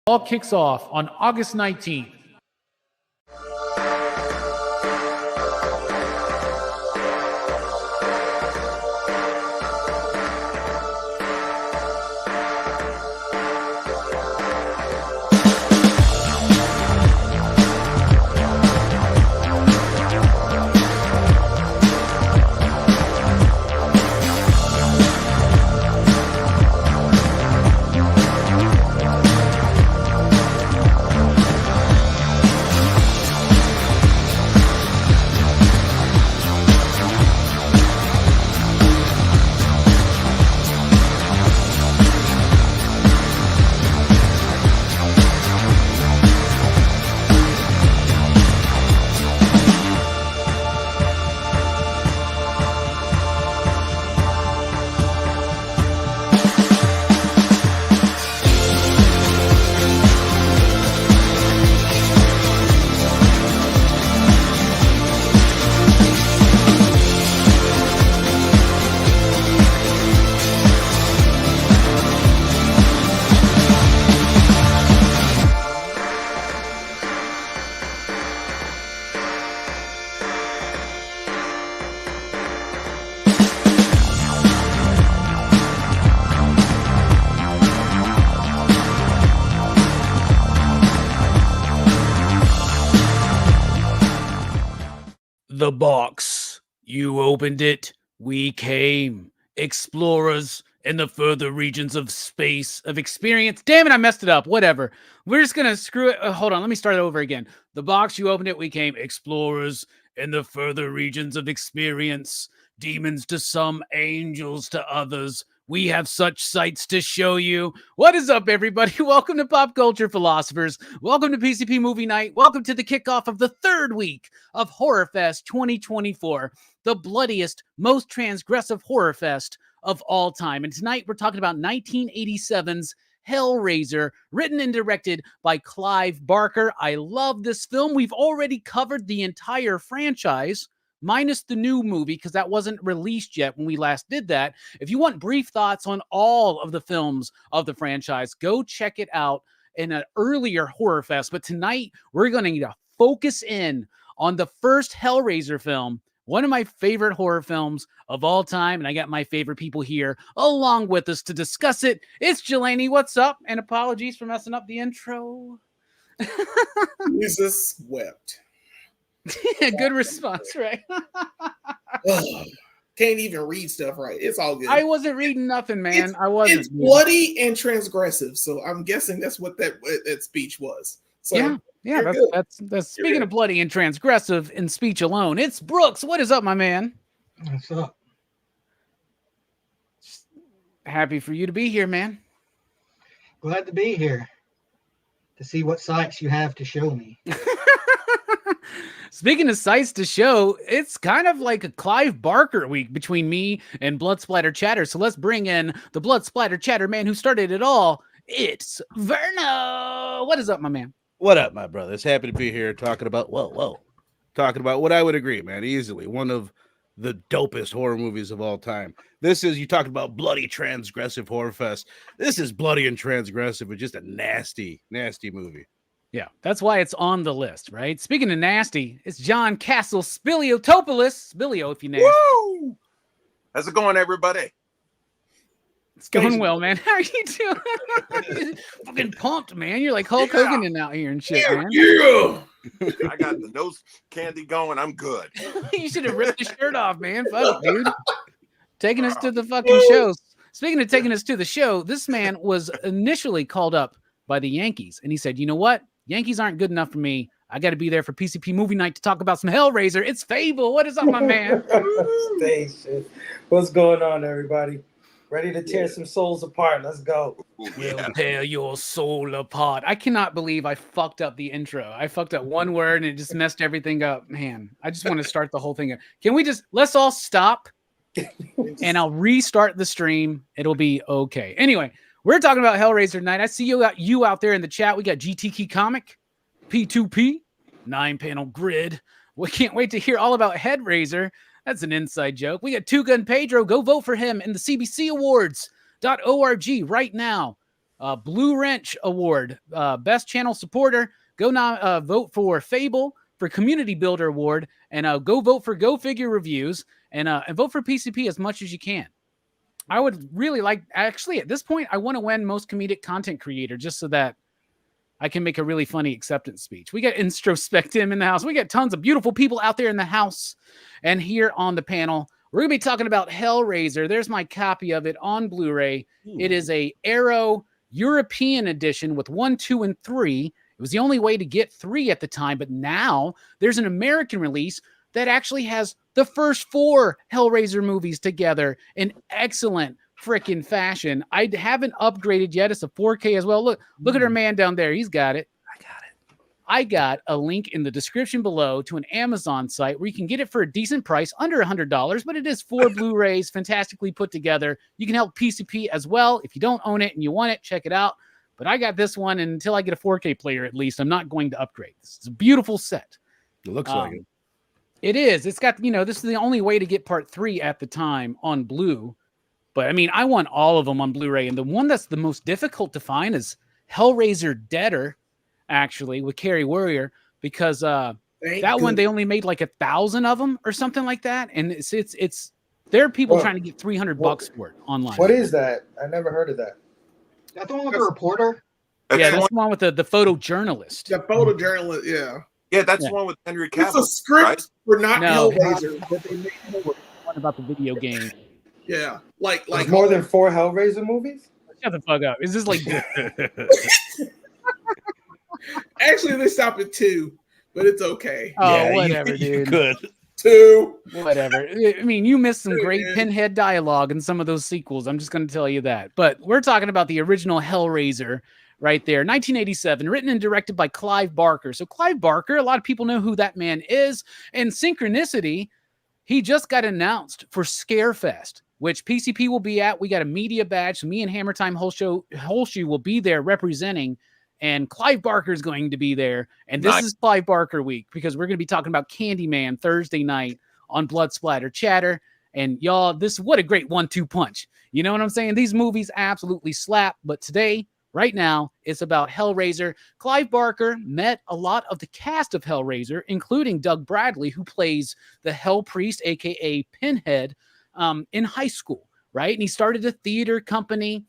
All kicks off on August 19th. The box. You opened it. We came. Explorers in the further regions of space, of experience. Damn it, I messed it up. Whatever. We're just going to screw it. Hold on. Let me start it over again. The box. You opened it. We came. Explorers in the further regions of experience. Demons to some, angels to others. We have such sights to show you. What is up, everybody? Welcome to Pop Culture Philosophers. Welcome to PCP Movie Night. Welcome to the kickoff of the third week of Horrorfest 2024, the bloodiest, most transgressive Horrorfest of all time. And tonight we're talking about 1987's Hellraiser, written and directed by Clive Barker. I love this film. We've already covered the entire franchise, minus the new movie, because that wasn't released yet when we last did that. If you want brief thoughts on all of the films of the franchise, go check it out in an earlier Horror Fest. But tonight, we're going to need to focus in on the first Hellraiser film, one of my favorite horror films of all time. And I got my favorite people here along with us to discuss it. It's Jelani. What's up? And apologies for messing up the intro. Jesus wept. Good response, right? Can't even read stuff right. It's all good. I wasn't reading nothing, man. I wasn't. It's bloody and transgressive, so I'm guessing that's what that speech was. So yeah. That's speaking of bloody and transgressive in speech alone. It's Brooks. What is up, my man? What's up? Happy for you to be here, man. Glad to be here to see what sights you have to show me. Speaking of sights to show, it's kind of like a Clive Barker week between me and Blood Splatter Chatter. So let's bring in the Blood Splatter Chatter man who started it all. It's Verno. What is up, my man? What up, my brothers? Happy to be here talking about, talking about what I would agree, man, easily one of the dopest horror movies of all time. This is, you talked about bloody transgressive horror fest. This is bloody and transgressive, but just a nasty, nasty movie. Yeah, that's why it's on the list, right? Speaking of nasty, it's John Castle Spiliotopoulos. Spilio, if you know. Woo! How's it going, everybody? It's going well, man. How are you doing? Fucking pumped, man. You're like Hulk Hogan out here and shit, man. Yeah. I got the nose candy going. I'm good. You should have ripped the shirt off, man. Fuck it, dude. Taking us to the fucking show. Speaking of taking us to the show, this man was initially called up by the Yankees, and he said, you know what? Yankees aren't good enough for me. I got to be there for PCP Movie Night to talk about some Hellraiser. It's Fable. What is up, my man? Station. What's going on, everybody? Ready to tear some souls apart. Let's go. We'll tear your soul apart. I cannot believe I fucked up the intro. I fucked up one word and it just messed everything up. Man, I just want to start the whole thing up. Can we just, let's all stop and I'll restart the stream. It'll be okay. Anyway, we're talking about Hellraiser tonight. I see you out there in the chat. We got GTK Comic, P2P, 9-panel grid. We can't wait to hear all about Hellraiser. That's an inside joke. We got Two Gun Pedro. Go vote for him in the CBC Awards.org right now. Blue Wrench Award, Best Channel Supporter. Go vote for Fable for Community Builder Award, and go vote for Go Figure Reviews, and vote for PCP as much as you can. I would really like, actually, at this point, I want to win Most Comedic Content Creator just so that I can make a really funny acceptance speech. We got Introspectim in the house. We got tons of beautiful people out there in the house. And here on the panel, we're going to be talking about Hellraiser. There's my copy of it on Blu-ray. It is a Arrow European edition with 1, 2, and 3. It was the only way to get 3 at the time, but now there's an American release that actually has the first 4 Hellraiser movies together in excellent freaking fashion. I haven't upgraded yet. It's a 4K as well. Look at our man down there. He's got it. I got a link in the description below to an Amazon site where you can get it for a decent price, under $100, but it is 4 Blu-rays, fantastically put together. You can help PCP as well. If you don't own it and you want it, check it out. But I got this one, and until I get a 4K player, at least, I'm not going to upgrade. This is a beautiful set. It looks like it. It is. It's got, this is the only way to get part 3 at the time on Blue. But I mean, I want all of them on Blu-ray. And the one that's the most difficult to find is Hellraiser Deader, actually, with Carrie Warrior, because one, they only made like 1,000 of them or something like that. And it's there are people trying to get $300 for it online. What is that? I never heard of that. Is that the one with the reporter? Yeah, that's the one with the photojournalist. The photojournalist, yeah. Yeah, that's the one with Henry Cavill. It's a script right? for not No. Hellraiser, but they made more. One about the video game. Yeah, like There's more than 4 Hellraiser movies? Shut the fuck up. Is this like Actually, they stopped at 2, but it's okay. Oh, whatever, you dude. could. 2. Whatever. I mean, you missed some great Pinhead dialogue in some of those sequels. I'm just going to tell you that. But we're talking about the original Hellraiser right there. 1987, written and directed by Clive Barker. So Clive Barker, a lot of people know who that man is. And synchronicity, he just got announced for Scarefest, which PCP will be at. We got a media badge. So me and Hammer Time Holshoe will be there representing. And Clive Barker is going to be there. And this is Clive Barker week because we're going to be talking about Candyman Thursday night on Blood Splatter Chatter. And y'all, what a great 1-2 punch. You know what I'm saying? These movies absolutely slap. But today, right now, it's about Hellraiser. Clive Barker met a lot of the cast of Hellraiser, including Doug Bradley, who plays the Hell Priest, a.k.a. Pinhead, in high school, right? And he started a theater company.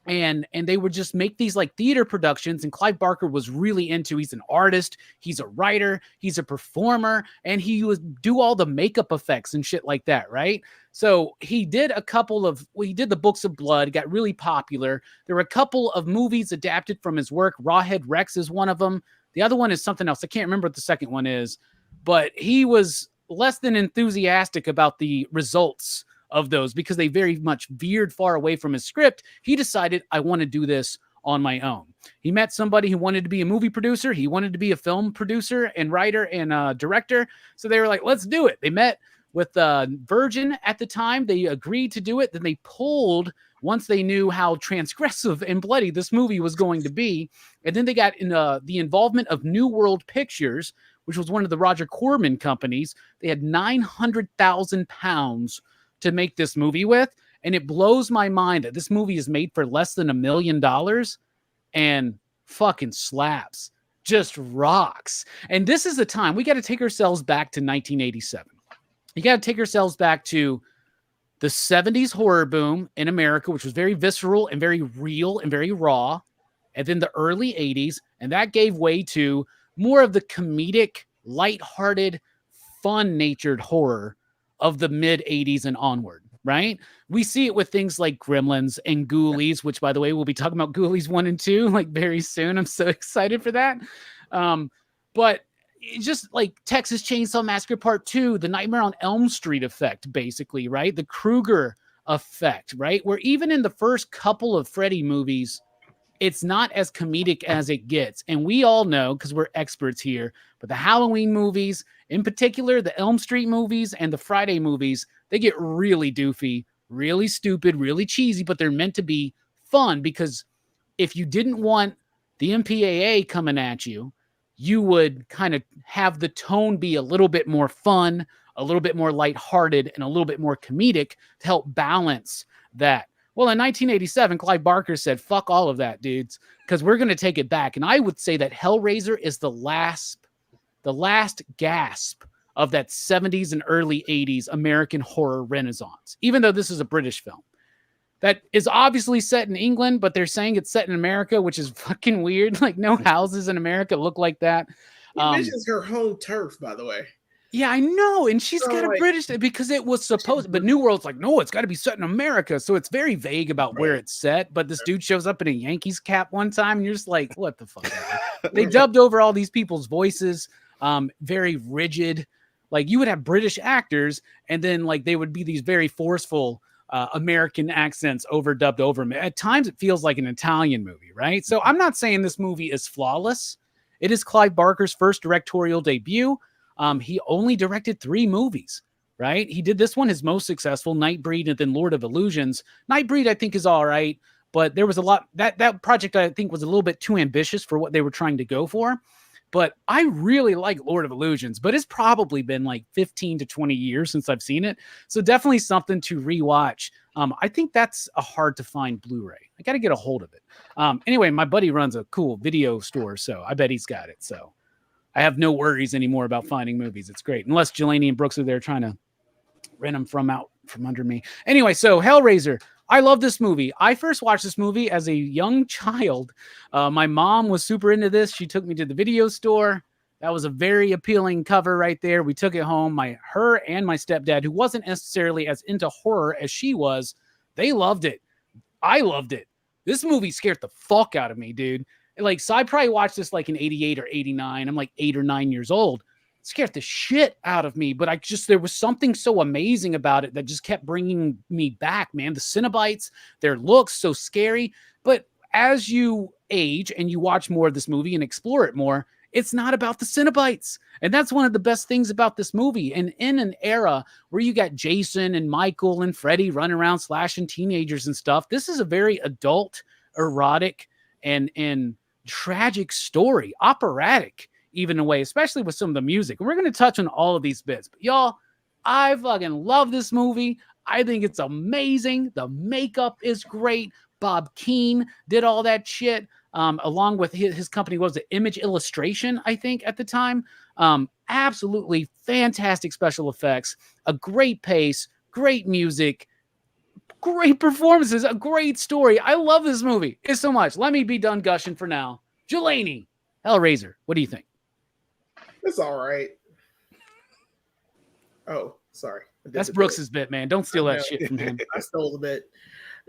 And they would just make these like theater productions. And Clive Barker was really he's an artist. He's a writer. He's a performer. And he would do all the makeup effects and shit like that, right? So he did he did the Books of Blood, got really popular. There were a couple of movies adapted from his work. Rawhead Rex is one of them. The other one is something else. I can't remember what the second one is. But he was less than enthusiastic about the results of those because they very much veered far away from his script. He decided, I want to do this on my own. He met somebody who wanted to be a movie producer. He wanted to be a film producer and writer and director. So they were like, let's do it. They met with Virgin at the time. They agreed to do it. Then they pulled once they knew how transgressive and bloody this movie was going to be. And then they got in the involvement of New World Pictures, which was one of the Roger Corman companies. They had 900,000 pounds to make this movie with. And it blows my mind that this movie is made for less than $1 million and fucking slaps, just rocks. And this is the time we got to take ourselves back to 1987. You got to take ourselves back to the 70s horror boom in America, which was very visceral and very real and very raw. And then the early 80s. And that gave way to more of the comedic, lighthearted, fun-natured horror of the mid 80s and onward, right? We see it with things like Gremlins and Ghoulies, which by the way, we'll be talking about Ghoulies 1 and 2 like very soon. I'm so excited for that. But just like Texas Chainsaw Massacre Part 2, the Nightmare on Elm Street effect, basically, right? The Krueger effect, right? Where even in the first couple of Freddy movies, it's not as comedic as it gets. And we all know, because we're experts here, but the Halloween movies, in particular, the Elm Street movies and the Friday movies, they get really doofy, really stupid, really cheesy, but they're meant to be fun because if you didn't want the MPAA coming at you, you would kind of have the tone be a little bit more fun, a little bit more lighthearted, and a little bit more comedic to help balance that. Well, in 1987, Clive Barker said, fuck all of that, dudes, because we're going to take it back. And I would say that Hellraiser is the last gasp of that 70s and early 80s American horror renaissance, even though this is a British film. That is obviously set in England, but they're saying it's set in America, which is fucking weird. Like, no houses in America look like that. He mentions her home turf, by the way. Yeah, I know. And she's So, got a like, British, because it was supposed, but New World's like, no, it's got to be set in America. So it's very vague about where it's set. But this dude shows up in a Yankees cap one time, and you're just like, what the fuck? They dubbed over all these people's voices, very rigid. Like, you would have British actors, and then like they would be these very forceful American accents overdubbed over them. At times, it feels like an Italian movie, right? So I'm not saying this movie is flawless. It is Clive Barker's first directorial debut. He only directed 3 movies, right? He did this one, his most successful, Nightbreed, and then Lord of Illusions. Nightbreed, I think, is all right, but there was a lot, that project, I think, was a little bit too ambitious for what they were trying to go for. But I really like Lord of Illusions, but it's probably been like 15 to 20 years since I've seen it. So definitely something to rewatch. I think that's a hard to find Blu-ray. I got to get a hold of it. Anyway, my buddy runs a cool video store, so I bet he's got it. So I have no worries anymore about finding movies. It's great. Unless Jelani and Brooks are there trying to rent them from under me. Anyway, so Hellraiser. I love this movie. I first watched this movie as a young child. My mom was super into this. She took me to the video store. That was a very appealing cover right there. We took it home. Her and my stepdad, who wasn't necessarily as into horror as she was, they loved it. I loved it. This movie scared the fuck out of me, dude. Like, so I probably watched this like in 88 or 89. I'm like 8 or 9 years old. It scared the shit out of me, but there was something so amazing about it that just kept bringing me back, man. The Cenobites, their looks, so scary. But as you age and you watch more of this movie and explore it more, it's not about the Cenobites. And that's one of the best things about this movie. And in an era where you got Jason and Michael and Freddy running around slashing teenagers and stuff, this is a very adult, erotic, and tragic story, operatic even in a way, especially with some of the music. And we're going to touch on all of these bits. But y'all, I fucking love this movie. I think it's amazing. The makeup is great. Bob Keane did all that shit, along with his company. What was it? Image Illustration, I think, at the time. Absolutely fantastic special effects, a great pace, great music, great performances, a great story. I love this movie. It's so much. Let me be done gushing for now. Jelani, Hellraiser, what do you think? It's all right. Oh, sorry. That's Brooks's bit, man. Don't steal that shit from him. I stole the bit.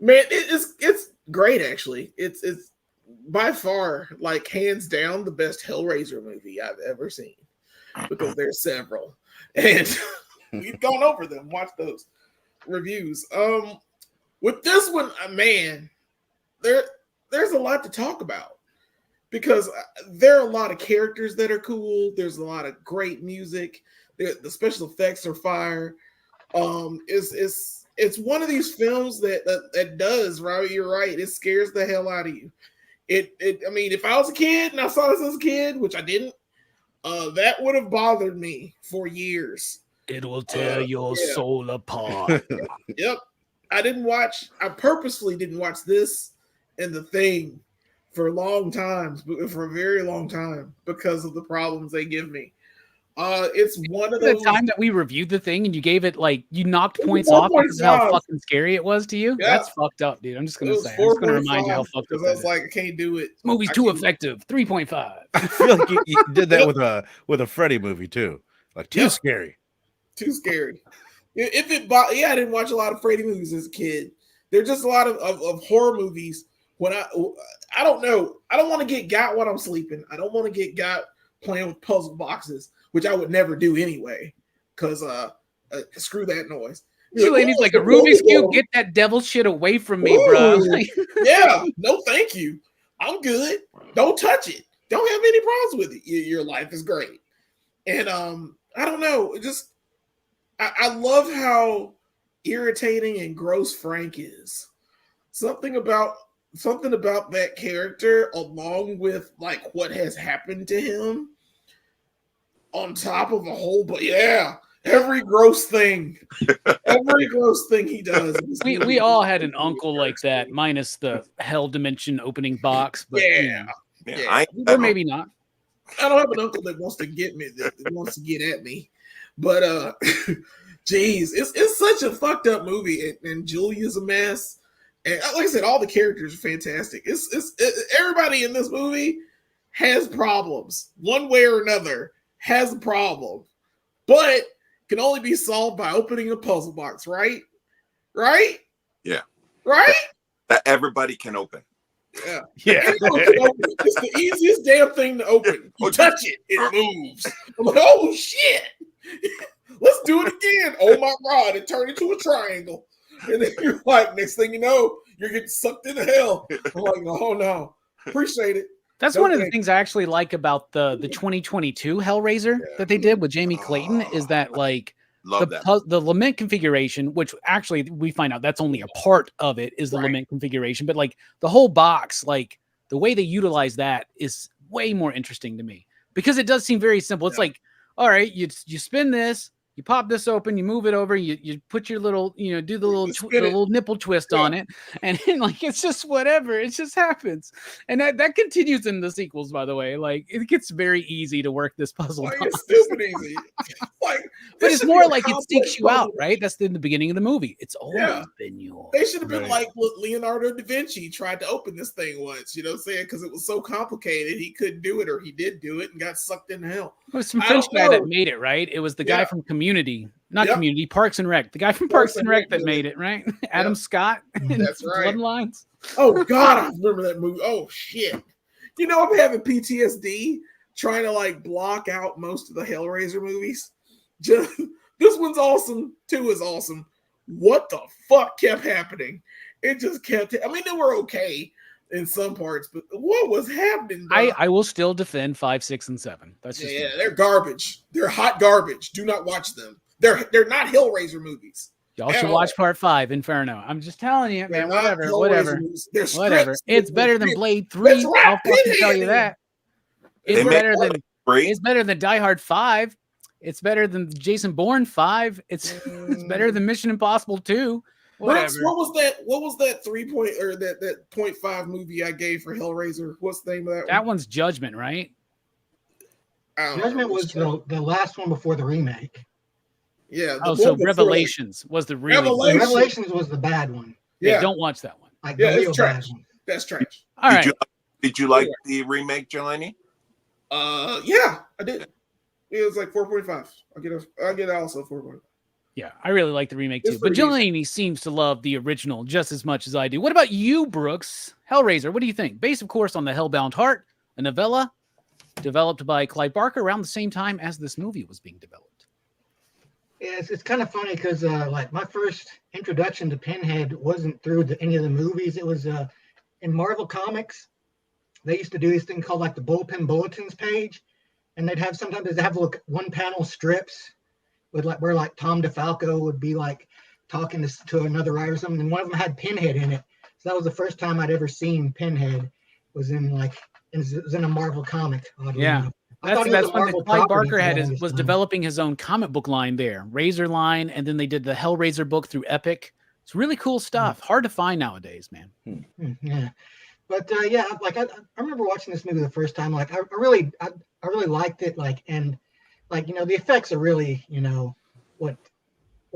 Man, it's great, actually. It's by far, like, hands down, the best Hellraiser movie I've ever seen. Because there's several. And we've gone over them. Watch those reviews. With this one, man, there's a lot to talk about. Because there are a lot of characters that are cool. There's a lot of great music. The special effects are fire. It's one of these films that does, Robbie, you're right. It scares the hell out of you. I mean, if I was a kid and I saw this as a kid, which I didn't, that would have bothered me for years. It will tear your soul apart. Yep. I purposefully didn't watch this and The Thing for a very long time, because of the problems they give me. It's one of those. The time that we reviewed The Thing and you gave it, like, you knocked points off because of how fucking scary it was to you. Yeah. That's fucked up, dude. I'm just gonna say. I'm just gonna remind you how fucked up. I was like, I can't do it. This movie's too effective. 3.5. I feel like you did that with a Freddy movie too. Like, too scary. Too scary. I didn't watch a lot of Freddy movies as a kid. There's just a lot of horror movies. When I don't know. I don't want to get got when I'm sleeping. I don't want to get got playing with puzzle boxes, which I would never do anyway, because screw that noise. He's like, a Rubik's Cube, get that devil shit away from me, bro. Yeah, no thank you. I'm good. Don't touch it. Don't have any problems with it. Your life is great. And I don't know. I love how irritating and gross Frank is. Something about that character, along with like what has happened to him, on top of a whole, but yeah, Every gross thing. Every gross thing he does. We all had an uncle like that, minus the hell dimension opening box. But Yeah. Yeah, or maybe not. I don't have an uncle that wants to get me, that wants to get at me. But geez, it's such a fucked up movie, and Julia's a mess. And like I said, all the characters are fantastic. Everybody in this movie has problems, one way or another. Has a problem, but can only be solved by opening a puzzle box, right? Right? Yeah. Right? That everybody can open. Yeah. Yeah. Anyone can open it. It's the easiest damn thing to open. You touch it, it moves. I'm like, oh shit. Let's do it again. Oh my God, it turned into a triangle. And then you're like, next thing you know, you're getting sucked into hell. I'm like, oh no. Appreciate it. That's one of the things I actually like about the 2022 Hellraiser that they did with Jamie Clayton is that like the lament configuration, which actually we find out that's only a part of it is the lament configuration, but like the whole box, like the way they utilize that is way more interesting to me because it does seem very simple. It's like, all right, you spin this, you pop this open, you move it over, you put your little, do the little nipple twist on it, and like it's just whatever, it just happens, and that continues in the sequels. By the way, like it gets very easy to work this puzzle. Like, it's stupid easy. Like, but it's more like it stakes you out, right? That's in the beginning of the movie. It's always been yours. They should have been like what Leonardo da Vinci tried to open this thing once. You know what I'm saying? Because it was so complicated, he couldn't do it, or he did do it and got sucked into hell. It was some French guy that made it, right? It was the guy from Community, not Community, Parks and Rec. The guy from Parks and Rec that made it, right? Adam Scott. That's right. Bloodlines. Oh God, I remember that movie. Oh shit. You know, I'm having PTSD trying to like block out most of the Hellraiser movies. Just this one's awesome. 2 is awesome. What the fuck kept happening? It just kept. I mean, they were okay in some parts, but what was happening? I will still defend 5, 6, and 7. That's just they're garbage. They're hot garbage. Do not watch them. They're not Hellraiser movies. Y'all should watch part 5, Inferno. I'm just telling you, man. Whatever. Whatever. It's better than Blade 3. I'll fucking tell you that. It's better than Die Hard 5. It's better than Jason Bourne 5. It's better than Mission Impossible 2. Brooks, what was that 3 point or that 0.5 movie I gave for Hellraiser? What's the name of that one? That one's Judgment, right? Judgment was the last one before the remake. Yeah. So Revelations was the remake. Revelations was the bad one. Yeah, don't watch that one. Like it's trash. That's trash. All right. Did you like the remake, Jelani? Yeah, I did. It was like 4.5. I'll get also 4.5. Yeah, I really like the remake too. But Jelani seems to love the original just as much as I do. What about you, Brooks? Hellraiser, what do you think? Based, of course, on the Hellbound Heart, a novella developed by Clive Barker around the same time as this movie was being developed. Yeah, it's kind of funny because like my first introduction to Pinhead wasn't through any of the movies. It was in Marvel Comics. They used to do this thing called like the Bullpen Bulletins page, and they'd have like one panel strips with like where like Tom DeFalco would be like talking to another writer or something, and one of them had Pinhead in it. So that was the first time I'd ever seen Pinhead. Was in a Marvel comic. Yeah. That's when Clive Barker was developing his own comic book line there, Razor line, and then they did the Hellraiser book through Epic. It's really cool stuff. Hard to find nowadays, man. Yeah, but like I remember watching this movie the first time. Like I really liked it. Like and like the effects are really what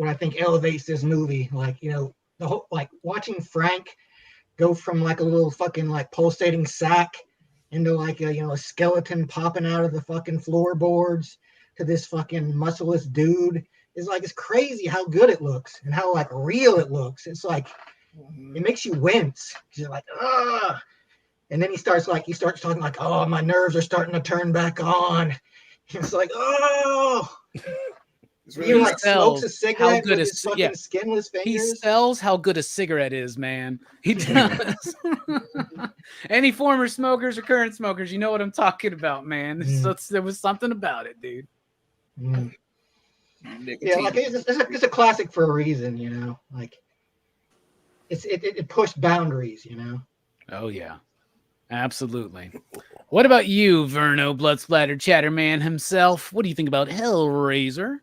I think elevates this movie. Like the whole like watching Frank go from like a little fucking like pulsating sack into like a skeleton popping out of the fucking floorboards to this fucking muscleless dude is like, it's crazy how good it looks and how like real it looks. It's like, it makes you wince. You're like, ah. And then he starts talking like, oh, my nerves are starting to turn back on. It's like, oh. He like smokes a cigarette with his fucking skinless fingers. He sells how good a cigarette is, man. He does. Any former smokers or current smokers, you know what I'm talking about, man. There was something about it, dude. Yeah, like it's a classic for a reason, Like it pushed boundaries, Oh yeah, absolutely. What about you, Verno, blood splattered Chatterman himself? What do you think about Hellraiser?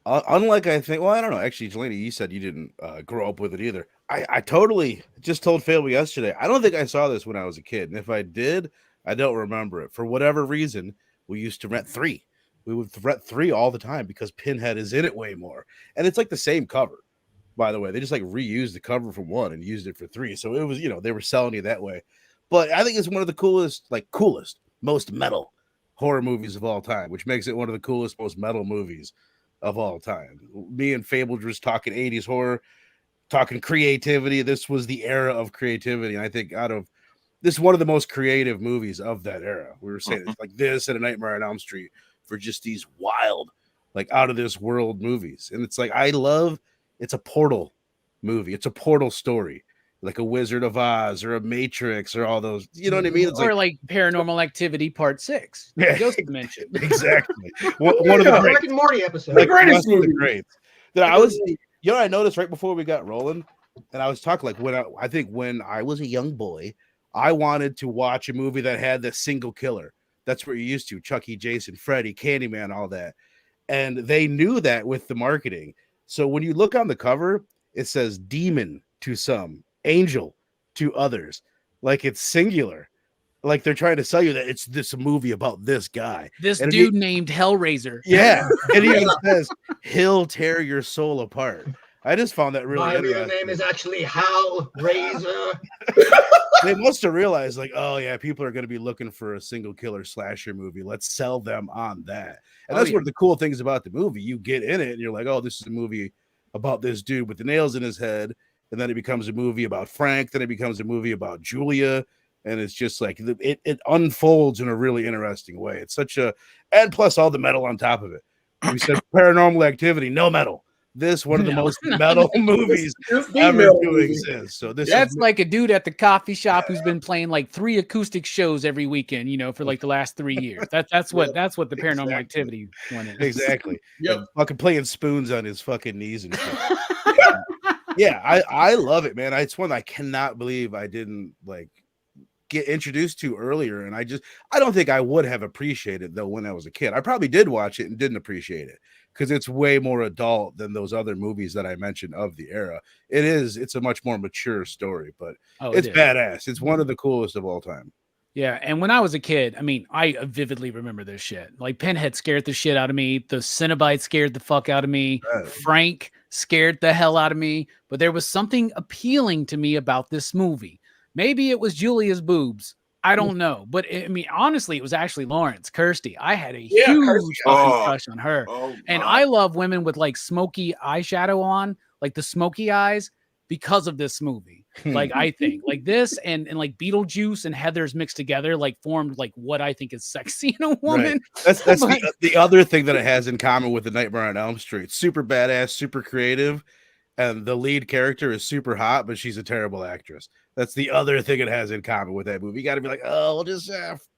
unlike I think, well, I don't know. Actually, Jelani, you said you didn't grow up with it either. I totally just told Fable yesterday. I don't think I saw this when I was a kid, and if I did, I don't remember it. For whatever reason, we used to rent 3. We would rent 3 all the time because Pinhead is in it way more, and it's like the same cover. By the way, they just like reused the cover from 1 and used it for 3, so it was they were selling you that way. But I think it's one of the coolest, most metal horror movies of all time, which makes it one of the coolest, most metal movies of all time. Me and Fable were just talking 80s horror, talking creativity. This was the era of creativity. And I think this is one of the most creative movies of that era. We were saying it's like this and A Nightmare on Elm Street for just these wild, like out of this world movies. And it's like, it's a portal movie. It's a portal story, like a Wizard of Oz or a Matrix or all those, you know what I mean? It's like Paranormal Activity Part 6. Yeah, Just mentioned. Exactly. One of the Rick and Morty episode. The greatest movie. The greats. That I was, I noticed right before we got rolling, and I was talking like when I was a young boy, I wanted to watch a movie that had the single killer. That's what you're used to: Chucky, Jason, Freddy, Candyman, all that. And they knew that with the marketing. So when you look on the cover, it says demon to some, angel to others, like it's singular. Like they're trying to sell you that it's this movie about this guy, this dude named Hellraiser. Yeah, and he even says he'll tear your soul apart. I just found that really interesting. My real name is actually Hellraiser. They must have realized, like, oh yeah, people are going to be looking for a single killer slasher movie. Let's sell them on that. And that's one of the cool things about the movie. You get in it and you're like, oh, this is a movie about this dude with the nails in his head. And then it becomes a movie about Frank. Then it becomes a movie about Julia. And it's just like it unfolds in a really interesting way. It's and plus all the metal on top of it. We said Paranormal Activity, no metal. This one of the most metal movies ever to exist. So that's like a dude at the coffee shop who's been playing like 3 acoustic shows every weekend, for like the last 3 years. That's what the Paranormal Activity one is. Exactly. Yep. Fucking playing spoons on his fucking knees and shit. Yeah, I love it, man. It's one I cannot believe I didn't get introduced to earlier, and I don't think I would have appreciated though when I was a kid. I probably did watch it and didn't appreciate it because it's way more adult than those other movies that I mentioned of the era. It's a much more mature story, but it's badass. It's one of the coolest of all time. Yeah, and when I was a kid, I vividly remember this shit. Like Pinhead scared the shit out of me. The Cenobite scared the fuck out of me. Right. Frank scared the hell out of me. But there was something appealing to me about this movie. Maybe it was Julia's boobs. I don't know. But honestly, it was actually Lawrence Kirsty. I had a huge fucking crush on her. And I love women with like smoky eyeshadow on, like the smoky eyes, because of this movie. Like I think like this and like Beetlejuice and Heathers mixed together, like formed like what I think is sexy in a woman. Right. That's the other thing that it has in common with the Nightmare on Elm Street. Super badass, super creative. And the lead character is super hot, but she's a terrible actress. That's the other thing it has in common with that movie. You got to be like, oh, we'll just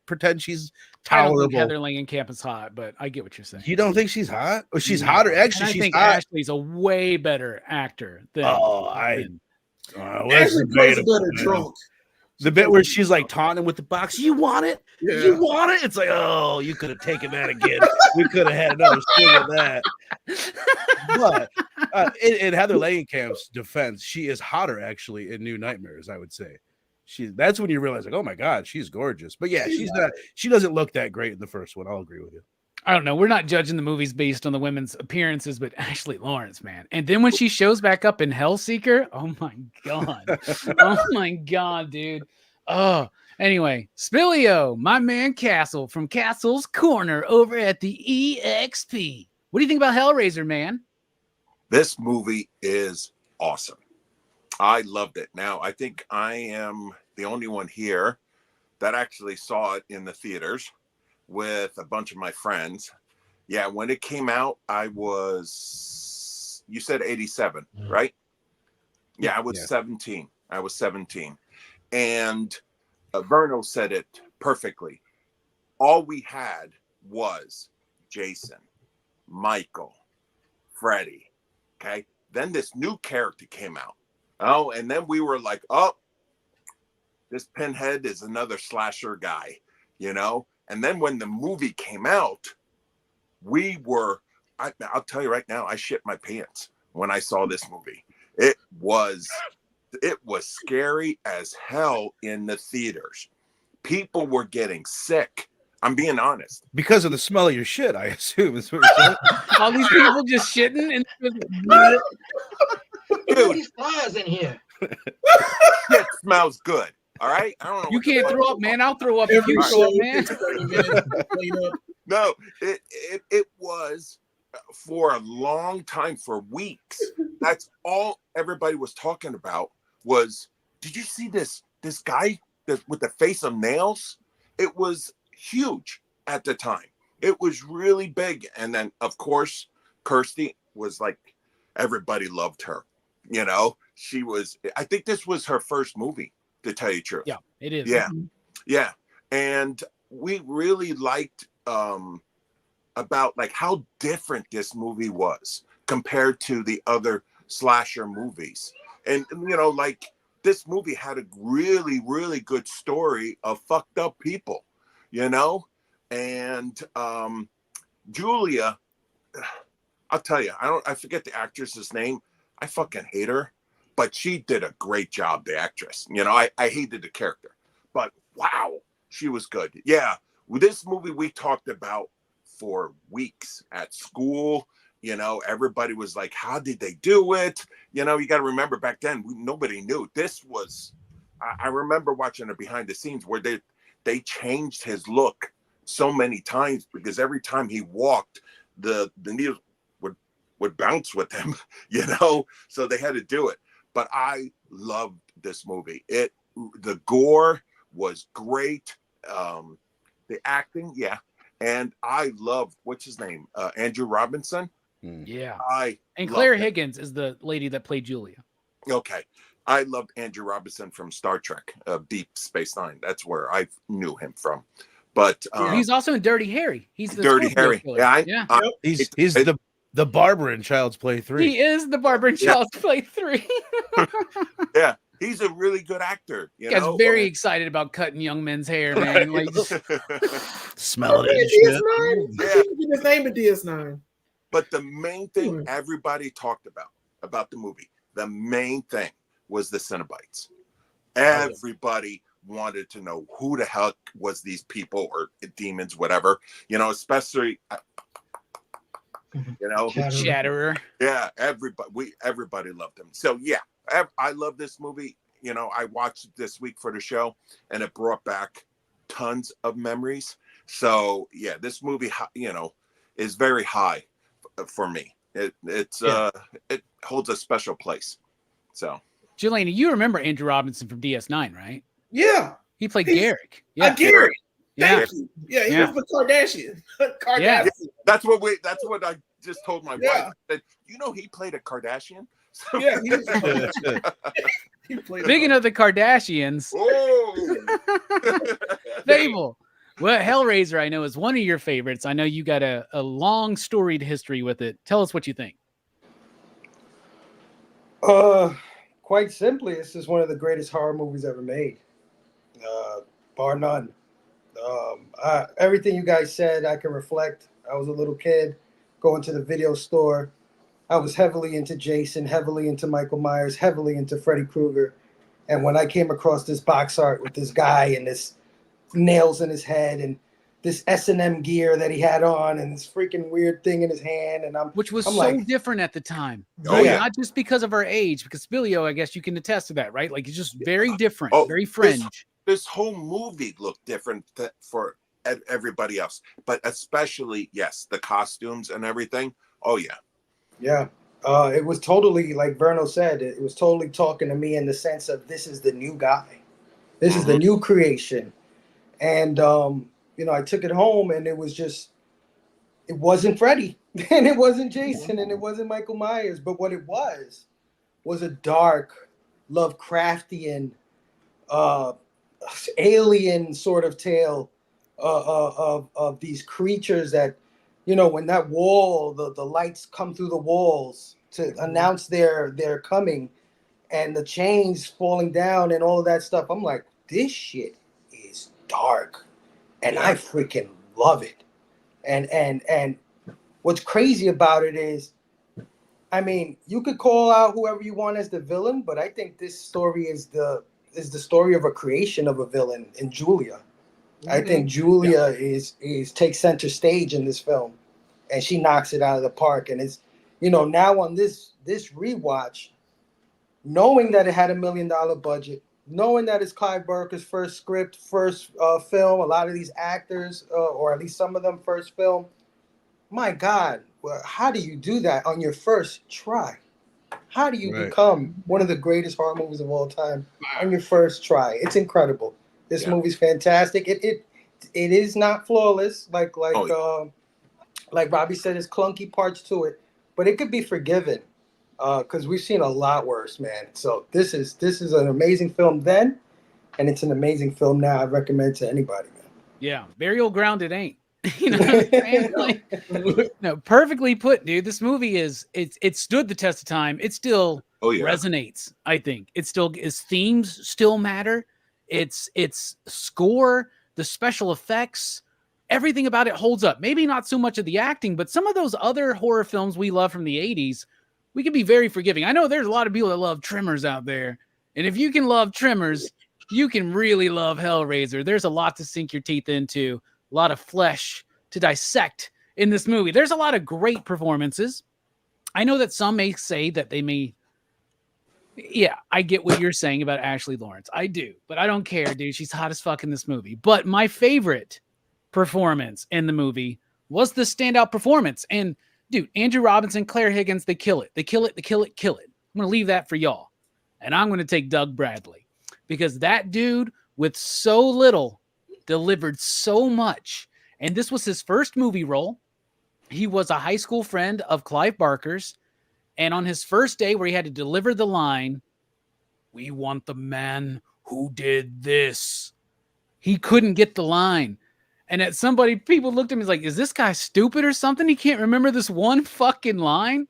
pretend she's tolerable. I don't think Heather Langenkamp is hot, but I get what you're saying. You don't think she's hot? Well, she's hotter. Actually, I think hot. Ashley's a way better actor than. Ashley plays a better drunk. The bit where she's like taunting with the box, you want it? Yeah. You want it? It's like, oh, you could have taken that again. We could have had another swing of that. But in Heather Langenkamp's defense, she is hotter actually in New Nightmares, I would say. That's when you realize, like, oh my God, she's gorgeous. But yeah, she doesn't look that great in the first one. I'll agree with you. I don't know. We're not judging the movies based on the women's appearances, but Ashley Lawrence, man. And then when she shows back up in Hellseeker, oh my God. Oh my God, dude. Oh, anyway, Spillio, my man Castle from Castle's Corner over at the EXP. What do you think about Hellraiser, man? This movie is awesome. I loved it. Now, I think I am the only one here that actually saw it in the theaters with a bunch of my friends. Yeah, when it came out, you said 87, right? Yeah, I was 17. I was 17. And Verno said it perfectly. All we had was Jason, Michael, Freddy. Okay. Then this new character came out. Oh, and then we were like, oh, this Pinhead is another slasher guy, And then when the movie came out, I'll tell you right now, I shit my pants when I saw this movie. It was scary as hell in the theaters. People were getting sick. I'm being honest. Because of the smell of your shit, I assume. Is what you're saying. All these people just shitting and Dude, these flies in here. Shit smells good. All right. I don't know. you what the can't fuck- throw up, man. I'll throw up if Every you show throw up, man. takes 30 minutes to clean up. No, it was for a long time, for weeks. That's all everybody was talking about was, did you see this guy with the face of nails? It was huge at the time. It was really big. And then, of course, Kirsty was like, everybody loved her. You know, I think this was her first movie, to tell you the truth. Yeah, it is. Yeah. Yeah. And we really liked about like how different this movie was compared to the other slasher movies. And, you know, like this movie had a really, really good story of fucked up people, you know? And Julia, I'll tell you, I forget the actress's name. I fucking hate her, but she did a great job, the actress. You know, I hated the character, but wow, she was good. Yeah, this movie we talked about for weeks at school. You know, everybody was like, how did they do it? You know, you got to remember back then, nobody knew. This was, I remember watching it behind the scenes where they changed his look so many times because every time he walked, the needle would bounce with him, you know? So they had to do it. But I loved this movie. The gore was great. The acting, yeah. And I love, what's his name? Andrew Robinson. Yeah. And loved Claire him. Higgins is the lady that played Julia. Okay. I loved Andrew Robinson from Star Trek, Deep Space Nine. That's where I knew him from. But He's also in Dirty Harry. He's the Dirty Scorpio Harry. killer. Yeah. He's the barber in Child's Play 3. He is the barber in Child's Play 3. Yeah. He's a really good actor. You Guy's know? very excited about cutting young men's hair, man. Like, Smelling it and shit. DS9? I Yeah. can't get his name in DS9. But the main thing everybody talked about the movie, the main thing was the Cenobites. Everybody wanted to know who the hell was these people or demons, whatever, you know, especially, you know, Chatterer. yeah, everybody loved him. So yeah, I love this movie. You know, I watched it this week for the show and it brought back tons of memories. So yeah, this movie, you know, is very high for me. It holds a special place. So Jelena, you remember Andrew Robinson from DS9, right? Yeah. He played Garrick. Yeah. Gary. Yeah. Thank you. Yeah, he Yeah. was the Kardashian. Kardashian. Yeah. that's what I just told my Yeah. wife. That, you know, he played a Kardashian. So, Yeah, he was the Kardashian. He played Speaking of the Kardashians, oh, Fable. Well, Hellraiser, I know, is one of your favorites. I know you got a long storied history with it. Tell us what you think. Quite simply, this is one of the greatest horror movies ever made, bar none. Everything you guys said, I can reflect. I was a little kid going to the video store. I was heavily into Jason, heavily into Michael Myers, heavily into Freddy Krueger. And when I came across this box art with this guy and this nails in his head and this S&M gear that he had on and this freaking weird thing in his hand, and Which was I'm so like, different at the time. Oh, Right? yeah. Not just because of our age, because Spilio, I guess you can attest to that, right? Like it's just very different, Oh, very fringe. this whole movie looked different for everybody else, but especially, yes, the costumes and everything. Oh yeah. yeah. It was totally, like Verno said, it was totally talking to me in the sense of this is the new guy. This is the new creation. And, you know, I took it home and it wasn't Freddy and it wasn't Jason and it wasn't Michael Myers. But what it was a dark, Lovecraftian, alien sort of tale of these creatures that, you know, when that wall, the lights come through the walls to announce their coming and the chains falling down and all of that stuff. I'm like, this shit is dark and I freaking love it. And what's crazy about it is, I mean, you could call out whoever you want as the villain, but I think this story is the story of a creation of a villain in Julia. I think Julia is takes center stage in this film, and she knocks it out of the park. And it's, now on this rewatch, knowing that it had $1 million budget, knowing that it's Clive Barker's first script, first film, a lot of these actors, or at least some of them first film. My God, well, how do you do that on your first try? How do you become one of the greatest horror movies of all time on your first try? It's incredible. This movie's fantastic. It is not flawless, like Robbie said, there's clunky parts to it, but it could be forgiven because we've seen a lot worse, man. So this is an amazing film then, and it's an amazing film now. I recommend to anybody, man. Yeah, burial ground it ain't. You know what I'm saying? Like, no, perfectly put, dude. This movie it stood the test of time. It still resonates. I think its themes still matter. Its score, the special effects, everything about it holds up. Maybe not so much of the acting, but some of those other horror films we love from the 80s, we can be very forgiving. I know there's a lot of people that love Tremors out there, and if you can love Tremors, you can really love Hellraiser. There's a lot to sink your teeth into. A lot of flesh to dissect in this movie. There's a lot of great performances. I know that some may say that they may... Yeah, I get what you're saying about Ashley Lawrence. I do, but I don't care, dude. She's hot as fuck in this movie. But my favorite performance in the movie was the standout performance. And, dude, Andrew Robinson, Claire Higgins, they kill it. They kill it. They kill it. Kill it. I'm going to leave that for y'all. And I'm going to take Doug Bradley. Because that dude, with so little, delivered so much. And this was his first movie role. He was a high school friend of Clive Barker's. And on his first day where he had to deliver the line, "We want the man who did this," he couldn't get the line. And people looked at me like, is this guy stupid or something? He can't remember this one fucking line.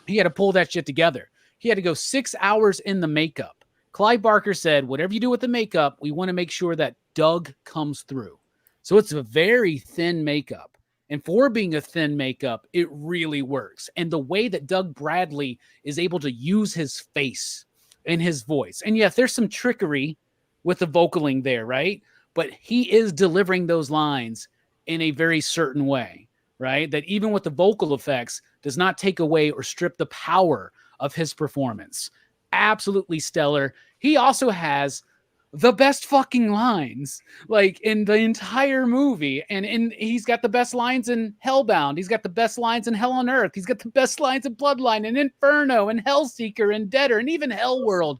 He had to pull that shit together. He had to go 6 hours in the makeup. Clive Barker said, whatever you do with the makeup, we want to make sure that Doug comes through. So it's a very thin makeup. And for being a thin makeup, it really works. And the way that Doug Bradley is able to use his face and his voice. And yes, there's some trickery with the vocaling there, right? But he is delivering those lines in a very certain way, right? That even with the vocal effects does not take away or strip the power of his performance. Absolutely stellar. He also has the best fucking lines, like, in the entire movie. And he's got the best lines in Hellbound. He's got the best lines in Hell on Earth. He's got the best lines in Bloodline and Inferno and Hellseeker and Deader and even Hellworld.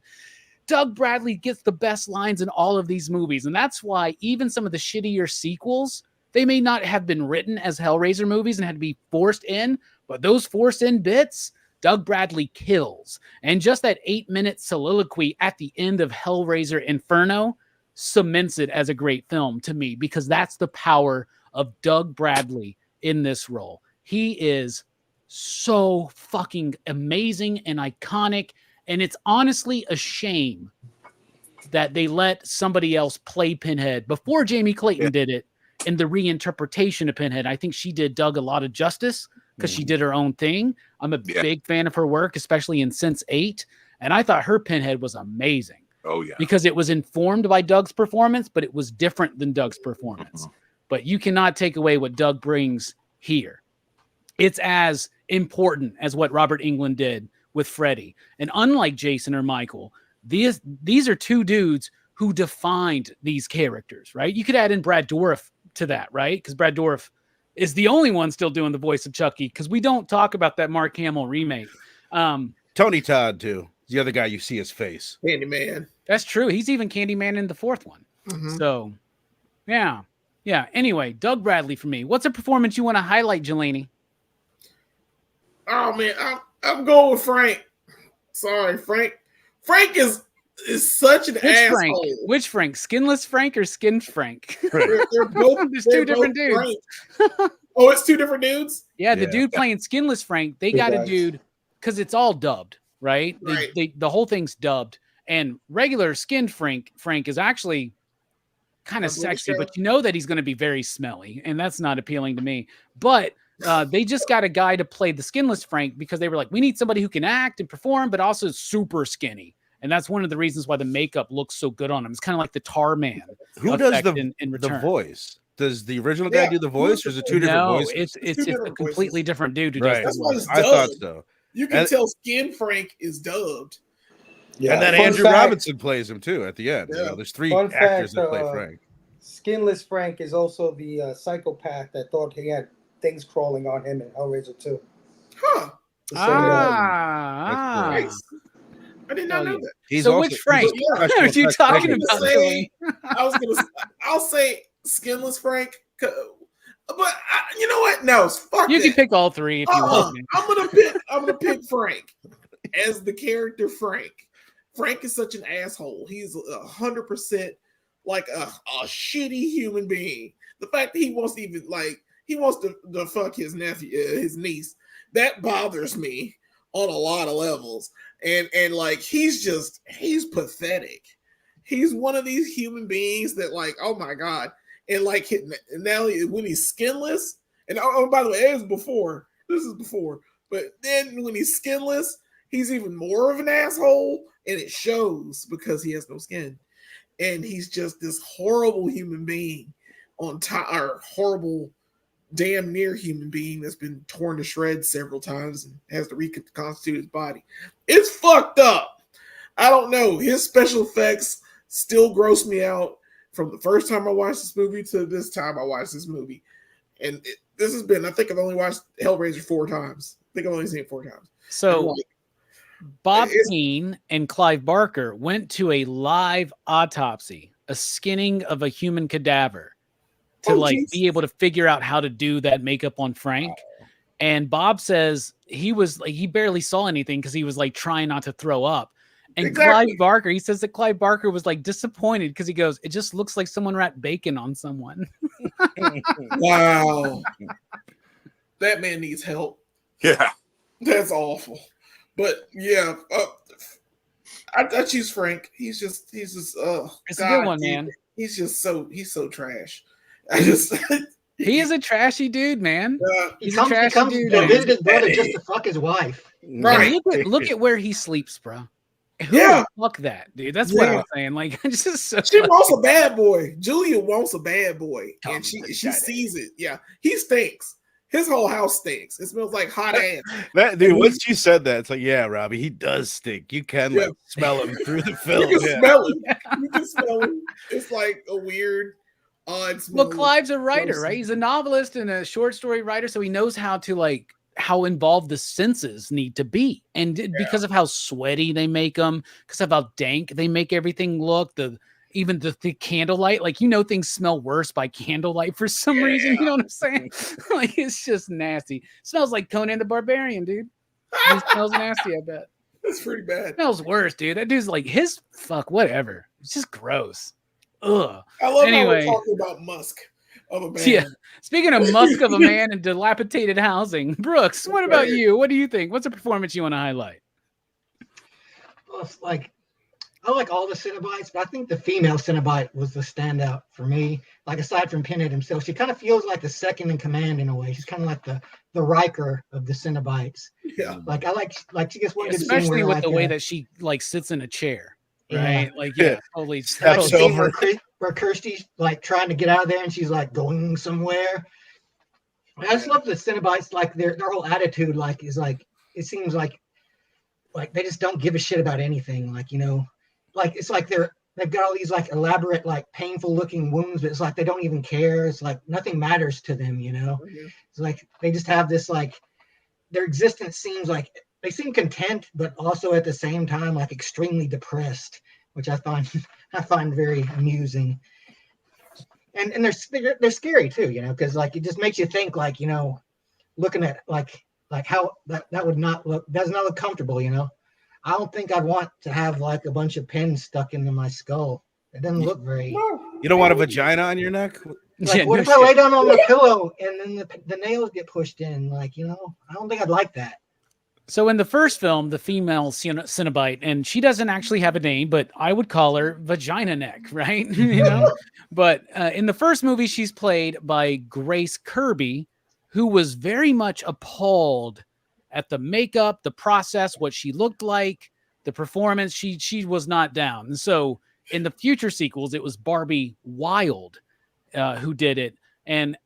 Doug Bradley gets the best lines in all of these movies. And that's why even some of the shittier sequels, they may not have been written as Hellraiser movies and had to be forced in, but those forced in bits, Doug Bradley kills. And just that 8-minute soliloquy at the end of Hellraiser Inferno cements it as a great film to me, because that's the power of Doug Bradley in this role. He is so fucking amazing and iconic. And it's honestly a shame that they let somebody else play Pinhead before Jamie Clayton did it in the reinterpretation of Pinhead. I think she did Doug a lot of justice because she did her own thing. I'm a big fan of her work, especially in Sense 8. And I thought her Pinhead was amazing. Oh, yeah. Because it was informed by Doug's performance, but it was different than Doug's performance. But you cannot take away what Doug brings here. It's as important as what Robert Englund did with Freddy. And unlike Jason or Michael, these are two dudes who defined these characters, right? You could add in Brad Dourif to that, right? Because Brad Dourif is the only one still doing the voice of Chucky, because we don't talk about that Mark Hamill remake. Tony Todd, too. The other guy, you see his face. Candyman. That's true. He's even Candyman in the fourth one. So, yeah. Yeah. Anyway, Doug Bradley for me. What's a performance you want to highlight, Jelani? Oh, man. I'm going with Frank. Sorry, Frank. Frank is such an asshole. Frank? Which Frank? Skinless Frank or Skin Frank? They're both, There's two different dudes. Oh, it's two different dudes? Yeah, the dude playing Skinless Frank, they got a dude, because it's all dubbed, right? The whole thing's dubbed. And regular Skinned Frank is actually kind of That's what it's sexy, but called. you know that he's going to be very smelly, and that's not appealing to me. But they just got a guy to play the skinless Frank because they were like, we need somebody who can act and perform, but also super skinny. And that's one of the reasons why the makeup looks so good on him. It's kind of like the Tar Man. Who does in the return. voice? Does the original guy do the voice, or is it two different voices? It's two a different completely voices. different dude who Right. does That's the why voice. it's I dubbed. thought so. You can tell Skin Frank is dubbed. Yeah. And then Fun Andrew fact- Robinson plays him too at the end. You Yeah. know, there's three Fun actors fact, that play Frank. Skinless Frank is also the psychopath that thought he had things crawling on him in Hellraiser 2. Huh. The same guy. Nice. I did not Hell know yeah. that. He's So also, which Frank Yeah. are you effects talking legend. about? Say- Dylan? I'll say Skinless Frank. But you know what? No, fuck You that. can pick all three if you want. man. I'm gonna pick Frank as the character Frank. Frank is such an asshole. He's 100% like a shitty human being. The fact that he wants to fuck his nephew, his niece, that bothers me on a lot of levels. And like he's pathetic. He's one of these human beings that like, oh my god. And like now when he's skinless, and by the way, this is before, but then when he's skinless, he's even more of an asshole, and it shows because he has no skin, and he's just this horrible human being on top, or horrible, damn near human being that's been torn to shreds several times and has to reconstitute his body. It's fucked up. I don't know. His special effects still gross me out. From the first time I watched this movie to this time I watched this movie. And this has been, I think I've only watched Hellraiser 4 times. I think I've only seen it 4 times. So Bob Keane and Clive Barker went to a live autopsy, a skinning of a human cadaver, to be able to figure out how to do that makeup on Frank. And Bob says he barely saw anything because he was like trying not to throw up. And Exactly. Clive Barker, he says that Clive Barker was like disappointed because he goes, it just looks like someone wrapped bacon on someone. Wow. That man needs help. Yeah. That's awful. But yeah, I choose Frank. He's just It's God, a good one, man. He's so trash. He is a trashy dude, man. He He's a trashy comes dude, to man. visit his brother just to fuck his wife. Right. And look at where he sleeps, bro. Who Yeah. the fuck that, dude? That's what Yeah. I'm saying. Like, it's just so She wants a bad boy. Julia wants a bad boy, Oh, and she my God. sees it. Yeah, he stinks. His whole house stinks. It smells like hot ass. That dude, once you said that, it's like, yeah, Robbie, he does stink. You can Yeah. like smell him through the You film. can Yeah. smell him. You can smell him. It's like a weird, odd smell. Well, Clive's a writer, gross. right? He's a novelist and a short story writer, so he knows how involved the senses need to be. And because of how sweaty they make them, because of how dank they make everything look, even the candlelight, like, things smell worse by candlelight for some reason. You know what I'm saying? Like, it's just nasty. Smells like Conan the Barbarian, dude. He smells nasty, I bet. That's pretty bad. Smells worse, dude. That dude's like whatever. It's just gross. Ugh. I love Anyway. how we're talking about Musk of a man. Yeah. Speaking of musk of a man and dilapidated housing, Brooks, what about you? What do you think? What's a performance you want to highlight? Well, it's like, I like all the Cenobites, but I think the female Cenobite was the standout for me. Like, aside from Pinhead himself, she kind of feels like the second in command in a way. She's kind of like the Riker of the Cenobites. Yeah. Like, I like she gets one good scene Especially where, with the like, way that she like sits in a chair, Yeah. right? Like, totally. like Steps the scene over. where Kirsty's like trying to get out of there and she's like going somewhere. I just love the Cenobites, like their whole attitude, like, is like, it seems like they just don't give a shit about anything. Like, like it's like they've got all these like elaborate, like painful looking wounds, but it's like they don't even care. It's like nothing matters to them, It's like they just have this, like, their existence seems like they seem content, but also at the same time like extremely depressed, which I find very amusing. And they're scary too, because like it just makes you think, like, looking at like how that would not look, does not look comfortable, I don't think I'd want to have like a bunch of pins stuck into my skull. It doesn't look very. You don't want a vagina on your neck? Like, what if I lay down on the pillow and then the nails get pushed in? Like, I don't think I'd like that. So in the first film, the female Cenobite, and she doesn't actually have a name, but I would call her Vagina Neck, right? You know. But in the first movie, she's played by Grace Kirby, who was very much appalled at the makeup, the process, what she looked like, the performance. She was not down. And so in the future sequels, it was Barbie Wilde who did it, and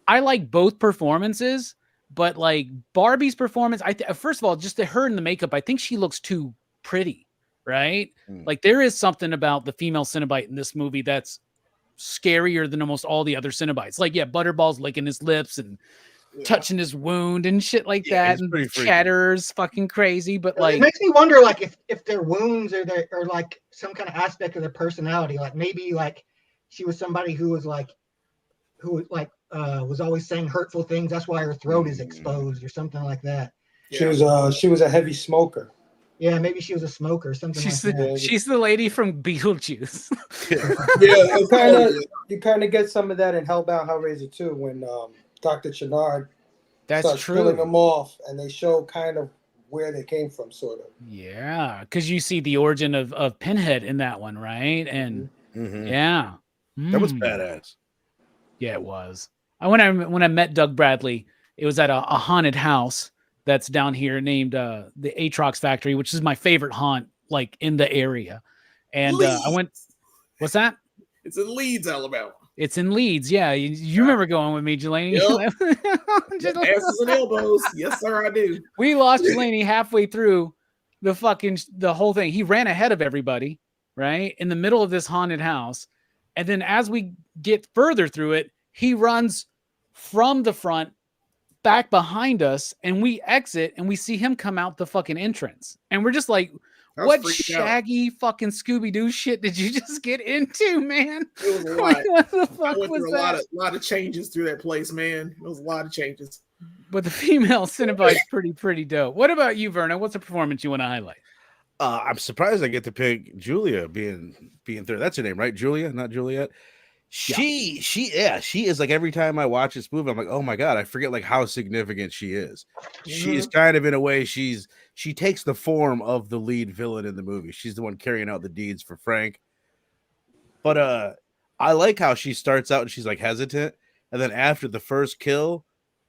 I like both performances. But like Barbie's performance, first of all, just her in the makeup, I think she looks too pretty, right? Like there is something about the female Cenobite in this movie that's scarier than almost all the other Cenobites. Like, yeah, Butterball's licking his lips and touching his wound and shit like that, and Chatter's fucking crazy. But like, it makes me wonder, like if their wounds or like some kind of aspect of their personality, like maybe like she was somebody who was always saying hurtful things. That's why her throat is exposed or something like that. She was a heavy smoker. Yeah, maybe she was a smoker or something like that. She's the lady from Beetlejuice. You kind of get some of that in Hellraiser 2 when Dr. Chenard starts killing them off, and they show kind of where they came from, sort of. Yeah, because you see the origin of Pinhead in that one, right? And yeah, that was badass. Yeah, it was. When I met Doug Bradley, it was at a haunted house that's down here named the Atrox Factory, which is my favorite haunt, like in the area. And I went. What's that? It's in Leeds, Alabama. It's in Leeds. Yeah, you remember going with me, Jelani? Yep. Asses and elbows. Yes, sir, I do. We lost Jelani halfway through the whole thing. He ran ahead of everybody, right, in the middle of this haunted house, and then as we get further through it, he runs from the front back behind us, and we exit and we see him come out the fucking entrance, and we're just like, what shaggy fucking Scooby-Doo shit did you just get into, man? It was a lot. What the fuck was that? A lot of changes through that place, man. It was a lot of changes. But the female Cenobite's pretty dope. What about you, Verna? What's a performance you want to highlight? I'm surprised I get to pick Julia being third. That's her name, right? Julia, not Juliet. She is like, every time I watch this movie, I'm like, oh my God, I forget like how significant she is. She's kind of, in a way, she takes the form of the lead villain in the movie. She's the one carrying out the deeds for Frank. But I like how she starts out and she's like hesitant, and then after the first kill,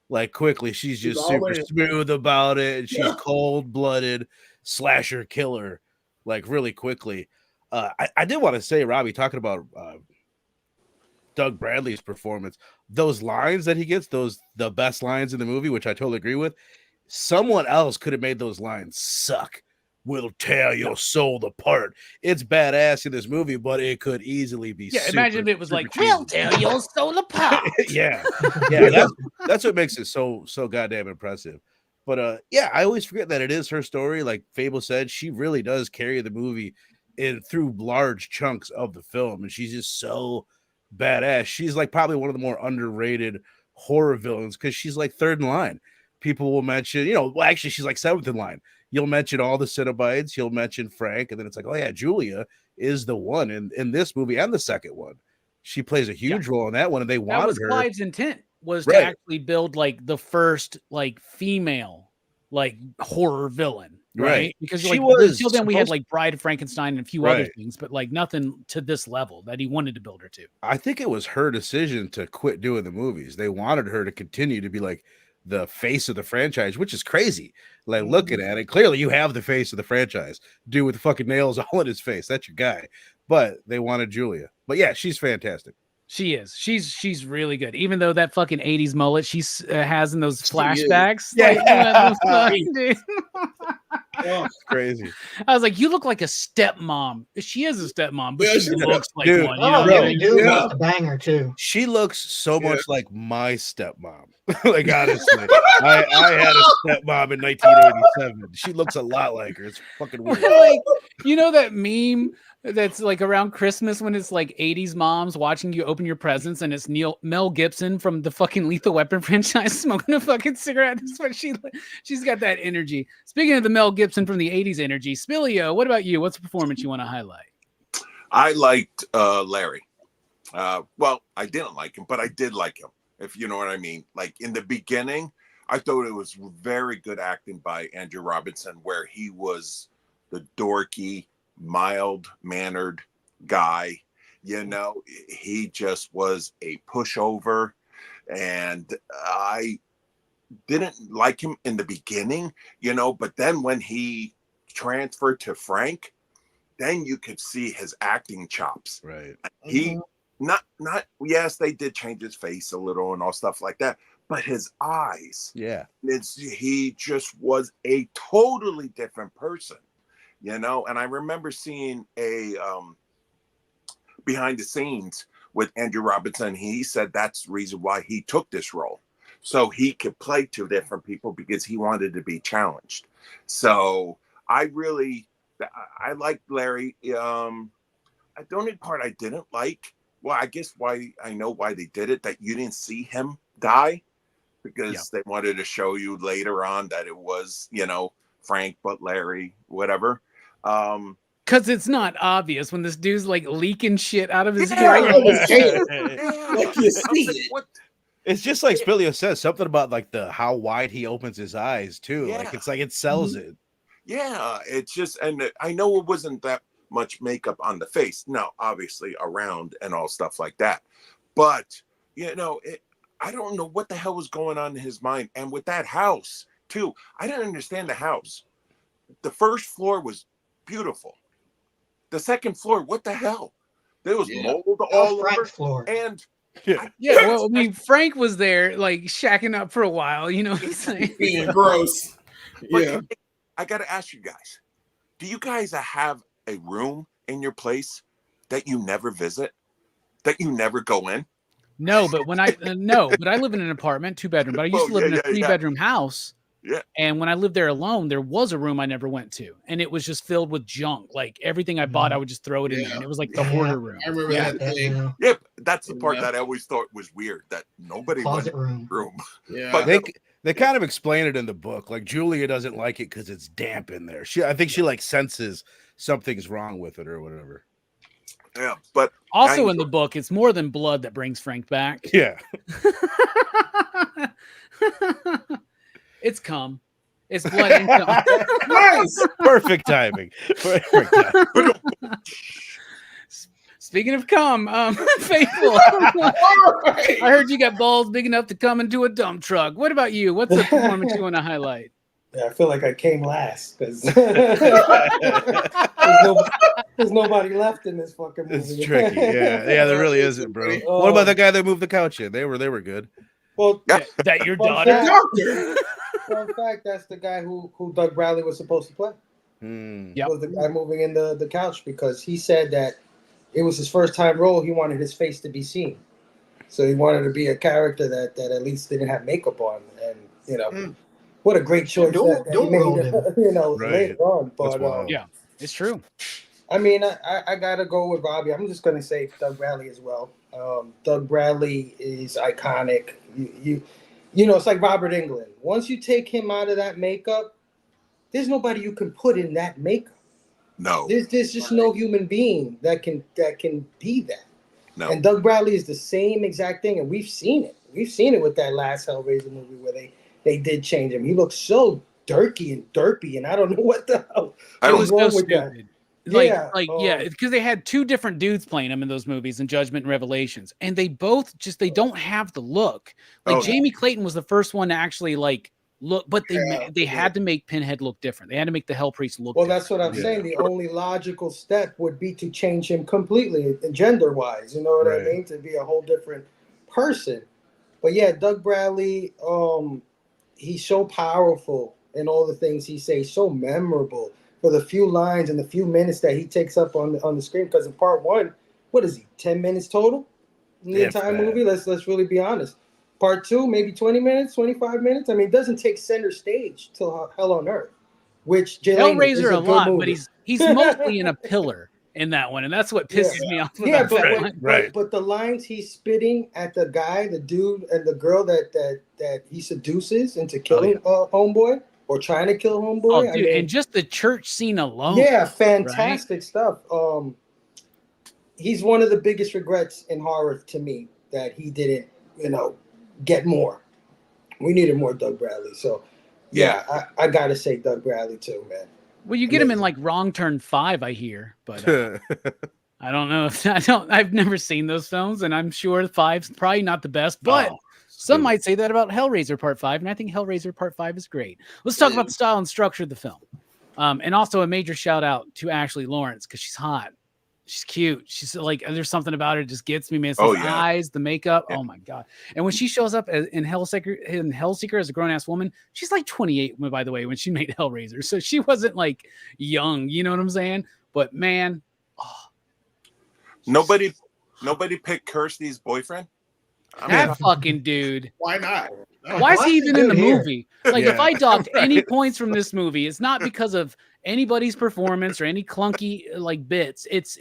like quickly she's just super smooth about it, and she's cold-blooded slasher killer, like really quickly. I did want to say, Robbie, talking about Doug Bradley's performance, those lines that he gets, the best lines in the movie, which I totally agree with. Someone else could have made those lines suck. We'll tear your soul apart. It's badass in this movie, but it could easily be. Yeah, imagine if it was like, we'll tear your soul apart. yeah, that's what makes it so goddamn impressive. But yeah, I always forget that it is her story. Like Fable said, she really does carry the movie through large chunks of the film, and she's just so badass. She's like probably one of the more underrated horror villains, because she's like third in line. People will mention, actually she's like seventh in line. You'll mention all the Cenobites, you'll mention Frank, and then it's like, oh yeah, Julia is the one in this movie and the second one. She plays a huge role in that one, and they wanted her. Clive's intent was to actually build like the first like female like horror villain, right? Because she until then we had like Bride of Frankenstein and a few other things, but like nothing to this level that he wanted to build her to. I think it was her decision to quit doing the movies. They wanted her to continue to be like the face of the franchise, which is crazy. Like looking at it, clearly you have the face of the franchise. Dude with the fucking nails all in his face. That's your guy. But they wanted Julia. But yeah, she's fantastic. She is. She's really good. Even though that fucking 80s mullet she has in those flashbacks. Dude. Oh, it's crazy. I was like, you look like a stepmom. She is a stepmom, but she looks like one. A banger too. She looks so much like my stepmom. Like honestly, I had a stepmom in 1987. She looks a lot like her. It's fucking weird. Like, that meme that's like around Christmas when it's like 80s moms watching you open your presents, and it's Mel Gibson from the fucking Lethal Weapon franchise smoking a fucking cigarette. That's what she's got that energy. Speaking of the Mel Gibson from the 80s energy, Spilio, what about you? What's a performance you want to highlight? I liked Larry. Well, I didn't like him, but I did like him, if you know what I mean. Like in the beginning, I thought it was very good acting by Andrew Robinson, where he was the dorky, mild-mannered guy. You know, he just was a pushover, and I didn't like him in the beginning, you know, but then when he transferred to Frank, then you could see his acting chops. Right. He not yes, they did change his face a little and all stuff like that, but his eyes, Yeah. he just was a totally different person, you know. And I remember seeing a behind the scenes with Andrew Robinson. He said that's the reason why he took this role, so he could play two different people, because he wanted to be challenged. So I like Larry. The only part I didn't like, well, I guess why I know why they did it, that you didn't see him die, because they wanted to show you later on that it was, you know, Frank, but Larry, whatever. Because it's not obvious when this dude's like leaking shit out of his Yeah, hair. like his hair. Yeah. Like you I was see like, it. what? It's just like Spilio says, something about like the how wide he opens his eyes too. Yeah. Like it's like it sells it. Yeah, it's just, and I know it wasn't that much makeup on the face. No, obviously around and all stuff like that. But, you know, I don't know what the hell was going on in his mind. And with that house, too, I didn't understand the house. The first floor was beautiful. The second floor, what the hell? There was mold all over. Frank's floor. And Yeah, well, I mean, Frank was there, like shacking up for a while. You know what I'm saying? Being gross. But Yeah. I got to ask you guys, do you guys have a room in your place that you never visit, that you never go in? No, but when I but I live in an apartment, 2-bedroom. But I used to live in a 3-bedroom house. Yeah. And when I lived there alone, there was a room I never went to, and it was just filled with junk. Like everything I bought, I would just throw it in there, and it was like the hoarder room. I remember that thing. Yeah, that's the part that I always thought was weird, that nobody went Closet in the room. Yeah. But They kind of explain it in the book. Like Julia doesn't like it because it's damp in there. I think she like senses something's wrong with it or whatever. yeah, but Also in the book, it's more than blood that brings Frank back. Yeah. It's cum. It's blood and cum. Nice. Perfect timing. Perfect timing. Speaking of cum, Faithful, All right. I heard you got balls big enough to come into a dump truck. What about you? What's the performance you want to highlight? Yeah, I feel like I came last because there's nobody left in this fucking movie. It's tricky. Yeah, there really isn't, bro. What about the guy that moved the couch in? They were good. Well, That your Fun daughter? fact- Doctor. fun fact, that's the guy who Doug Bradley was supposed to play. Yep. Was the guy moving in the couch, because he said that it was his first time role. He wanted his face to be seen, so he wanted to be a character that at least didn't have makeup on. And you know, what a great choice that he made. You know, Right. later on. That's But wild. Yeah, it's true. I mean, I gotta go with Robbie. I'm just gonna say Doug Bradley as well. Doug Bradley is iconic. You know, it's like Robert Englund. Once you take him out of that makeup, there's nobody you can put in that makeup. no, There's just no human being that can be that. no. And Doug Bradley is the same exact thing, and we've seen it. We've seen it with that last Hellraiser movie where they did change him. He looks so dirty and derpy, and I don't know what the hell It was wrong so with that. stupid. Yeah, Because they had two different dudes playing them in those movies, in Judgment and Revelations, and they both they don't have the look. Like Jamie Clayton was the first one to actually like look, but they had to make Pinhead look different. They had to make the Hell Priest look. Well, different. that's what I'm saying. The only logical step would be to change him completely, gender-wise. You know what I mean? To be a whole different person. But yeah, Doug Bradley, he's so powerful in all the things he says, so memorable for the few lines and the few minutes that he takes up on the screen. Because in part one, what is he? 10 minutes total in the entire movie. Let's really be honest. Part two, maybe 20 minutes, 25 minutes. I mean, it doesn't take center stage till Hell on Earth, which Hellraiser a lot, but he's mostly in a pillar in that one, and that's what pisses me off. Yeah, about but the lines he's spitting at the guy, the dude, and the girl that he seduces into killing Homeboy or trying to kill Homeboy. Oh, dude, I mean, and just the church scene alone. Yeah, fantastic stuff. He's one of the biggest regrets in horror to me that he didn't, get more. We needed more Doug Bradley. So yeah, I gotta say Doug Bradley too, man. Well, you get him in like Wrong Turn 5, I hear, but I don't know if I've never seen those films, and I'm sure 5's probably not the best, but some might say that about Hellraiser Part 5, and I think Hellraiser Part 5 is great. Let's talk about the style and structure of the film. And also a major shout out to Ashley Lawrence, because she's hot. She's cute. She's like, there's something about her that just gets me, man. It's the eyes, the makeup. Yeah. Oh my God. And when she shows up in Hellseeker as a grown-ass woman, she's like 28, by the way, when she made Hellraiser. So she wasn't like young, you know what I'm saying? But man, nobody picked Kirsty's boyfriend. That fucking dude. Why not? Why is he even in the movie? Like, if I docked any points from this movie, it's not because of anybody's performance or any clunky like bits. It's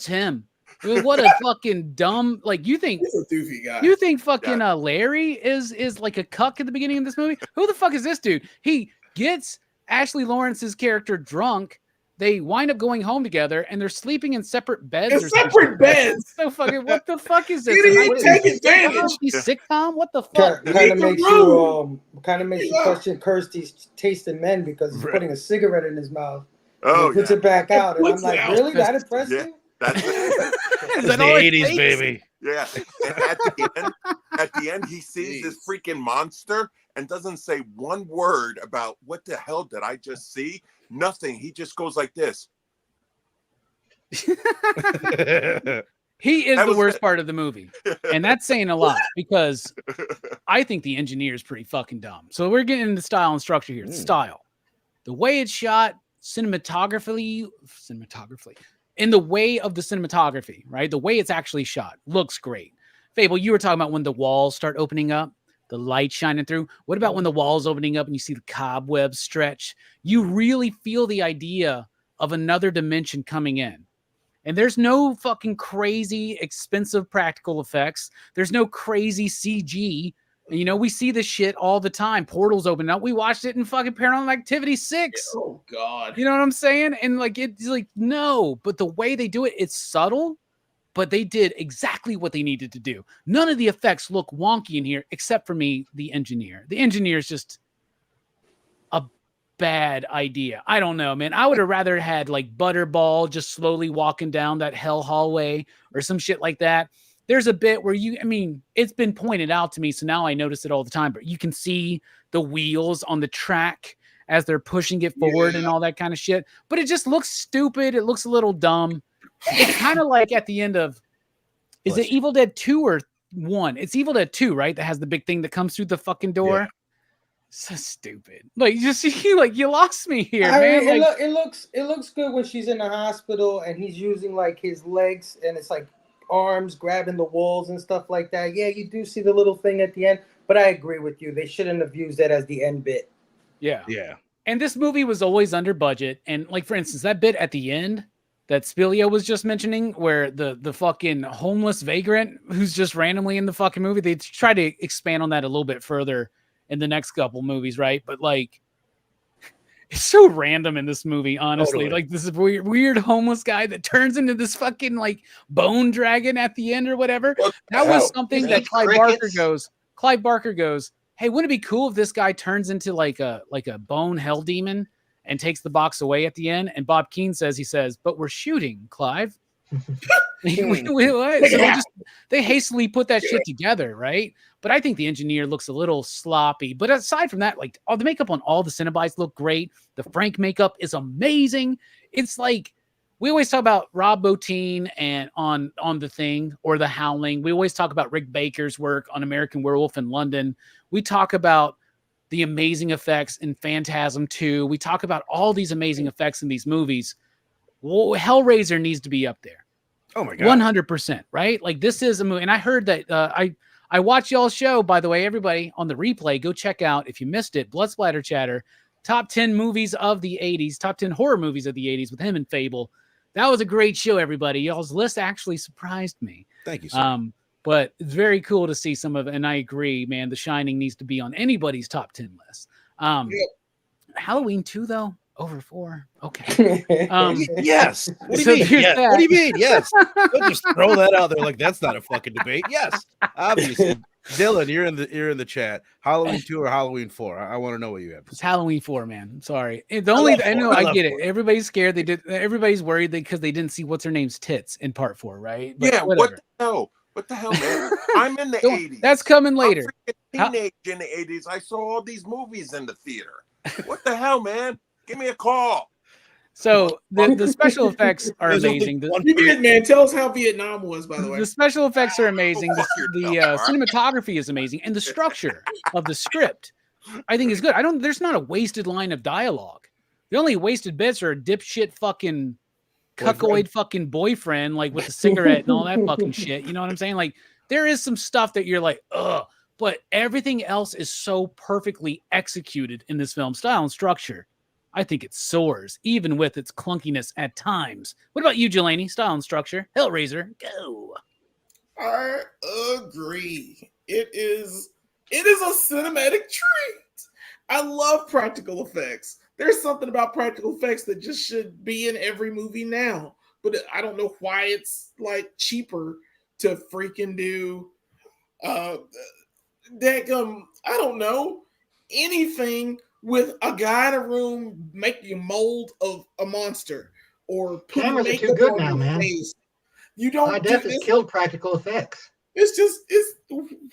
him. I mean, what a fucking dumb, like, you think he's a doofy guy. You think fucking Larry is like a cuck at the beginning of this movie? Who the fuck is this dude? He gets Ashley Lawrence's character drunk. They wind up going home together, and they're sleeping in separate beds. Separate beds. So fucking, what the fuck is this? Take advantage. He's sitcom? What the fuck? Kind of makes you question Kirsty's taste in men, because he's putting a cigarette in his mouth. And he puts it back out, and I'm like, really? That impressed you? That's Is that the all it 80s, takes? baby. Yeah. And at the end, he sees this freaking monster and doesn't say one word about what the hell did I just see? Nothing. He just goes like this. He is the worst part of the movie. And that's saying a lot, because I think the engineer is pretty fucking dumb. So we're getting into style and structure here. Style. The way it's shot, cinematography, in the way of the cinematography, right? The way it's actually shot looks great. Fable, you were talking about when the walls start opening up, the light shining through. What about when the walls opening up and you see the cobwebs stretch? You really feel the idea of another dimension coming in. And there's no fucking crazy expensive practical effects. There's no crazy CG. And, you know, we see this shit all the time. Portals open up. We watched it in fucking Paranormal Activity 6. Oh God. You know what I'm saying? And like, it's like, no, but the way they do it, it's subtle, but they did exactly what they needed to do. None of the effects look wonky in here, except for me, the engineer. The engineer is just a bad idea. I don't know, man. I would have rather had like Butterball just slowly walking down that hell hallway or some shit like that. There's a bit where it's been pointed out to me, so now I notice it all the time, but you can see the wheels on the track as they're pushing it forward and all that kind of shit. But it just looks stupid. It looks a little dumb. It's kind of like at the end of, is it Evil Dead 2 or 1? It's Evil Dead 2, right? That has the big thing that comes through the fucking door. Yeah. So stupid. Like, you lost me here, man. Mean, it looks good when she's in the hospital and he's using like his legs and it's like arms grabbing the walls and stuff like that. Yeah, you do see the little thing at the end, but I agree with you. They shouldn't have used that as the end bit. Yeah. And this movie was always under budget. And like, for instance, that bit at the end that Spilio was just mentioning, where the fucking homeless vagrant who's just randomly in the fucking movie, they try to expand on that a little bit further in the next couple movies, right? But like, it's so random in this movie, honestly. Totally. Like this weird homeless guy that turns into this fucking like bone dragon at the end or whatever. That was something that Clive Barker goes, hey, wouldn't it be cool if this guy turns into like a bone hell demon and takes the box away at the end? And Bob Keane says, but we're shooting, Clive. So they hastily put that shit together, right? But I think the engineer looks a little sloppy. But aside from that, like, all the makeup on all the Cenobites look great. The Frank makeup is amazing. It's like, we always talk about Rob Bottin and on The Thing or The Howling. We always talk about Rick Baker's work on American Werewolf in London. We talk about the amazing effects in Phantasm 2. We talk about all these amazing effects in these movies. Well, Hellraiser needs to be up there. Oh my God. 100%, right? Like, this is a movie. And I heard that I watched y'all's show, by the way, everybody on the replay. Go check out, if you missed it, Blood Splatter Chatter, top 10 movies of the 80s, top 10 horror movies of the 80s with him and Fable. That was a great show, everybody. Y'all's list actually surprised me. Thank you, sir. But it's very cool to see some of it. And I agree, man, The Shining needs to be on anybody's top 10 list. Halloween 2, though, over 4. Okay. Yes. What do you mean? Yes. What do you mean? Yes. Don't just throw that out there like that's not a fucking debate. Yes, obviously. Dylan, you're in the chat. Halloween 2 or Halloween 4? I want to know what you have to It's say. Halloween 4, man. I'm sorry. I know I love get it. 4. Everybody's scared. Everybody's worried because they didn't see what's her name's tits in part 4, right? But Yeah, whatever. what the hell, man? I'm in the Don't- 80s. That's coming I'm later. freaking teenage in the 80s. I saw all these movies in the theater. What the hell, man? Give me a call. So the special effects are There's only amazing. one You did, man. Tell us how Vietnam was, by the way. The special effects are amazing. Fuck The yourself, all right? cinematography is amazing, and the structure of the script, I think, is good. There's not a wasted line of dialogue. The only wasted bits are a dipshit fucking cuckoid fucking boyfriend, like with the cigarette and all that fucking shit. You know what I'm saying? Like, there is some stuff that you're like, ugh, but everything else is so perfectly executed in this film, style and structure. I think it soars, even with its clunkiness at times. What about you, Jelani? Style and structure. Hellraiser, go. I agree. It is a cinematic treat. I love practical effects. There's something about practical effects that just should be in every movie now. But I don't know why it's like cheaper to freaking do I don't know, anything with a guy in a room making a mold of a monster or putting Cameras are too makeup good on now, your man. face. You don't High do def has this. killed practical effects. It's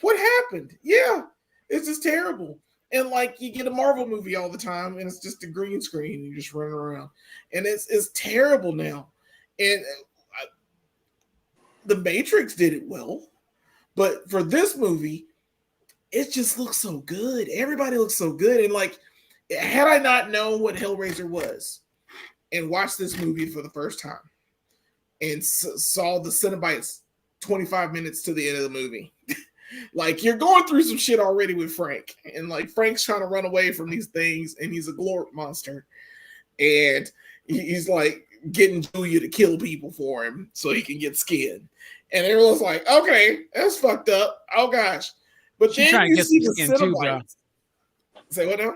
what happened. Yeah, it's just terrible. And like you get a Marvel movie all the time, and it's just a green screen, and you just running around, and it's terrible now. And The Matrix did it well, but for this movie, it just looks so good. Everybody looks so good, and like, had I not known what Hellraiser was, and watched this movie for the first time, and saw the Cenobites 25 minutes to the end of the movie. Like, you're going through some shit already with Frank, and like Frank's trying to run away from these things, and he's a glort monster, and he's like getting Julia to kill people for him so he can get skin, and everyone's like, okay, that's fucked up. Oh gosh, but She's then trying to you get see some the skin too, bro. Cenobites. Say what now?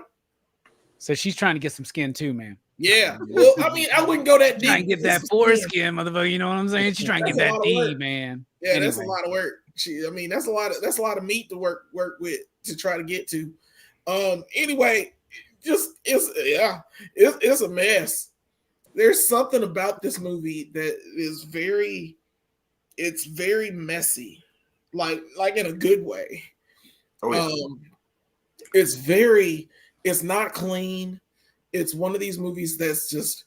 So she's trying to get some skin too, man. Yeah, well, I mean, I wouldn't go that deep. Trying to get that foreskin, motherfucker. You know what I'm saying? She's trying to get That's a that lot of D, work. man. Yeah, that's a Anyway. lot of work. That's a lot of meat to work with to try to get to. Anyway, it's a mess. There's something about this movie that is very messy, like in a good way. Oh, yeah. It's not clean. It's one of these movies that's just,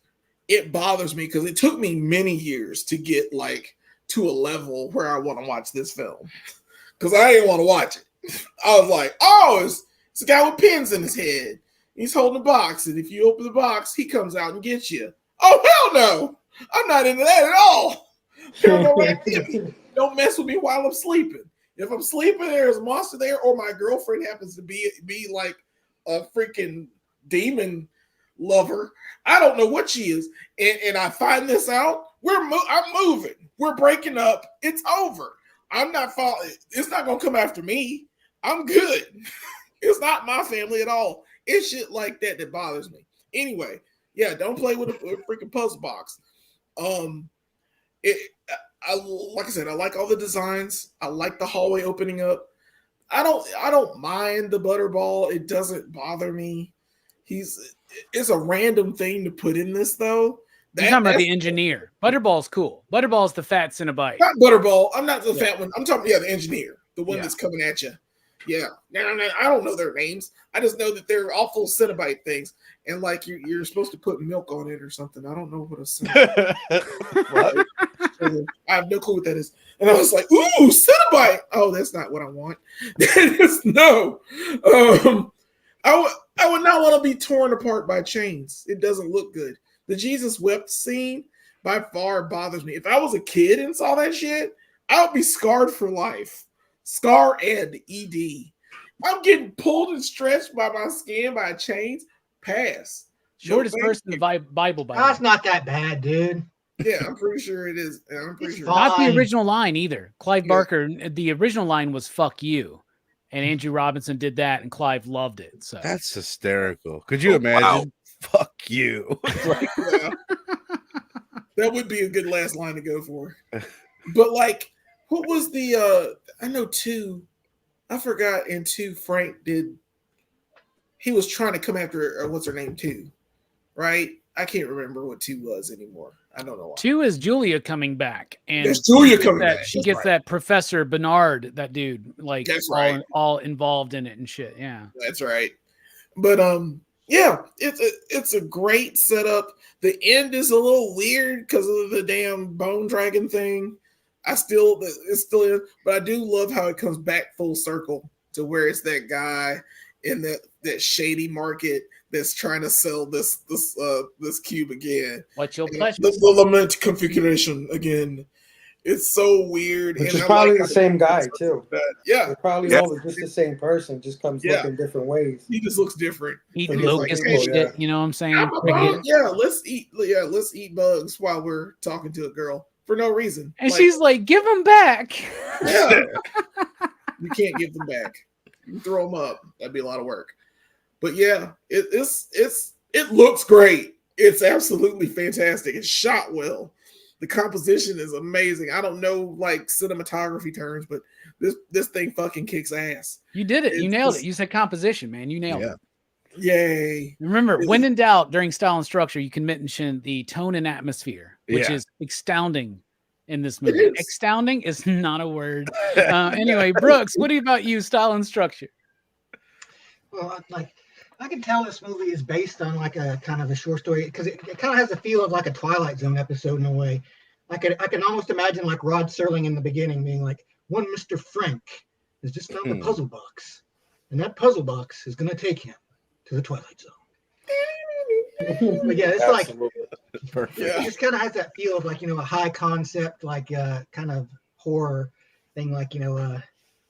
it bothers me because it took me many years to get like to a level where I want to watch this film, because I didn't want to watch it. I was like, oh, it's a guy with pins in his head. He's holding a box, and if you open the box, he comes out and gets you. Oh, hell no. I'm not into that at all. Paranormal activity. Don't mess with me while I'm sleeping. If I'm sleeping, there's a monster there, or my girlfriend happens to be like a freaking demon lover. I don't know what she is. And I find this out. I'm moving. We're breaking up. It's over. I'm not following. It's not going to come after me. I'm good. It's not my family at all. It's shit like that bothers me. Anyway, yeah, don't play with a freaking puzzle box. Like I said, I like all the designs. I like the hallway opening up. I don't mind the butterball. It doesn't bother me. It's a random thing to put in this though. You're talking about the engineer. Butterball's cool. Butterball's the fat Cenobite. Not Butterball. I'm not the fat one. I'm talking, the engineer, the one Yeah. that's coming at you. Yeah. No, I don't know their names. I just know that they're awful Cenobite things, and like you're supposed to put milk on it or something. I don't know what a Cenobite. What? I have no clue what that is. And I was like, ooh, Cenobite. Oh, that's not what I want. No. I would not want to be torn apart by chains. It doesn't look good. The Jesus wept scene by far bothers me. If I was a kid and saw that shit, I would be scarred for life. Scar Ed, ED. I'm getting pulled and stretched by my skin by chains. Pass. Shortest No, verse in the Bible. By That's not that bad, dude. Yeah, I'm pretty sure it is. I'm pretty It's sure. fine. Not the original line either. Clive Yeah. Barker, the original line was "fuck you," and Andrew Robinson did that, and Clive loved it. So That's hysterical. Could you Oh, imagine? wow. Fuck you. Like, Yeah. That would be a good last line to go for. But like, what was the I know too, I forgot in 2 Frank did. He was trying to come after what's her name too, right? I can't remember what 2 was anymore. I don't know why. 2 is Julia coming back, and There's Julia coming that, back. She That's gets right. that Professor Bernard, that dude, like That's all, right. all involved in it and shit. Yeah, That's right. But yeah, it's a great setup. The end is a little weird because of the damn bone dragon thing. It's still in, but I do love how it comes back full circle to where it's that guy in that shady market that's trying to sell this cube again. what's your And pleasure? the lament configuration again. It's so weird. Which and is I probably like the how same guy it's too. Yeah, They're probably Yeah. all just the same person, just comes Yeah. looking different ways. he just looks different. Eating different locusts and people, shit. yeah. You know what I'm saying? I'm a Cricket. bug. Let's eat bugs while we're talking to a girl for no reason. And she's like, "Give them back." yeah, you can't give them back. You can throw them up. That'd be a lot of work. But yeah, it looks great. It's absolutely fantastic. It's shot well. The composition is amazing. I don't know like cinematography terms, but this thing fucking kicks ass. You did it. You It's nailed just- it. You said composition, man. You nailed Yeah. it. Yay. Remember, It when was- in doubt during style and structure, you can mention the tone and atmosphere, which Yeah. is astounding in this It movie. is. Astounding is not a word. Anyway, Brooks, what about you? Style and structure. Well, I can tell this movie is based on like a kind of a short story because it kind of has a feel of like a Twilight Zone episode in a way. I can almost imagine like Rod Serling in the beginning being like, one Mr. Frank has just found a puzzle box, and that puzzle box is going to take him to the Twilight Zone. But yeah, it's like Perfect. Yeah. it just kind of has that feel of like, you know, a high concept, like kind of horror thing, like, you know,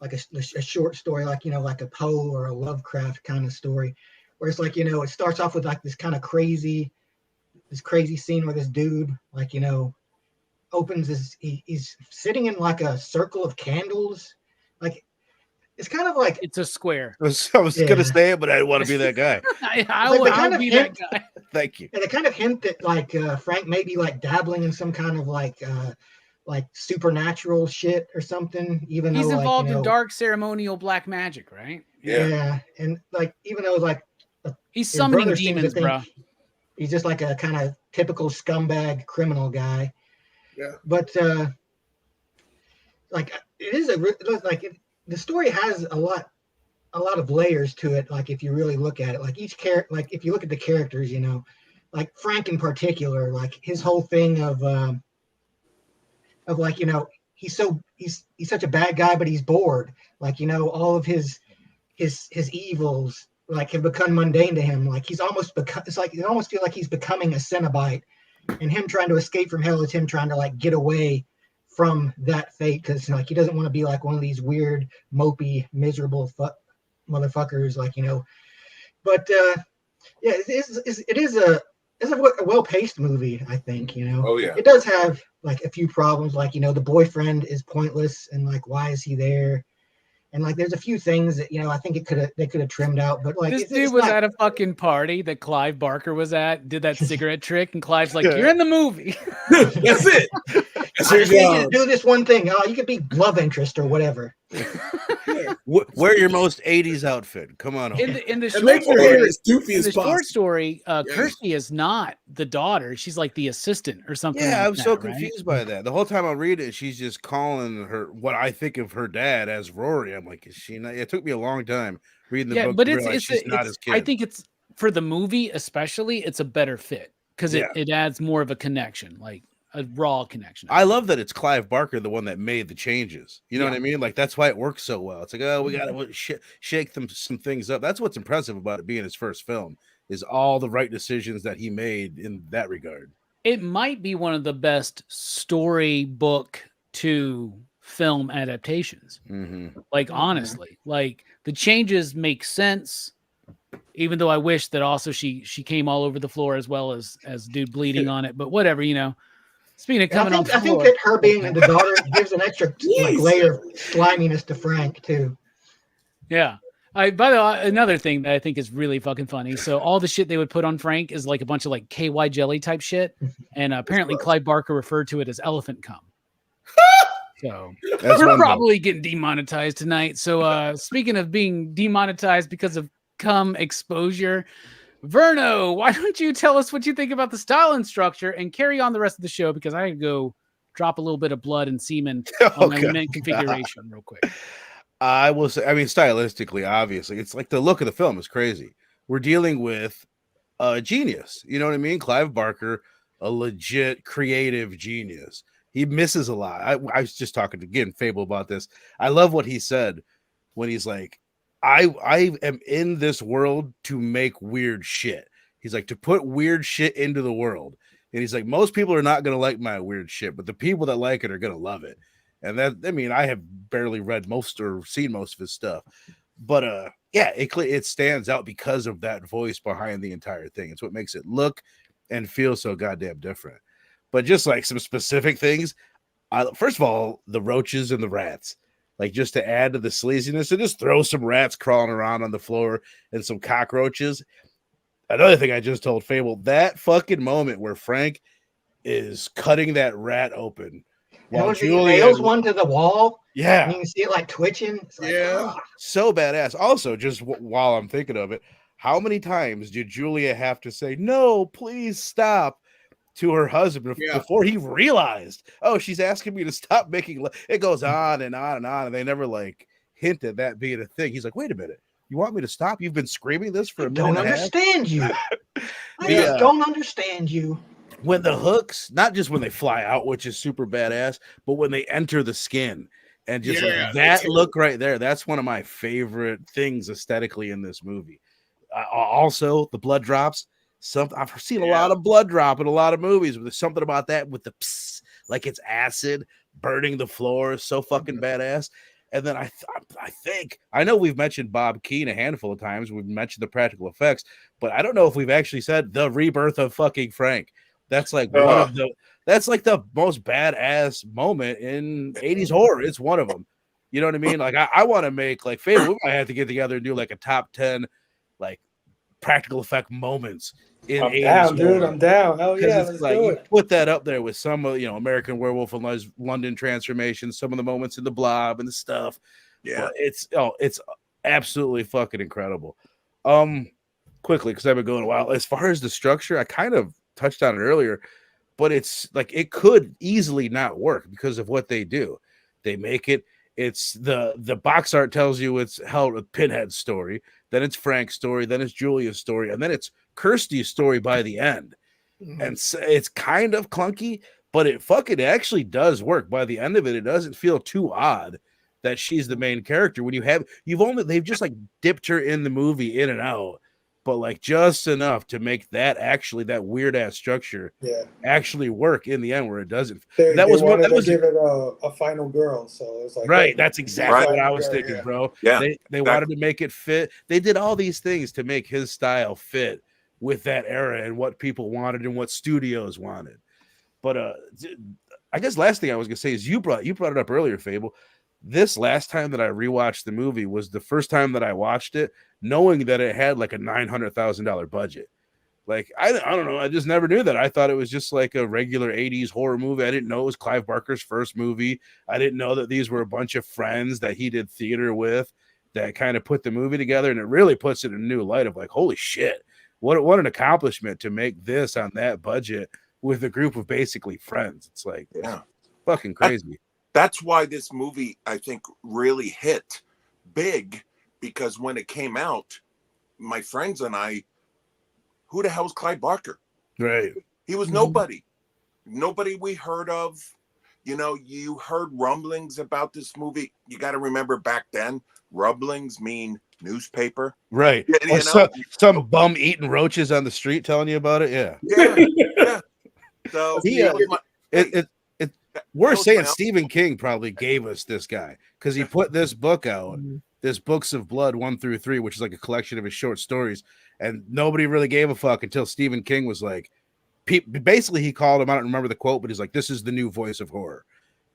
like a short story, like, you know, like a Poe or a Lovecraft kind of story, where it's like, you know, it starts off with like this kind of crazy scene where this dude, like, you know, opens he's sitting in like a circle of candles. Like, it's kind of like, It's a square. I was Yeah. gonna say it, but I didn't want to be that guy. I'll they kind of be that hint- guy. Thank you. and they kind of hint that like Frank may be like dabbling in some kind of like supernatural shit or something, even He's though involved like, you in know, dark ceremonial black magic, right? yeah, and like even though like He's his summoning brother seems to demons, think bro. he's just like a kind of typical scumbag criminal guy. Yeah. But like it is the story has a lot of layers to it. Like if you really look at it, like each character, like if you look at the characters, you know, like Frank in particular, like his whole thing of like, you know, he's such a bad guy, but he's bored. Like, you know, all of his evils like have become mundane to him. Like he's almost it's like you almost feel like he's becoming a Cenobite, and him trying to escape from hell is him trying to like get away from that fate, because like he doesn't want to be like one of these weird, mopey, miserable motherfuckers, like, you know. But yeah, it is a well-paced movie, I think, you know. Oh yeah. It does have like a few problems, like, you know, the boyfriend is pointless, and like why is he there? And like there's a few things that, you know, I think they could have trimmed out, but like This dude was at a fucking party that Clive Barker was at, did that cigarette trick, and Clive's like, "You're in the movie." That's it. That's I your just need you to job. do this one thing. Oh, you could be love interest or whatever. Wear your most 80s outfit. Come on. In the And short make your story, hair as doofy in as the possible. short story, Kirsty is not the daughter; she's like the assistant or something. Yeah, like I'm so that, right? confused by that. The whole time I read it, she's just calling her what I think of her dad as Rory. I'm like, is she not? It took me a long time reading the Yeah, book but to realize she's not his kid. I think it's for the movie, especially, it's a better fit because it adds more of a connection, like a raw connection. I love that it's Clive Barker, the one that made the changes. You know Yeah. what I mean? Like that's why it works so well. It's like, oh, we got to shake some things up. That's what's impressive about it being his first film is all the right decisions that he made in that regard. It might be one of the best storybook to film adaptations. Mm-hmm. Like honestly, like the changes make sense. Even though I wish that also she came all over the floor as well as dude bleeding on it, but whatever, you know. Speaking of coming on the I think floor, that her being the daughter gives an extra like Jeez. layer of sliminess to Frank too. yeah. By the way, another thing that I think is really fucking funny. So all the shit they would put on Frank is like a bunch of like KY jelly type shit, and apparently gross. Clive Barker referred to it as elephant cum. So That's we're one vote. probably getting demonetized tonight. So speaking of being demonetized because of cum exposure, Verno, why don't you tell us what you think about the style and structure and carry on the rest of the show, because I could go drop a little bit of blood and semen on my mint configuration real quick. I will say, I mean, stylistically, obviously, it's like the look of the film is crazy. We're dealing with a genius. You know what I mean? Clive Barker, a legit creative genius. He misses a lot. I was just talking to Fable about this. I love what he said when he's like, I am in this world to make weird shit. He's like, to put weird shit into the world. And he's like, most people are not going to like my weird shit, but the people that like it are going to love it. And that, I mean, I have barely read most or seen most of his stuff, but yeah, it stands out because of that voice behind the entire thing. It's what makes it look and feel so goddamn different. But just like some specific things, first of all, the roaches and the rats, like just to add to the sleaziness, and just throw some rats crawling around on the floor and some cockroaches. Another thing I just told Fable, that fucking moment where Frank is cutting that rat open. While he nails one to the wall. Yeah. And you can see it like twitching. It's like, so badass. Also, just while I'm thinking of it, how many times did Julia have to say, no, please stop, to her husband before he realized, oh, she's asking me to stop making it goes on and on and on, and they never like hint at that being a thing. He's like, wait a minute, you want me to stop? You've been screaming this for a minute. Don't understand you. I just don't understand you. When the hooks, not just when they fly out, which is super badass, but when they enter the skin and just like that look right there, that's one of my favorite things aesthetically in this movie. Also, the blood drops. I've seen a lot of blood drop in a lot of movies, but there's something about that with the pss, like it's acid burning the floor, so fucking badass. And then I think I know we've mentioned Bob Keane a handful of times. We've mentioned the practical effects, but I don't know if we've actually said the rebirth of fucking Frank. That's like that's like the most badass moment in 80s horror. It's one of them. You know what I mean? Like I want to make like Fable. We might have to get together and do like a top 10 like practical effect moments in I'm 80s down, horror. dude. I'm down. Hell yeah, let's like, do it. Put that up there with some of American Werewolf and London Transformation, some of the moments in the Blob and the stuff. Yeah, but it's absolutely fucking incredible. Quickly, because I've been going a while. As far as the structure, I kind of touched on it earlier, but it's like it could easily not work because of what they do. They make it. It's the box art tells you it's Pinhead's story, then it's Frank's story, then it's Julia's story, and then it's Kirsty's story by the end. And so it's kind of clunky, but it fucking actually does work. By the end of it, it doesn't feel too odd that she's the main character. When they've just like dipped her in the movie in and out, but like just enough to make that weird ass structure actually work in the end where it doesn't. That was give it a final girl, so it was like right. That's exactly what I was thinking, bro. Yeah, they wanted to make it fit. They did all these things to make his style fit with that era and what people wanted and what studios wanted. But I guess last thing I was gonna say is you brought it up earlier, Fable. This last time that I rewatched the movie was the first time that I watched it, knowing that it had like a $900,000 budget. Like, I don't know. I just never knew that. I thought it was just like a regular 80s horror movie. I didn't know it was Clive Barker's first movie. I didn't know that these were a bunch of friends that he did theater with that kind of put the movie together. And it really puts it in a new light of like, holy shit, what an accomplishment to make this on that budget with a group of basically friends. It's like, fucking crazy. That's why this movie, I think, really hit big, because when it came out, my friends and I, who the hell's Clive Barker? Right. He was nobody. Nobody we heard of. You heard rumblings about this movie. You got to remember back then, rumblings mean newspaper. Right. Or some bum eating roaches on the street telling you about it. Yeah. Yeah. So we're saying Stephen King probably gave us this guy because he put this book out, this Books of Blood 1 through 3, which is like a collection of his short stories, and nobody really gave a fuck until Stephen King was like, basically he called him, I don't remember the quote, but he's like, this is the new voice of horror.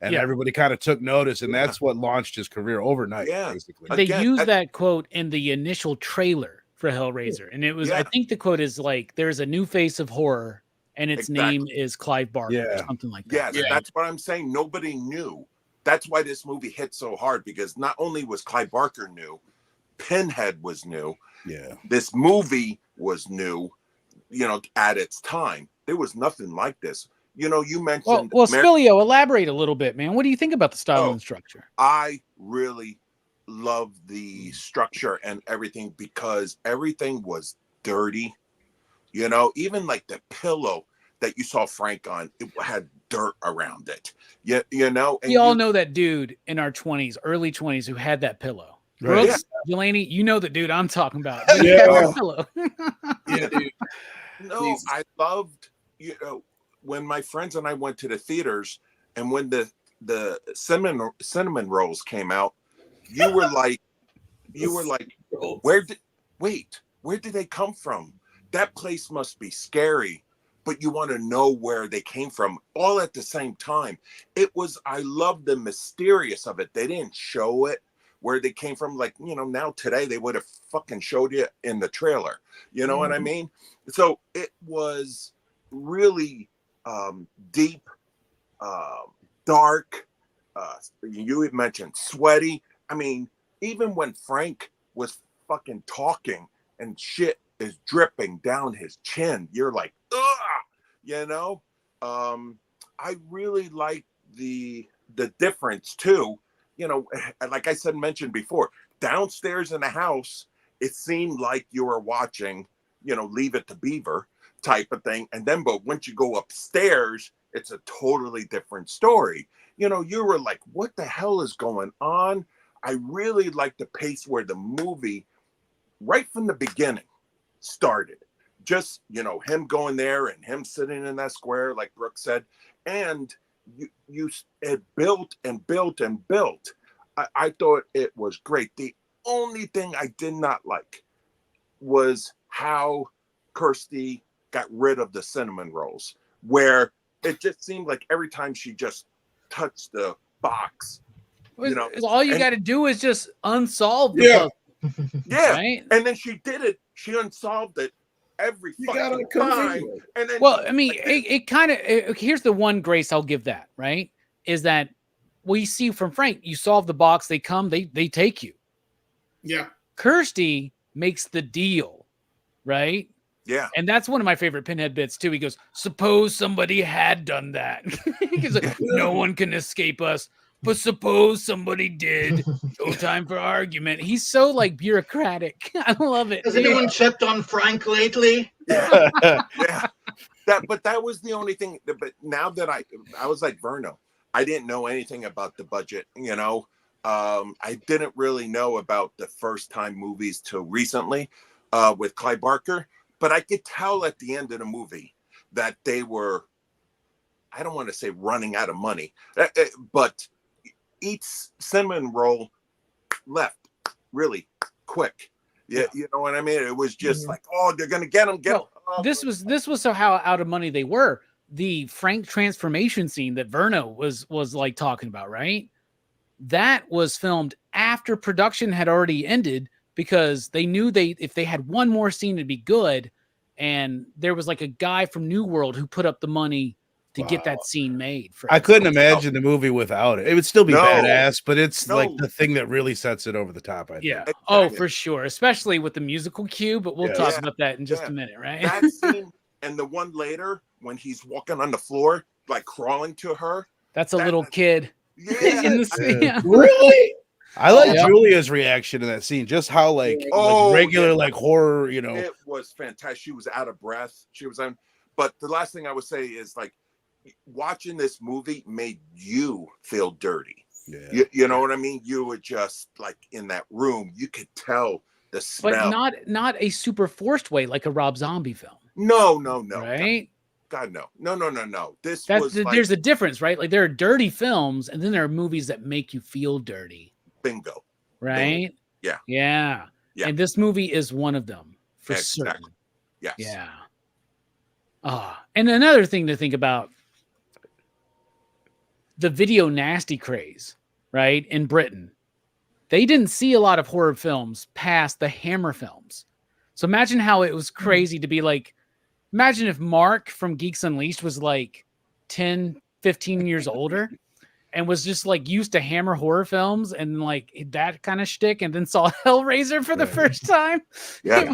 And everybody kind of took notice, and that's what launched his career overnight, basically. They used that quote in the initial trailer for Hellraiser, and it was, I think the quote is like, there's a new face of horror, and its name is Clive Barker or something like that. That's what I'm saying. Nobody knew that's why this movie hit so hard, because not only was Clive Barker new, Pinhead was new. Yeah. This movie was new, at its time. There was nothing like this. You mentioned. Well, Spilio, elaborate a little bit, man. What do you think about the style and structure? I really love the structure and everything, because everything was dirty. Even like the pillow that you saw Frank on, it had dirt around it. And we all know that dude in our 20s, early 20s, who had that pillow. Right. Brooks, Delaney, you know the dude I'm talking about. Yeah. He had that pillow. Yeah, dude. No, I loved, when my friends and I went to the theaters, and when the cinnamon rolls came out, you were like, where did they come from? That place must be scary, but you want to know where they came from all at the same time. I love the mysterious of it. They didn't show it where they came from. Like, now today they would have fucking showed you in the trailer. You know what I mean? So it was really deep, dark. You had mentioned sweaty. I mean, even when Frank was fucking talking and shit is dripping down his chin, you're like, ugh, I really like the difference too. Like I mentioned before, downstairs in the house, it seemed like you were watching, Leave It to Beaver type of thing. And then, but once you go upstairs, it's a totally different story. You were like, what the hell is going on? I really like the pace where the movie, right from the beginning, started. Just, him going there and him sitting in that square, like Brooks said, and it built and built and built. I thought it was great. The only thing I did not like was how Kirsty got rid of the cinnamon rolls, where it just seemed like every time she just touched the box, all you got to do is just unsolve the puzzle. Yeah, right? And then she did it. She unsolved it every fucking time. And then, well, I mean, it kind of. Here's the one grace I'll give that. Right, is that we see from Frank, you solve the box, they come, they take you. Yeah. Kirsty makes the deal, right? Yeah. And that's one of my favorite Pinhead bits too. He goes, suppose somebody had done that. He's like, no one can escape us, but suppose somebody did. No time for argument. He's so like bureaucratic. I love it. Has anyone checked on Frank lately? Yeah. But that was the only thing. But now that I was like Verno, I didn't know anything about the budget, I didn't really know about the first time movies till recently with Clive Barker, but I could tell at the end of the movie that they were, I don't want to say running out of money, but each cinnamon roll left really quick. Yeah, you know what I mean? It was just like, oh, they're going to get them. Oh, this was so how out of money they were. The Frank transformation scene that Verno was like talking about, right? That was filmed after production had already ended, because they knew if they had one more scene, it'd be good. And there was like a guy from New World who put up the money to get that scene made. I couldn't imagine the movie without it. It would still be badass, but it's like the thing that really sets it over the top. I think. Yeah. Oh, for sure. Especially with the musical cue, but we'll talk about that in just a minute, right? That scene and the one later when he's walking on the floor, like crawling to her. That's a little kid. Yeah. In the scene. Yeah. Really? I like Julia's reaction in that scene, just how like regular like horror, It was fantastic. She was out of breath. She was on. But the last thing I would say is like watching this movie made you feel dirty. Yeah. You know what I mean? You were just like in that room. You could tell the smell. But not a super forced way like a Rob Zombie film. No. Right? God, no. There's a difference, right? Like there are dirty films, and then there are movies that make you feel dirty. Bingo. Right? Bingo. Yeah. And this movie is one of them for certain. Yes. Yeah. And another thing to think about, the video nasty craze, right? In Britain, they didn't see a lot of horror films past the Hammer films. So imagine how it was crazy to be like, imagine if Mark from Geeks Unleashed was like 10, 15 years older. and was just like used to Hammer horror films and like that kind of shtick, and then saw Hellraiser for the first time. Yeah.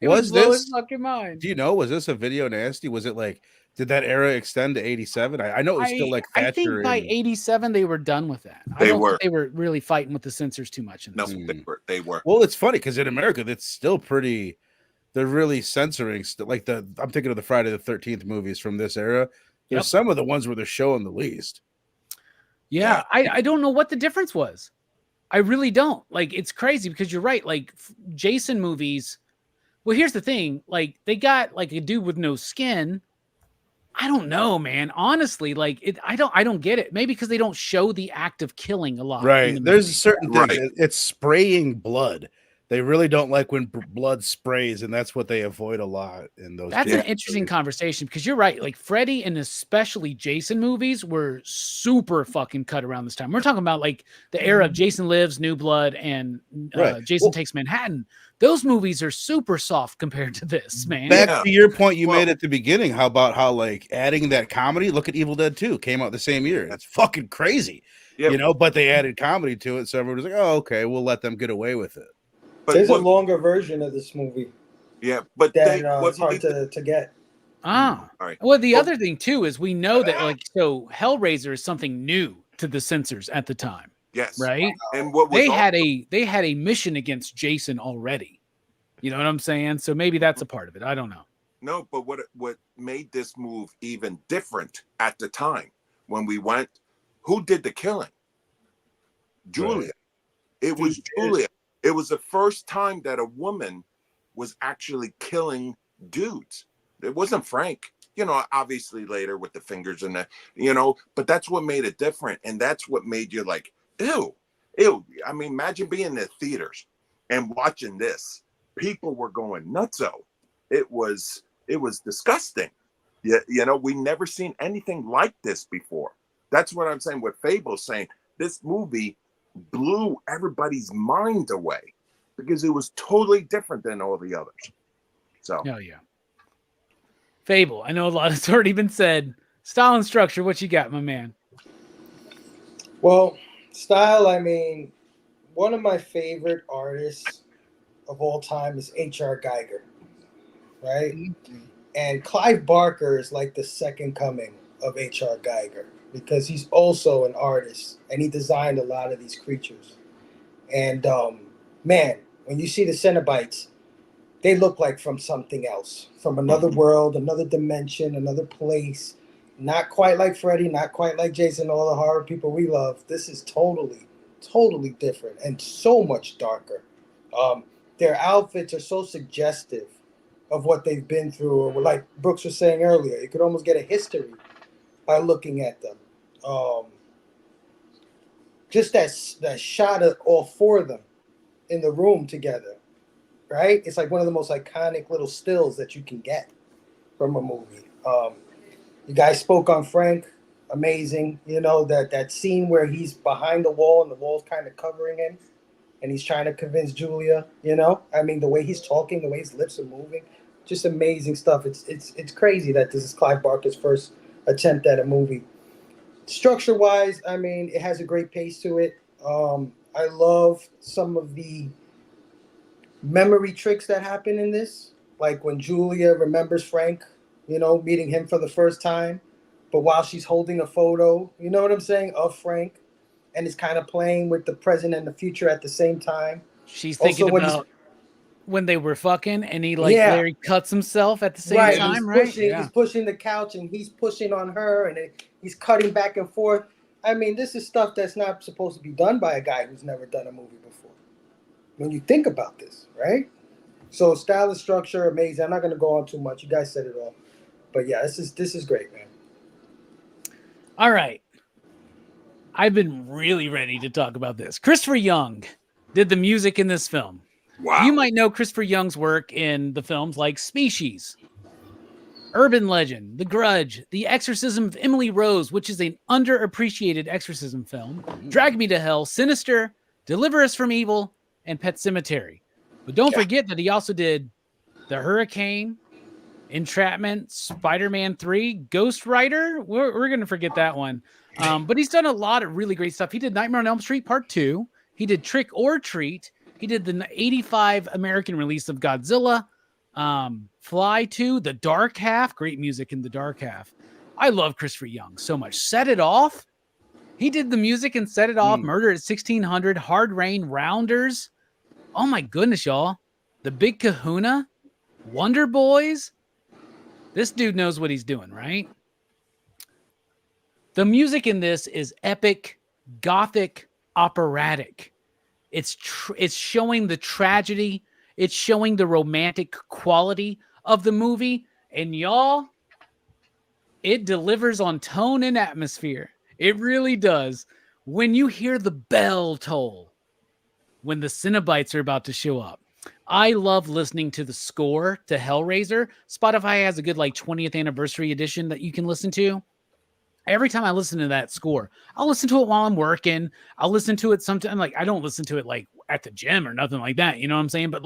It was blow his this? fucking mind. Do you know? Was this a video nasty? Was it like? Did that era extend to 87? I know it was still like I Thatcher. think by 87 they were done with that. I They don't were. think they were really fighting with the censors too much in No, this. they were. Well, it's funny because in America, that's still pretty. They're really censoring like I'm thinking of the Friday the 13th movies from this era. There's some of the ones where they're showing the least. Yeah, I don't know what the difference was. I really don't. Like, it's crazy because you're right. Like Jason movies. Well, here's the thing. Like, they got like a dude with no skin. I don't know, man. Honestly, like I don't get it. Maybe because they don't show the act of killing a lot. Right. There's certain things. Right. It's spraying blood. They really don't like when blood sprays, and that's what they avoid a lot in those. That's an interesting conversation because you're right. Like Freddy and especially Jason movies were super fucking cut around this time. We're talking about like the era of Jason Lives, New Blood, and Jason Takes Manhattan. Those movies are super soft compared to this, man. Back to your point you made at the beginning. How about how like adding that comedy? Look at Evil Dead 2 came out the same year. That's fucking crazy, you know. But they added comedy to it, so everyone was like, "Oh, okay, we'll let them get away with it." But there's a longer version of this movie. Yeah, but it's hard to get. Ah, all right. Well, the other thing too is we know that like so Hellraiser is something new to the censors at the time. Yes. Right. And what they had a mission against Jason already. You know what I'm saying? So maybe that's a part of it. I don't know. No, but what made this move even different at the time when we went, who did the killing? Julia. Right. It was Julia. It was the first time that a woman was actually killing dudes. It wasn't Frank. You know, obviously later with the fingers and the, you know, but that's what made it different. And that's what made you like, ew. I mean, imagine being in the theaters and watching this. People were going nutso. It was disgusting. Yeah, you know, we never seen anything like this before. That's what I'm saying. What Fable's saying, this movie blew everybody's mind away because it was totally different than all the others. So, yeah. Fable. I know a lot has already been said. Style and structure. What you got, my man? Well, style. I mean, one of my favorite artists of all time is H.R. Geiger, right? Mm-hmm. And Clive Barker is like the second coming of H.R. Geiger because he's also an artist and he designed a lot of these creatures. And man, when you see the Cenobites, they look like from something else, from another world, another dimension, another place. Not quite like Freddy, not quite like Jason, all the horror people we love. This is totally, totally different and so much darker. Their outfits are so suggestive of what they've been through, or like Brooks was saying earlier, you could almost get a history by looking at them. Just that shot of all four of them in the room together, right? It's like one of the most iconic little stills that you can get from a movie. You guys spoke on Frank, amazing. You know, that scene where he's behind the wall and the wall's kind of covering him. And he's trying to convince Julia, you know? I mean, the way he's talking, the way his lips are moving, just amazing stuff. It's crazy that this is Clive Barker's first attempt at a movie. Structure-wise, I mean, it has a great pace to it. I love some of the memory tricks that happen in this. Like when Julia remembers Frank, you know, meeting him for the first time. But while she's holding a photo, you know what I'm saying, of Frank. And is kind of playing with the present and the future at the same time. She's thinking about when they were fucking and he Larry cuts himself at the same time, right? He's pushing the couch and he's pushing on her and he's cutting back and forth. I mean, this is stuff that's not supposed to be done by a guy who's never done a movie before. When you think about this, right? So style and structure, amazing. I'm not going to go on too much. You guys said it all. But yeah, this is great, man. All right. I've been really ready to talk about this. Christopher Young did the music in this film. Wow. You might know Christopher Young's work in the films like Species, Urban Legend, The Grudge, The Exorcism of Emily Rose, which is an underappreciated exorcism film, Drag Me to Hell, Sinister, Deliver Us from Evil, and Pet Sematary. But don't forget that he also did The Hurricane, Entrapment, Spider-Man 3, Ghost Rider. We're going to forget that one. But he's done a lot of really great stuff. He did Nightmare on Elm Street Part 2. He did Trick or Treat. He did the 85 American release of Godzilla. Fly 2, The Dark Half. Great music in The Dark Half. I love Christopher Young so much. Set It Off. He did the music and Set It Off. Murder at 1600. Hard Rain. Rounders. Oh my goodness, y'all. The Big Kahuna. Wonder Boys. This dude knows what he's doing, right? The music in this is epic, gothic, operatic. It's showing the tragedy. It's showing the romantic quality of the movie. And y'all, it delivers on tone and atmosphere. It really does. When you hear the bell toll, when the Cenobites are about to show up. I love listening to the score to Hellraiser. Spotify has a good 20th anniversary edition that you can listen to. Every time I listen to that score, I'll listen to it while I'm working. I'll listen to it sometime. I don't listen to it at the gym or nothing like that. You know what I'm saying? But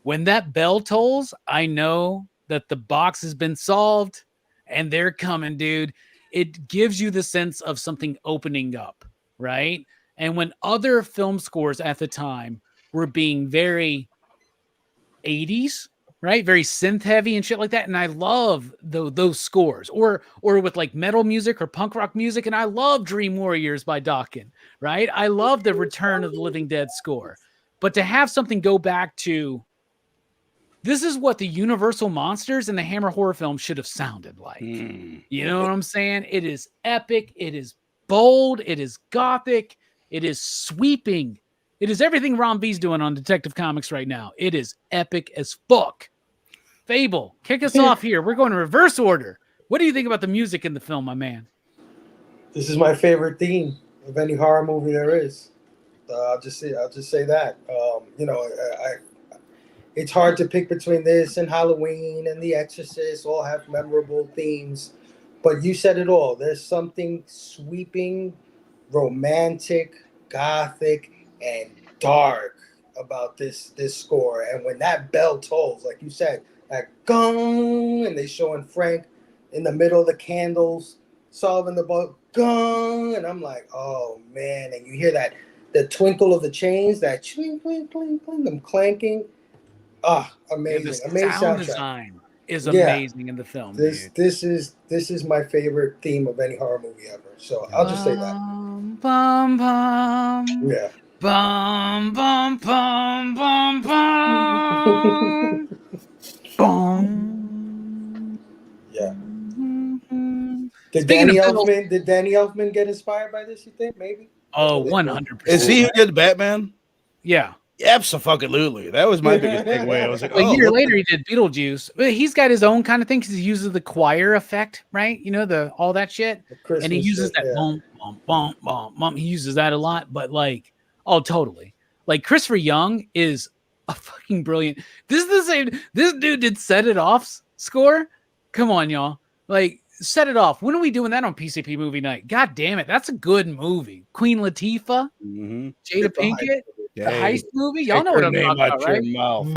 when that bell tolls, I know that the box has been solved and they're coming, dude. It gives you the sense of something opening up, right? And when other film scores at the time were being very 80s, right? Very synth heavy and shit like that. And I love those scores or with metal music or punk rock music. And I love Dream Warriors by Dokken, right? I love the Return of the Living Dead score. But to have something go back to, this is what the Universal Monsters and the Hammer horror film should have sounded like. You know what I'm saying? It is epic. It is bold. It is gothic. It is sweeping. It is everything Ron V's doing on Detective Comics right now. It is epic as fuck. Fable, kick us off here. We're going to reverse order. What do you think about the music in the film, my man? This is my favorite theme of any horror movie there is. I'll just say that. It's hard to pick between this and Halloween and The Exorcist. All have memorable themes, but you said it all. There's something sweeping, romantic, gothic, and dark about this score. And when that bell tolls, like you said, that gong, and they showing Frank in the middle of the candles solving the bug, gong, and I'm like, oh man. And you hear that the twinkle of the chains, that clink, clink, clink, clink, them clanking. Amazing. The Amazing sound soundtrack. Design is amazing in the film. This is my favorite theme of any horror movie ever. So I'll just say that. Bum, bum. Yeah. Bum, bum, bum, bum, bum. Bum. Yeah. Did Speaking Danny of Elfman get inspired by this, you think? Maybe? Oh, 100%. Is he who did Batman? Yeah. Absolutely. That was my biggest takeaway. I was like, A year later, he did Beetlejuice. But he's got his own kind of thing because he uses the choir effect, right? You know, all that shit. And he uses that bum, bum, bum, bum, bum. He uses that a lot. But totally. Christopher Young is a fucking brilliant. This is the same. This dude did Set It Off's score. Come on, y'all. Set It Off. When are we doing that on PCP Movie Night? God damn it. That's a good movie. Queen Latifah, Jada Pinkett. The heist movie? Y'all know what I'm talking about, right?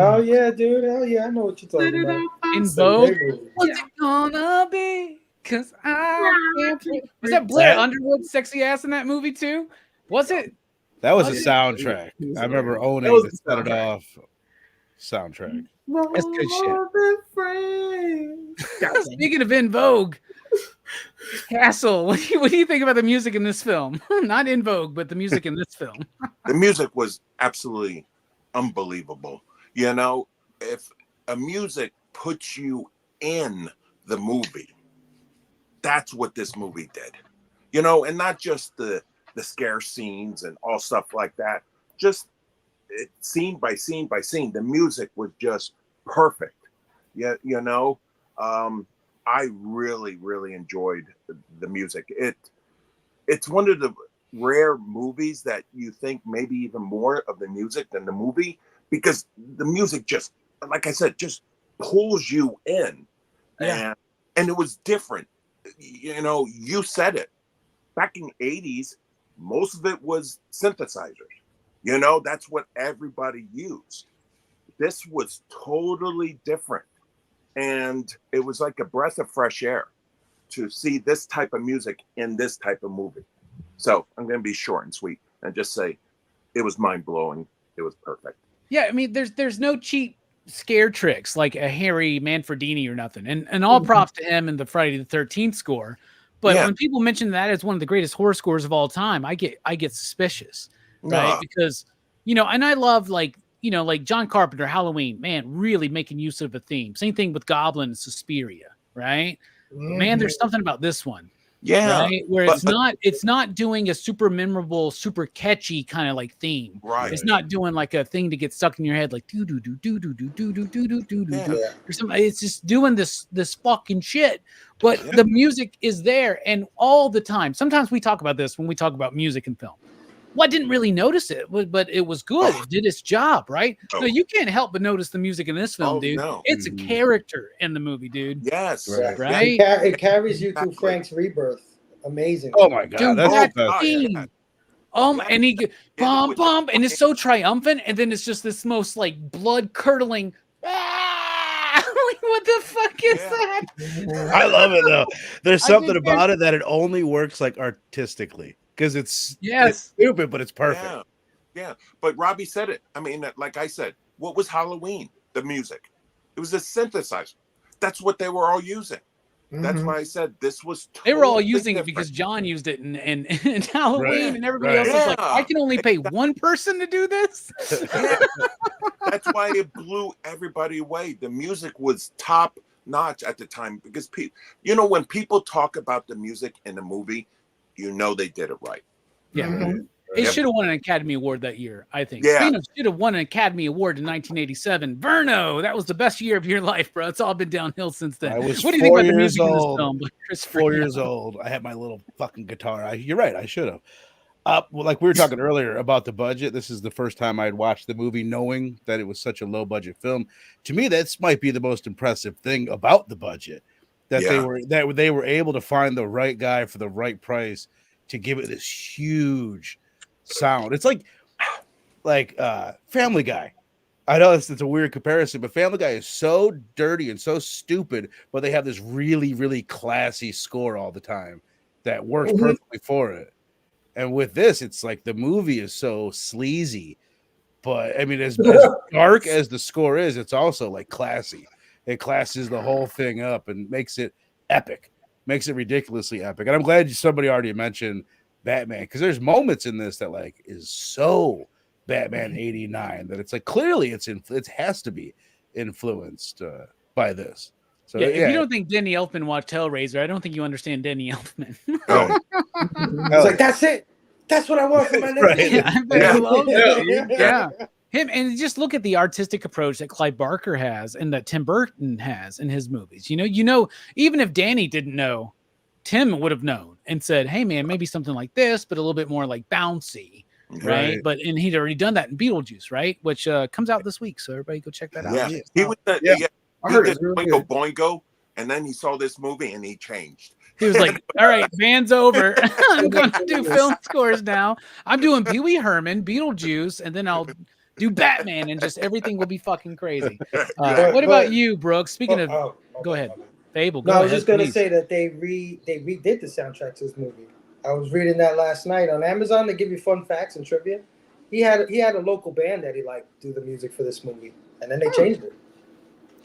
Oh, yeah, dude. Hell yeah, I know what you're talking about. In Vogue? What's it gonna be? Because I can't. Was that Blair Underwood's sexy ass in that movie, too? Was it? That was a soundtrack. I remember owning the Set It Off soundtrack. That's good shit. Speaking of In Vogue, Castle, what do you think about the music in this film? Not In Vogue, but the music in this film. The music was absolutely unbelievable. You know, if a music puts you in the movie, that's what this movie did. You know, and not just the scare scenes and all stuff like that. Just scene by scene by scene, the music was just perfect. Yeah, you know, I really, really enjoyed the music. It's one of the rare movies that you think maybe even more of the music than the movie, because the music just, like I said, just pulls you in. Yeah. And it was different. You know, you said it. Back in the 80s, most of it was synthesizers. You know, that's what everybody used. This was totally different. And it was like a breath of fresh air. to see this type of music in this type of movie. So I'm going to be short and sweet and just say it was mind blowing. It was perfect. Yeah, I mean, there's no cheap scare tricks like a Harry Manfredini or nothing, and all props to him and the Friday the 13th score. But when people mention that as one of the greatest horror scores of all time, I get suspicious, right? Because and I love like John Carpenter, Halloween, man, really making use of a theme. Same thing with Goblin and Suspiria, right? Man, there's something about this one. Yeah. Right? Where it's not doing a super memorable, super catchy kind of like theme. Right. It's not doing like a thing to get stuck in your head like do do do do do do do do do do do do or something. It's just doing this fucking shit. But the music is there and all the time. Sometimes we talk about this when we talk about music and film. Well, I didn't really notice it, but it was good. It did its job, right? No, you can't help but notice the music in this film, dude. No. It's a character in the movie, dude. Yes. Right? It carries you to Frank's rebirth. Amazing. Oh my god, Dude, that's that theme. And he bum bum, and it's so triumphant, and then it's just this most like blood curdling. Like, what the fuck is that? I love it though. There's something about it that it only works like artistically because it's stupid, but it's perfect. Yeah. But Robbie said it. I mean, like I said, what was Halloween? The music. It was a synthesizer. That's what they were all using. That's why I said this was they were all totally using different. it because John used it in Halloween, and everybody else was like, I can only pay one person to do this. That's why it blew everybody away. The music was top notch at the time because when people talk about the music in a movie, they did it right. Yeah. It should have won an Academy Award that year, I think. Yeah. Spino should have won an Academy Award in 1987. Verno, that was the best year of your life, bro. It's all been downhill since then. I was what do you think about the music old, in this film? 4 years old. I had my little fucking guitar. You're right. I should have. Well, like we were talking earlier about the budget. This is the first time I'd watched the movie knowing that it was such a low budget film. To me, that's might be the most impressive thing about the budget. That they were able to find the right guy for the right price to give it this huge sound. It's like Family Guy. I know it's a weird comparison, but Family Guy is so dirty and so stupid, but they have this really, really classy score all the time that works perfectly for it. And with this, it's like the movie is so sleazy, but I mean, as dark as the score is, it's also like classy. It classes the whole thing up and makes it epic, makes it ridiculously epic. And I'm glad somebody already mentioned Batman, because there's moments in this that like is so Batman 89 that it's like clearly it has to be influenced by this. So if you don't think Denny Elfman watched Hellraiser, I don't think you understand Denny Elfman. It's like that's it. That's what I want for my next Him, and just look at the artistic approach that Clive Barker has and that Tim Burton has in his movies. Even if Danny didn't know, Tim would have known and said, hey man, maybe something like this, but a little bit more like bouncy. Right. And he'd already done that in Beetlejuice, right? Which comes out this week. So everybody go check that out. Yeah. He was I heard it Boingo Boingo, and then he saw this movie and he changed. He was like, all right, band's over. I'm going to do film scores now. I'm doing Pee Wee Herman, Beetlejuice, and then I'll do Batman, and just everything will be fucking crazy. What about you, Brooks? Speaking of, go ahead. Fable, go I was ahead, just going to please. say that they redid the soundtrack to this movie. I was reading that last night on Amazon. They give you fun facts and trivia. He had a local band that he liked do the music for this movie, and then they changed it.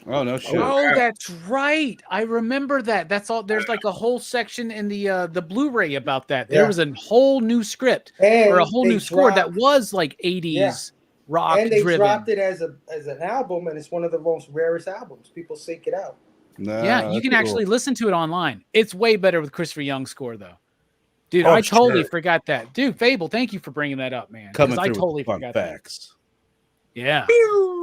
Oh no shit! Oh, that's right. I remember that. That's all. There's like a whole section in the Blu-ray about that. There was a whole new script or a whole new score that was like 80s rock. And they driven. dropped it as an album, and it's one of the most rarest albums. People seek it out. You can actually listen to it online. It's way better with Christopher Young's score though. Dude, I totally forgot that. Dude, Fable, thank you for bringing that up, man. Coming I through totally with fun forgot facts. That. Yeah.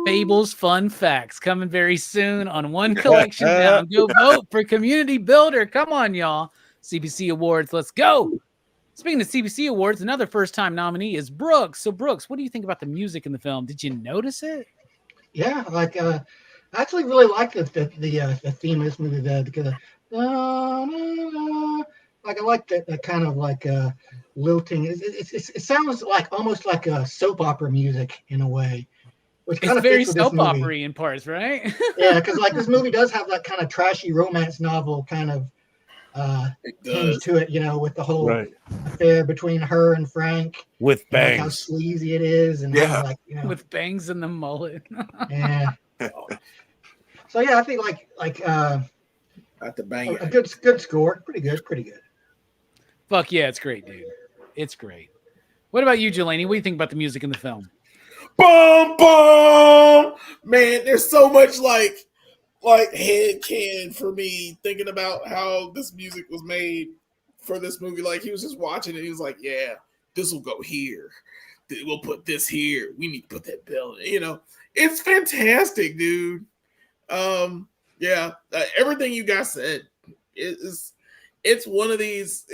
Fable's Fun Facts coming very soon on One Collection Down. Go vote for Community Builder. Come on, y'all. CBC Awards, let's go. Speaking of CBC Awards, another first-time nominee is Brooks. So, Brooks, what do you think about the music in the film? Did you notice it? Yeah, I actually really like the theme of this movie. I like that kind of like lilting. It sounds like almost like a soap opera music in a way. Which it's very soap opera-y in parts, right? Yeah, because like this movie does have that kind of trashy romance novel kind of It hinge does. to it, with the whole Right. affair between her and Frank, With and like how bangs. sleazy it is, and Yeah. how like With bangs in the mullet. yeah. So yeah, I think Not the bang. a good score, pretty good. Fuck yeah, it's great, dude. It's great. What about you, Jelani? What do you think about the music in the film? Boom, boom, man. There's so much like head canon for me thinking about how this music was made for this movie. Like he was just watching it. He was like, "Yeah, this will go here. We'll put this here. We need to put that bell." It's fantastic, dude. Yeah, everything you guys said is. It's one of these.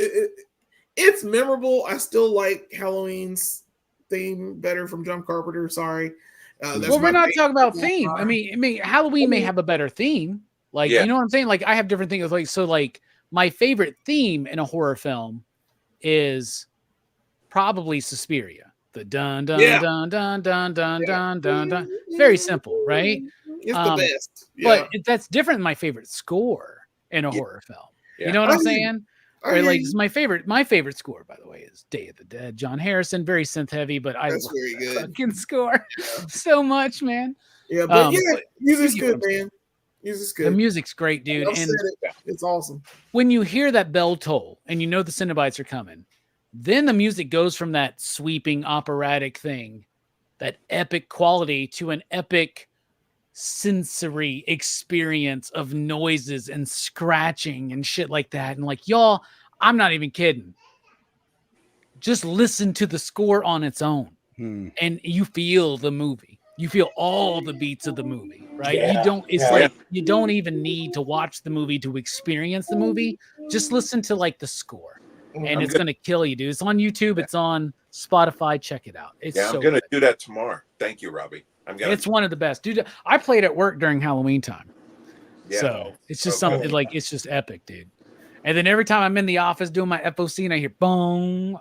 It's memorable. I still like Halloween's theme better from John Carpenter. Sorry. Well, we're not talking about theme. I mean, Halloween may have a better theme. Like, Yeah. you know what I'm saying? Like, I have different things. Like, so, like, my favorite theme in a horror film is probably Suspiria. The dun dun Yeah. dun dun dun dun dun dun dun. It's very simple, right? It's the best. Yeah. But that's different than my favorite score in a horror film. Yeah. You know what I'm saying? I Or hear like you. it's my favorite score, by the way, is Day of the Dead. John Harrison, very synth heavy, but I That's love very that good. fucking score so much, man. Yeah, but but music's you get good, what I'm saying. man. Music's The good. music's great, dude. I've And said it. It's awesome. when you hear that bell toll and you know the Cenobites are coming, then the music goes from that sweeping operatic thing, that epic quality, to an epic sensory experience of noises and scratching and shit like that. And like, y'all, I'm not even kidding. Just listen to the score on its own and you feel the movie. You feel all the beats of the movie, right? Yeah. You don't, it's Yeah. like, you don't even need to watch the movie to experience the movie. Just listen to like the score and I'm it's good. going to kill you, dude. It's on YouTube. It's on Spotify. Check it out. It's Yeah, so I'm gonna good. do that tomorrow. Thank you, Robbie. It's one of the best, dude. I played at work during Halloween time. Yeah. So it's just Okay. something like, it's just epic, dude. And then every time I'm in the office doing my FOC and I hear boom,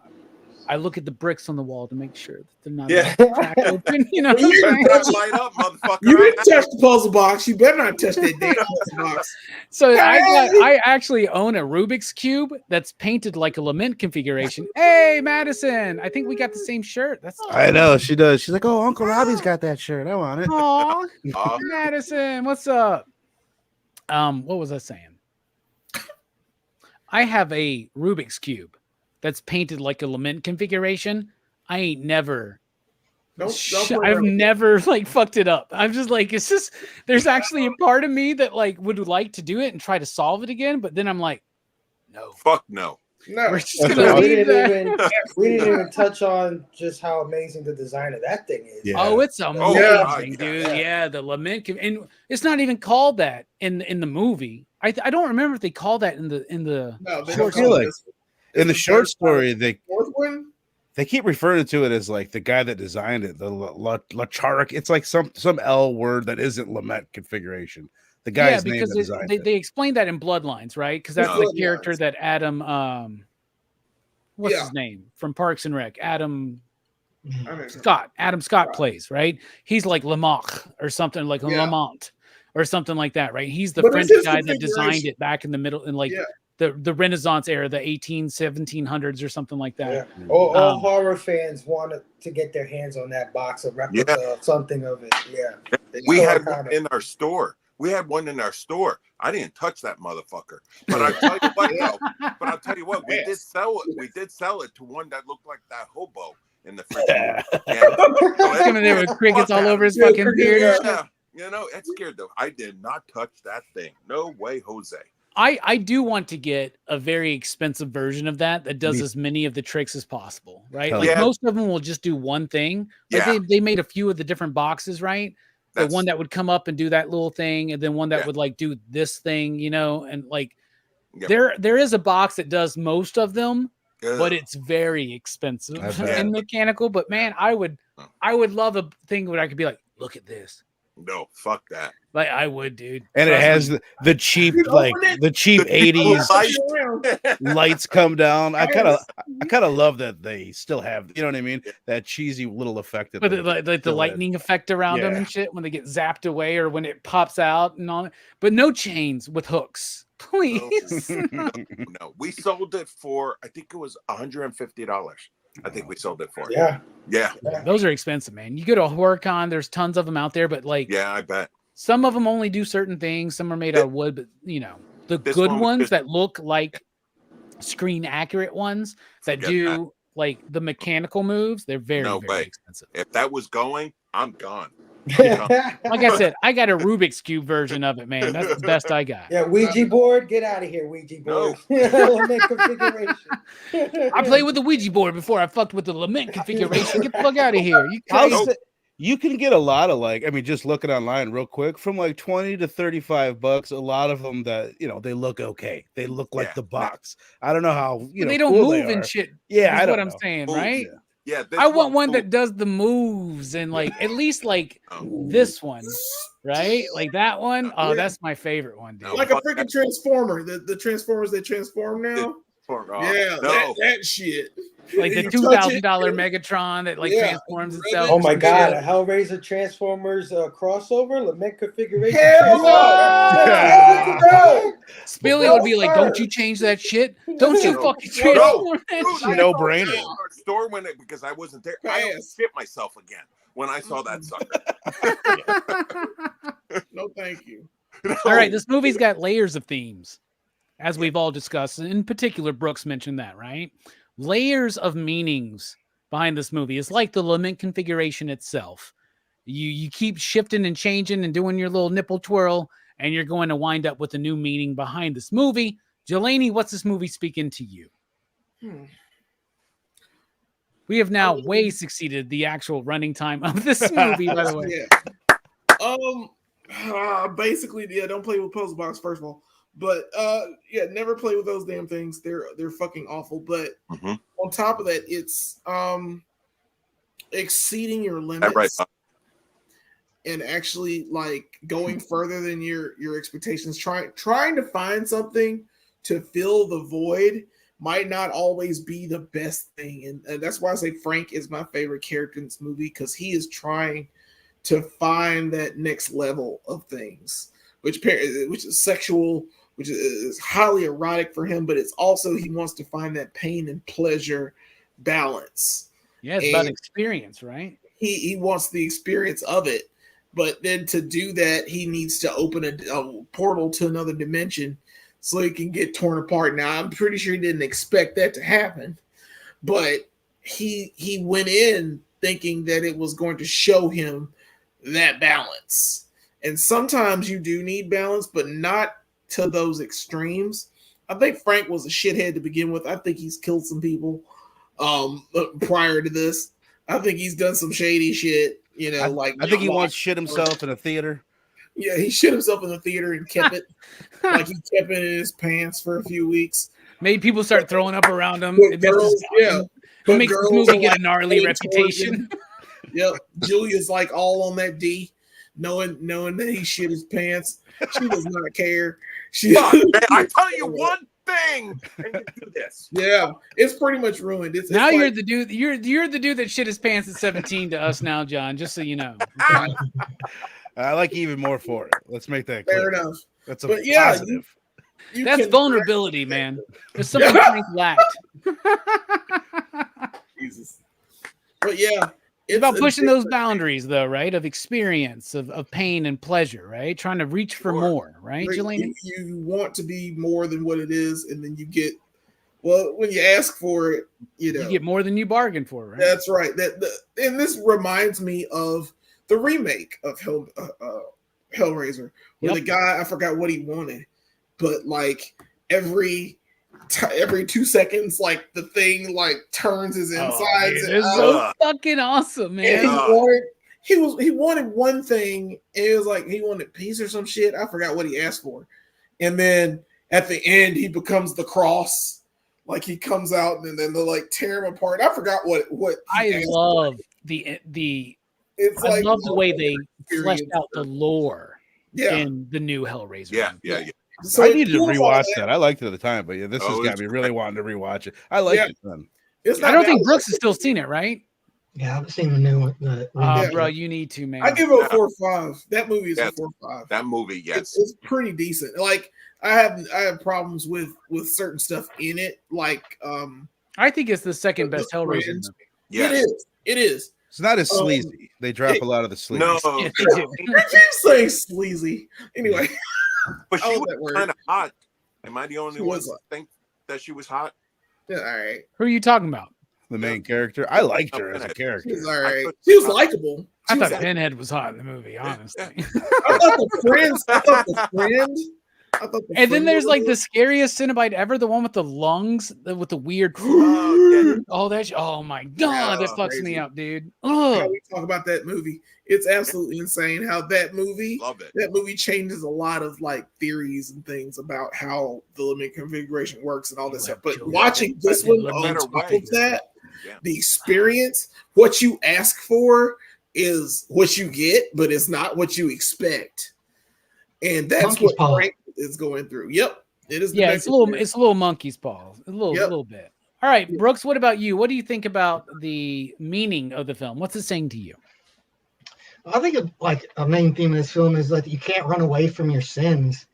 I look at the bricks on the wall to make sure that they're not Yeah. cracked open. You know what I'm You saying? Better light up, motherfucker. You didn't touch the puzzle box. You better not touch that damn puzzle box. So I actually own a Rubik's Cube that's painted like a lament configuration. Hey, Madison, I think we got the same shirt. That's I know she does. She's like, "Oh, Uncle Robbie's got that shirt. I want it." Aw, Uh, Madison, what's up? What was I saying? I have a Rubik's Cube that's painted like a lament configuration. I ain't never I've never like fucked it up. I'm just like, it's just, there's actually a part of me that like would like to do it and try to solve it again, but then I'm like, no, fuck no. No. we're just That's gonna right. leave that. We didn't even touch on just how amazing the design of that thing is. Yeah. Oh, it's amazing, yeah. dude. Yeah. Yeah, the lament, and it's not even called that in the movie. I don't remember if they call that in the No, they I don't feel call like this in the the short third story, they fourth one. keep referring to it as like the guy that designed it, the Lacharic. It's like some L word that isn't lament configuration. The guy's name because that designed they explained that in Bloodlines, right? Because that's Yeah. the character Bloodlines. that Adam, what's Yeah. his name from Parks and Rec? Adam I mean, Scott. Adam Scott Right. plays, right? He's like Lamach or something, like Yeah. Lamont or something like that, right? He's the But French it's his guy that designed configuration. it back in the middle in like Yeah. the Renaissance era, the 1700s or something like that. Yeah. All Um, horror fans wanted to get their hands on that box, a replica of something of it. Yeah. We So had kinda- one in our store. I didn't touch that motherfucker. But I tell you what, though. But I'll tell you what, we did sell it. We did sell it to one that looked like that hobo in the fridge. Yeah. He's coming there with crickets all over his fucking beard. Yeah. You know, it's scared though. I did not touch that thing. No way, Jose. I do want to get a very expensive version of that does Me- as many of the tricks as possible, right? Hell Like yeah. most of them will just do one thing. Like Yeah. they made a few of the different boxes, right? The That's- one that would come up and do that little thing, and then one that Yeah. would like do this thing, you know, and like Yeah. there is a box that does most of them, but Ugh. it's very expensive I bet. and mechanical. But man, I would love a thing where I could be like, look at this. No, fuck that. Like I would, dude. And it Trust has me. the cheap, Dude, like open it. the cheap The cheap 80s lights. lights come down. I kind of Yes. love that they still have, you know what I mean? That cheesy little effect that With they the, like the still lightning effect around them Yeah. and shit when they get zapped away or when it pops out and all. But no chains with hooks, please. No, we sold it for, I think it was $150. I think we sold it for. Yeah. Yeah. Those are expensive, man. You go to a horror con, there's tons of them out there, but like Yeah, I bet. some of them only do certain things. Some are made out of wood, but you know, the This good one was ones just- that look like screen accurate ones that Forget do that. like the mechanical moves, they're very, No very way. expensive. If that was going, I'm gone. Like I said, I got a Rubik's Cube version of it, man. That's the best I got. Yeah, Ouija board, get out of here, Ouija board. Lament configuration. I played with the Ouija board before I fucked with the lament configuration. Get the fuck out of here. You I'll crazy? say- you can get a lot of like, I mean, just looking online real quick, from like $20 to $35. A lot of them that, you know, they look okay. They look like Yeah. the box. I don't know how, you know, they don't cool move they and are. shit. Yeah, is I don't what I'm know. saying, Moves, right? Yeah. This I want one moved. that does the moves and like at least like Oh. this one, right? Like that one. Oh, Yeah. that's my favorite one, dude. No. Like a freaking transformer. The Transformers that transform now. Yeah, no. that shit. Like the You touch it, $2,000 Megatron that like Yeah. transforms itself. Oh my and god, shit. a Hellraiser Transformers crossover, Lament configuration. Hell Let's go! Spilly would be like, "Don't you change that shit? Don't you No. fucking No. transform that Dude, shit." I No saw brainer. it in our store when it, because I wasn't there. I Pass. almost shit myself again when I saw that sucker. No, thank you. All right, this movie's got layers of themes, as we've all discussed. In particular, Brooks mentioned that, right? Layers of meanings behind this movie. It's like the lament configuration itself. You keep shifting and changing and doing your little nipple twirl, and you're going to wind up with a new meaning behind this movie. Jelani, what's this movie speaking to you? We have now way succeeded the actual running time of this movie, by the way. Yeah. Basically, yeah, don't play with puzzle box, first of all. But yeah, never play with those damn things. They're fucking awful. But Mhm. on top of that, it's exceeding your limits Right. and actually like going further than your expectations. Trying to find something to fill the void might not always be the best thing. And that's why I say Frank is my favorite character in this movie, because he is trying to find that next level of things, which is sexual, which is highly erotic for him, but it's also he wants to find that pain and pleasure balance. Yeah, it's about And experience, right? he wants the experience of it, but then to do that, he needs to open a portal to another dimension so he can get torn apart. Now, I'm pretty sure he didn't expect that to happen, but he went in thinking that it was going to show him that balance. And sometimes you do need balance, but not to those extremes. I think Frank was a shithead to begin with. I think he's killed some people prior to this. I think he's done some shady shit, you know, I think he once shit himself in a theater. Yeah, he shit himself in the theater and kept it. Like he kept it in his pants for a few weeks. Made people start throwing up around him. But It makes girls, yeah. it But makes this girls movie are get a like gnarly heading towards reputation. him. Yep. Julia's like all on that D, knowing that he shit his pants. She does not care. She Fuck, man, I tell you one thing, and you do this. Yeah, it's pretty much ruined. It's Now like, you're the dude. You're the dude that shit his pants at 17 to us now, John. Just so you know. I like you even more for it. Let's make that clear. fair enough. That's a But yeah, positive. You That's can- vulnerability, man. There's something Frank lacked. Jesus. But yeah, It's about a pushing those different- boundaries, though, right? Of experience, of pain and pleasure, right? Trying to reach for Sure. more, right, Jelena? You want to be more than what it is, and then you get, well, when you ask for it, you know, You get more than you bargained for, right? that's right. And this reminds me of the remake of Hellraiser, where Yep. the guy, I forgot what he wanted, but like every 2 seconds, like the thing like turns his insides. Dude, it's out. so fucking awesome, And man. he wanted one thing, and it was like he wanted peace or some shit. I forgot what he asked for. And then at the end, he becomes the cross. Like he comes out and then they like tear him apart. I forgot what he I asked love the It's I like love the way they fleshed experience. out the lore Yeah. in the new Hellraiser. Yeah, movie. yeah, yeah. So I it needed to pulls all rewatch that. I liked it at the time, but yeah, this has Oh, got it's me really wanting to rewatch it. I liked Yeah. it then. It's I not don't bad. think Brooks has still seen it, right? Yeah, I haven't seen the new one. The Yeah. Bro, you need to, man. I give it a 4.5. That movie is Yeah. a 4.5. That movie, yes. It's pretty decent. Like I have problems with certain stuff in it. Like I think it's the second The best Hellraiser Friends. movie. Yes. It is. It's not as Um, sleazy. They drop a lot of the sleaze. No, Yes, they do. You keep saying sleazy. Anyway, but I she love was that word. kind of hot. Am I the only She one was who think that she was hot? yeah, all right. Who are you talking about? The main character. I liked her as a character. She was all I right. thought- She was likable. I She was thought Pinhead was hot in the movie, honestly. I thought the friends. I thought the friend. I thought the And then friend there's was like good. the scariest Cenobite ever, the one with the lungs, with the weird. yeah. Oh, oh my god, that Yeah, fucks crazy. me up, dude. How Ugh. we talk about that movie. It's absolutely insane how that movie Love it. changes a lot of like theories and things about how the limit configuration works and all this You stuff. have But chosen watching this a one better on top way. of that, Yeah. the experience, what you ask for is what you get, but it's not what you expect. And that's Monkey's what paw. Frank is going through. Yep. It is the Yeah, best it's a little experience. monkey's paw, a Yep. little bit. All right, Brooks, what about you? What do you think about the meaning of the film? What's it saying to you? I think like a main theme of this film is that you can't run away from your sins.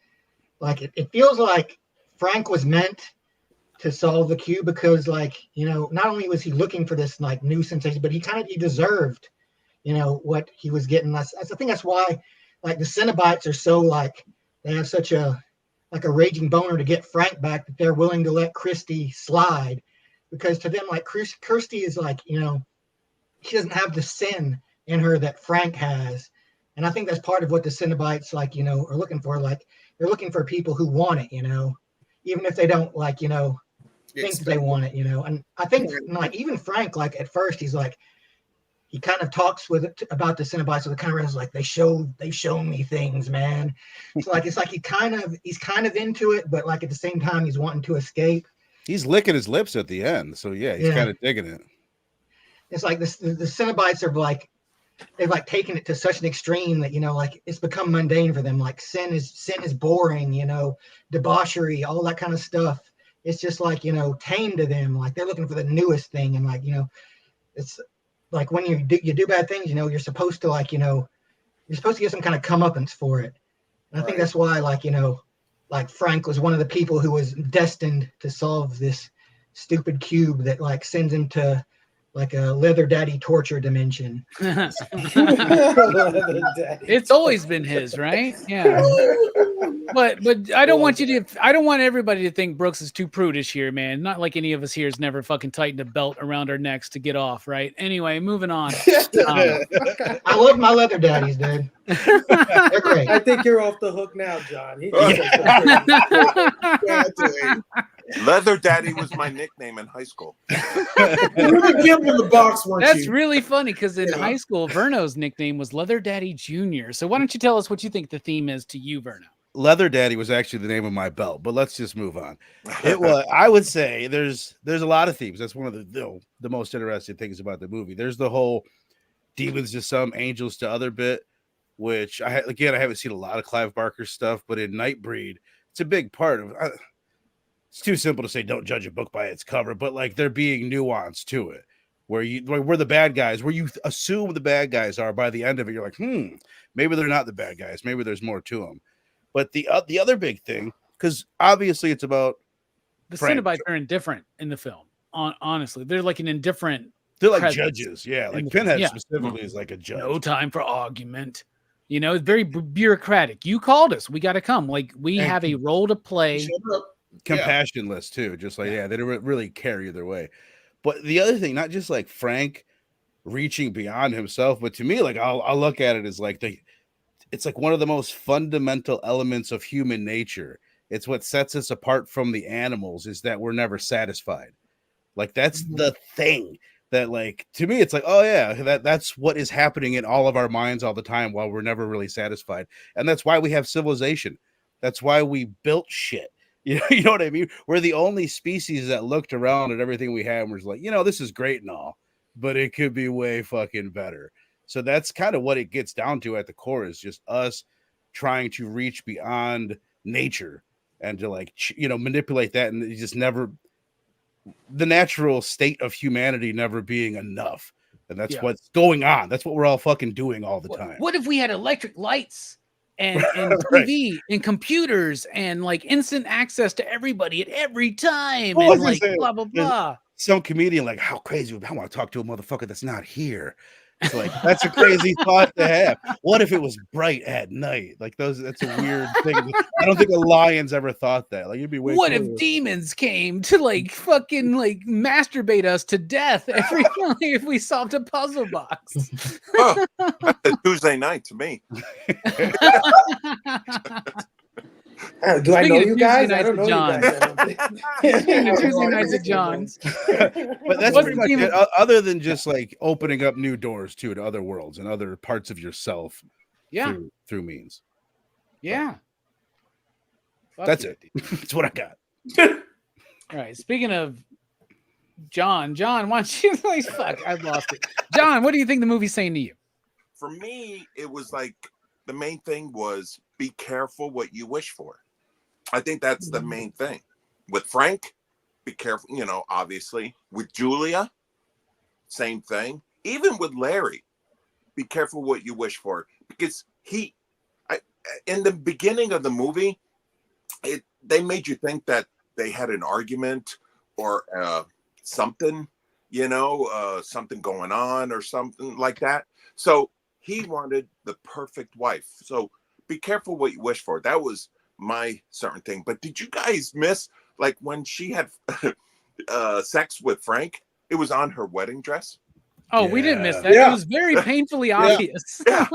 Like it feels like Frank was meant to solve the cube because, like, you know, not only was he looking for this like new sensation, but he deserved, you know, what he was getting. I think that's why like the Cenobites are so like they have such a raging boner to get Frank back that they're willing to let Christy slide, because to them like Kirsty is like, you know, she doesn't have the sin in her that Frank has. And I think that's part of what the Cenobites, like, you know, are looking for. Like, they're looking for people who want it, you know, even if they don't, like, you know, think they want it, you know. And I think, like, even Frank, like, at first, he's like, he kind of talks with it about the Cenobites, so the kind of like, they've shown me things, man. So, like, it's like he's kind of into it, but, like, at the same time, he's wanting to escape. He's licking his lips at the end. So, yeah, he's kind of digging it. It's like the Cenobites are like, they've like taken it to such an extreme that, you know, like it's become mundane for them. Like sin is boring, you know, debauchery, all that kind of stuff. It's just like, you know, tame to them. Like they're looking for the newest thing. And like, you know, it's like when you do bad things, you know, you're supposed to like, you know, you're supposed to get some kind of comeuppance for it. And I think that's why, like, you know, like Frank was one of the people who was destined to solve this stupid cube that like sends him to like a leather daddy torture dimension. It's always been his, right? Yeah. But I don't want everybody to think Brooks is too prudish here, man. Not like any of us here has never fucking tightened a belt around our necks to get off, right? Anyway, moving on. I love my leather daddies, dude. They're great. I think you're off the hook now, John. Leather Daddy was my nickname in high school. You were the gift in the box, weren't That's you? really funny because in high school, Verno's nickname was Leather Daddy Jr. So why don't you tell us what you think the theme is to you, Verno? Leather Daddy was actually the name of my belt, but let's just move on. It was, I would say there's a lot of themes. That's one of the most interesting things about the movie. There's the whole demons to some, angels to other bit, which I haven't seen a lot of Clive Barker stuff, but in Nightbreed, it's a big part of it's too simple to say don't judge a book by its cover, but like there being nuance to it, where we're the bad guys, where you assume the bad guys are by the end of it, you're like, maybe they're not the bad guys, maybe there's more to them. But the other big thing, because obviously it's about the Frank. Cenobites are indifferent in the film. Honestly, they're like an indifferent. They're like presence judges, yeah. Like Pinhead yeah. specifically is like a judge. No time for argument. You know, it's very bureaucratic. You called us, we got to come. Like we have a role to play. Compassionless too, just like they don't really care either way. But the other thing, not just like Frank reaching beyond himself, but to me, like I'll look at it as like it's like one of the most fundamental elements of human nature. It's what sets us apart from the animals, is that we're never satisfied. Like that's the thing that, like, to me, it's like, oh yeah, that's what is happening in all of our minds all the time while we're never really satisfied. And that's why we have civilization. That's why we built shit. You know what I mean? We're the only species that looked around at everything we had and was like, this is great and all, but it could be way fucking better. So that's kind of what it gets down to at the core, is just us trying to reach beyond nature and to like, manipulate that. And it just never, the natural state of humanity never being enough. And that's what's going on. That's what we're all fucking doing all the time. What if we had electric lights and Right. TV and computers and like instant access to everybody at every time Well, and like saying, blah blah blah? Some comedian like, how crazy, I want to talk to a motherfucker that's not here. It's like, that's a crazy thought to have. What if it was bright at night? Like that's a weird thing. I don't think a lion's ever thought that. Like, you'd be way What cooler. if demons came to like fucking like masturbate us to death every time if we solved a puzzle box? Oh, that's a Tuesday night to me. Do I know you guys? Tuesday I don't know nights you at guys. Tuesday nights at John's. But that's What's pretty the much demon- it, other than just like opening up new doors too to other worlds and other parts of yourself Yeah, through means. yeah. Fuck That's yeah, it. dude. That's what I got. All right. Speaking of John, why don't you like fuck? I've lost it. John, what do you think the movie's saying to you? For me, it was like the main thing was be careful what you wish for. I think that's the main thing. With Frank, be careful, obviously. With Julia, same thing. Even with Larry, be careful what you wish for. Because in the beginning of the movie, they made you think that they had an argument or something, something going on or something like that. So he wanted the perfect wife. So be careful what you wish for. That was my certain thing. But did you guys miss, like, when she had sex with Frank? It was on her wedding dress. Oh, we didn't miss that. Yeah. It was very painfully obvious. Yeah.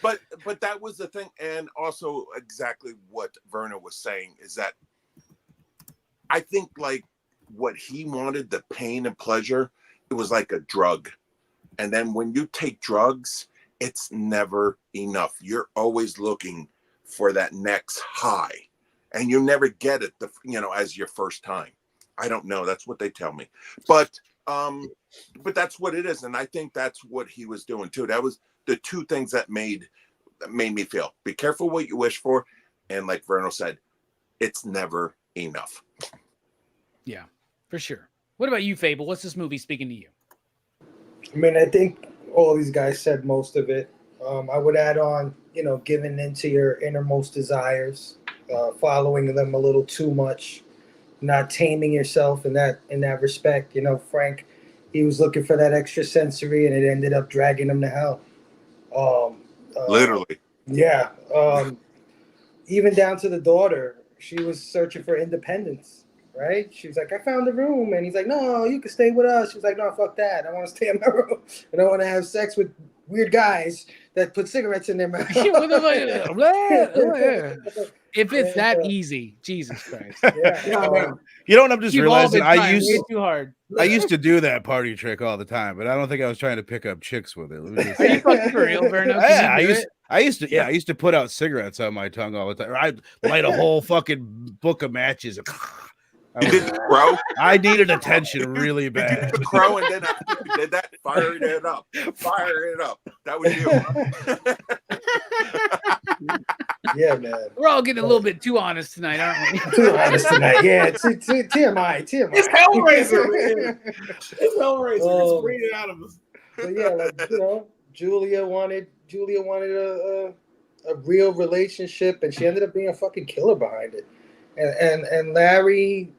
But that was the thing. And also exactly what Verna was saying is that I think like what he wanted, the pain and pleasure, it was like a drug. And then when you take drugs, it's never enough. You're always looking for that next high, and you never get it as your first time. I don't know. That's what they tell me. But that's what it is. And I think that's what he was doing too. That was the two things that made me feel. Be careful what you wish for. And like Verno said, it's never enough. Yeah, for sure. What about you, Fable? What's this movie speaking to you? I mean, I think all these guys said most of it. I would add on, giving into your innermost desires, following them a little too much, not taming yourself in that respect. Frank, he was looking for that extra sensory, and it ended up dragging him to hell. Literally. Yeah. Even down to the daughter, she was searching for independence. Right? She was like, I found a room. And he's like, no, you can stay with us. She was like, no, fuck that. I want to stay in my room. And I want to have sex with weird guys that put cigarettes in their mouth. If it's that easy, Jesus Christ. Yeah. You know what I'm just You've all realizing? been I trying used way too hard. to do that party trick all the time, but I don't think I was trying to pick up chicks with it. Let me just Are you fucking for real, Verno? Yeah, I used to put out cigarettes on my tongue all the time. I'd light a whole fucking book of matches. You did the crow? I needed attention really bad. The crow, and then after you did that, fire it up. That was you. Huh? Yeah, man. We're all getting a little bit too honest tonight, aren't we? Too honest tonight. Yeah, TMI. It's Hellraiser, man. It's Hellraiser. It's reading out of us. But yeah, Julia wanted a real relationship, and she ended up being a fucking killer behind it. And Larry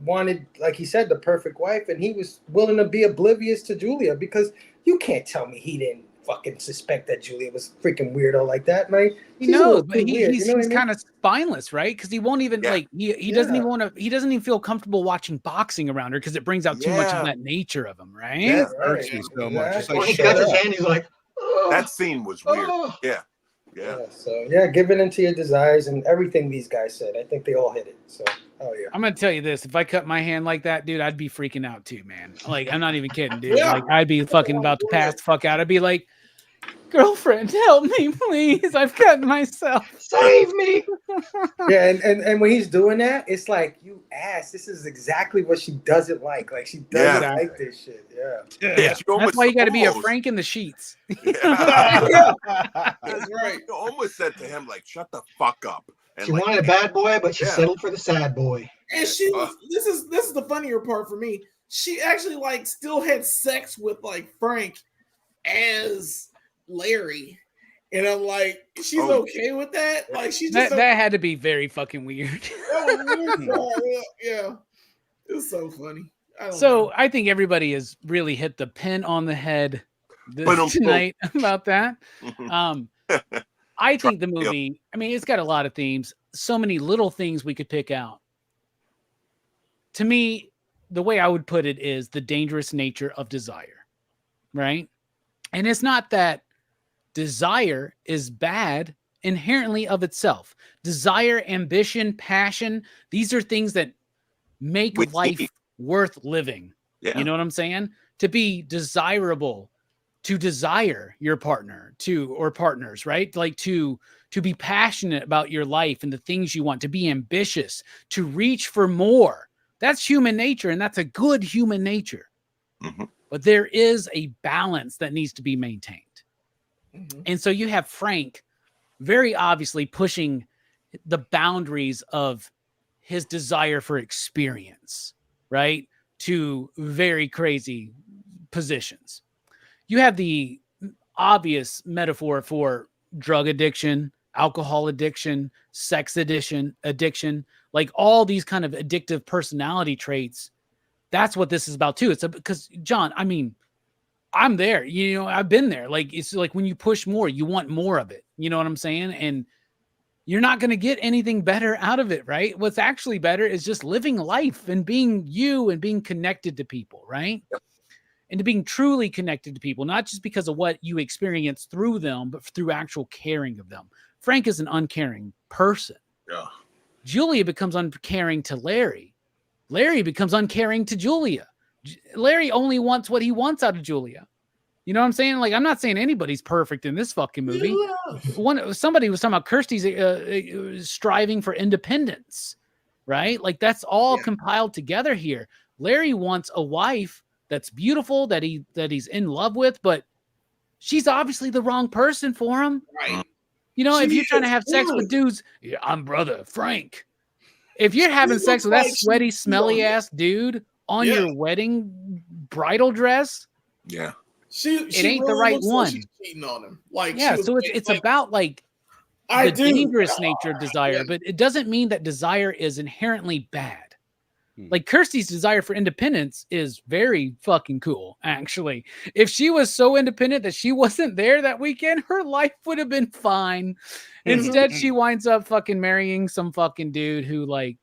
wanted, like he said, the perfect wife, and he was willing to be oblivious to Julia, because you can't tell me he didn't fucking suspect that Julia was freaking weirdo like that, right? He knows, but he's kind of spineless, right? Because he won't even he doesn't even want to. He doesn't even feel comfortable watching boxing around her because it brings out too much of that nature of him, right? Yeah, it hurts me so much. It's When like, he cuts his hand, he's like, oh. That scene was weird. Yeah. So giving into your desires and everything these guys said, I think they all hit it. So I'm gonna tell you this: if I cut my hand like that, dude, I'd be freaking out too, man. Like, I'm not even kidding, dude. Like, I'd be fucking about to pass the fuck out. I'd be like, Girlfriend, help me, please. I've cut myself. Save me. Yeah, and when he's doing that, it's like, you ass, this is exactly what she doesn't like. Like, she doesn't Yeah. like this shit. Yeah. Yeah, That's why you got to be a Frank in the sheets. Yeah. That's right. You almost said to him, like, shut the fuck up. And She like, wanted a bad boy, but she Yeah. settled for the sad boy. And she was, this is the funnier part for me. She actually like still had sex with like Frank as Larry. And I'm like, she's Oh. okay with that? Like she's just That had to be very fucking weird. that was weird for her. Yeah. It was so funny. I don't So know. I think everybody has really hit the pin on the head Ba-dum-bum. tonight about that. Mhm. I think the movie, I mean, it's got a lot of themes, so many little things we could pick out. To me, the way I would put it is the dangerous nature of desire, right? And it's not that desire is bad inherently of itself. Desire, ambition, passion, these are things that make We life need. worth living. Yeah. You know what I'm saying? To be desirable, to desire your partner, or partners, right? Like to be passionate about your life and the things you want, to be ambitious, to reach for more. That's human nature, and that's a good human nature. Mhm. But there is a balance that needs to be maintained. Mhm. And so you have Frank very obviously pushing the boundaries of his desire for experience, right? To very crazy positions. You have the obvious metaphor for drug addiction, alcohol addiction, sex addiction, like all these kind of addictive personality traits. That's what this is about too. It's because John, I mean, I'm there, you know, I've been there. Like, it's like when you push more, you want more of it. You know what I'm saying? And you're not going to get anything better out of it, right? What's actually better is just living life and being you and being connected to people, right? Yep. And to being truly connected to people, not just because of what you experience through them, but through actual caring of them. Frank is an uncaring person. Yeah. Julia becomes uncaring to Larry. Larry becomes uncaring to Julia. Larry only wants what he wants out of Julia. You know what I'm saying? Like, I'm not saying anybody's perfect in this fucking movie. Somebody was talking about Kirsty's striving for independence, right? Like, that's all compiled together here. Larry wants a wife that's beautiful, that he's in love with, but she's obviously the wrong person for him. Right. You know, if She you're trying to is have sex with good. dudes, yeah, I'm brother Frank. If you're having She sex with looks that like sweaty, she's smelly young. ass dude on Yeah. your wedding bridal dress, Yeah. She ain't the really right looks like one. she's cheating on him. Like, yeah. she was So it's like, about like I the do. dangerous nature of desire, Yeah. but it doesn't mean that desire is inherently bad. Hmm. Like, Kirsty's desire for independence is very fucking cool, actually. If she was so independent that she wasn't there that weekend, her life would have been fine. Instead, she winds up fucking marrying some fucking dude who like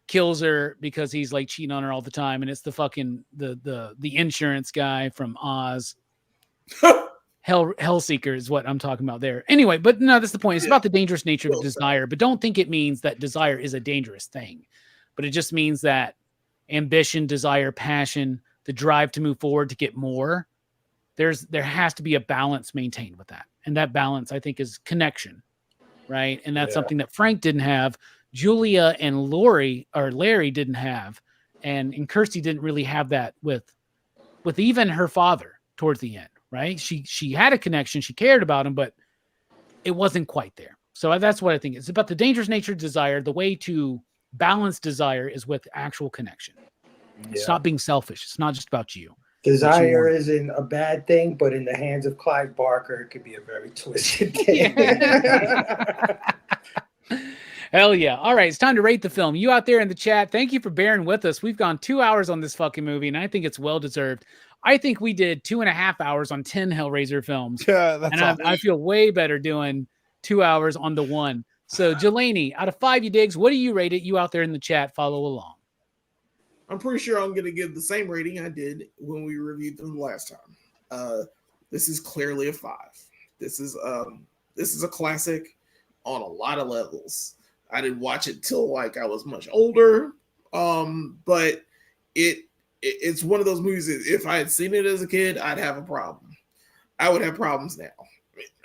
kills her because he's like cheating on her all the time, and it's the fucking the insurance guy from Oz. Hellseeker is what I'm talking about there. Anyway, but no, that's the point. It's about the dangerous nature of desire, but don't think it means that desire is a dangerous thing. But it just means that ambition, desire, passion, the drive to move forward to get more, there has to be a balance maintained with that. And that balance, I think, is connection, right? And that's something that Frank didn't have, Julia and Larry didn't have, and Kirsty didn't really have that with even her father towards the end, right? She had a connection, she cared about him, but it wasn't quite there. So that's what I think. It's about the dangerous nature of desire. The way to balance desire is with actual connection. Stop being selfish. It's not just about you. Desire isn't a bad thing, but in the hands of Clive Barker, it could be a very twisted thing. Hell yeah. All right, it's time to rate the film. You out there in the chat, thank you for bearing with us. We've gone 2 hours on this fucking movie, and I think it's well-deserved. I think we did 2.5 hours on 10 Hellraiser films. Yeah, that's and I feel way better doing 2 hours on the one. So, Jelani, out of 5, you digs, what do you rate it? You out there in the chat, follow along. I'm pretty sure I'm going to give the same rating I did when we reviewed them last time. This is clearly a 5. This is a classic on a lot of levels. I didn't watch it till like I was much older, but it's one of those movies that if I had seen it as a kid, I'd have a problem. I would have problems now.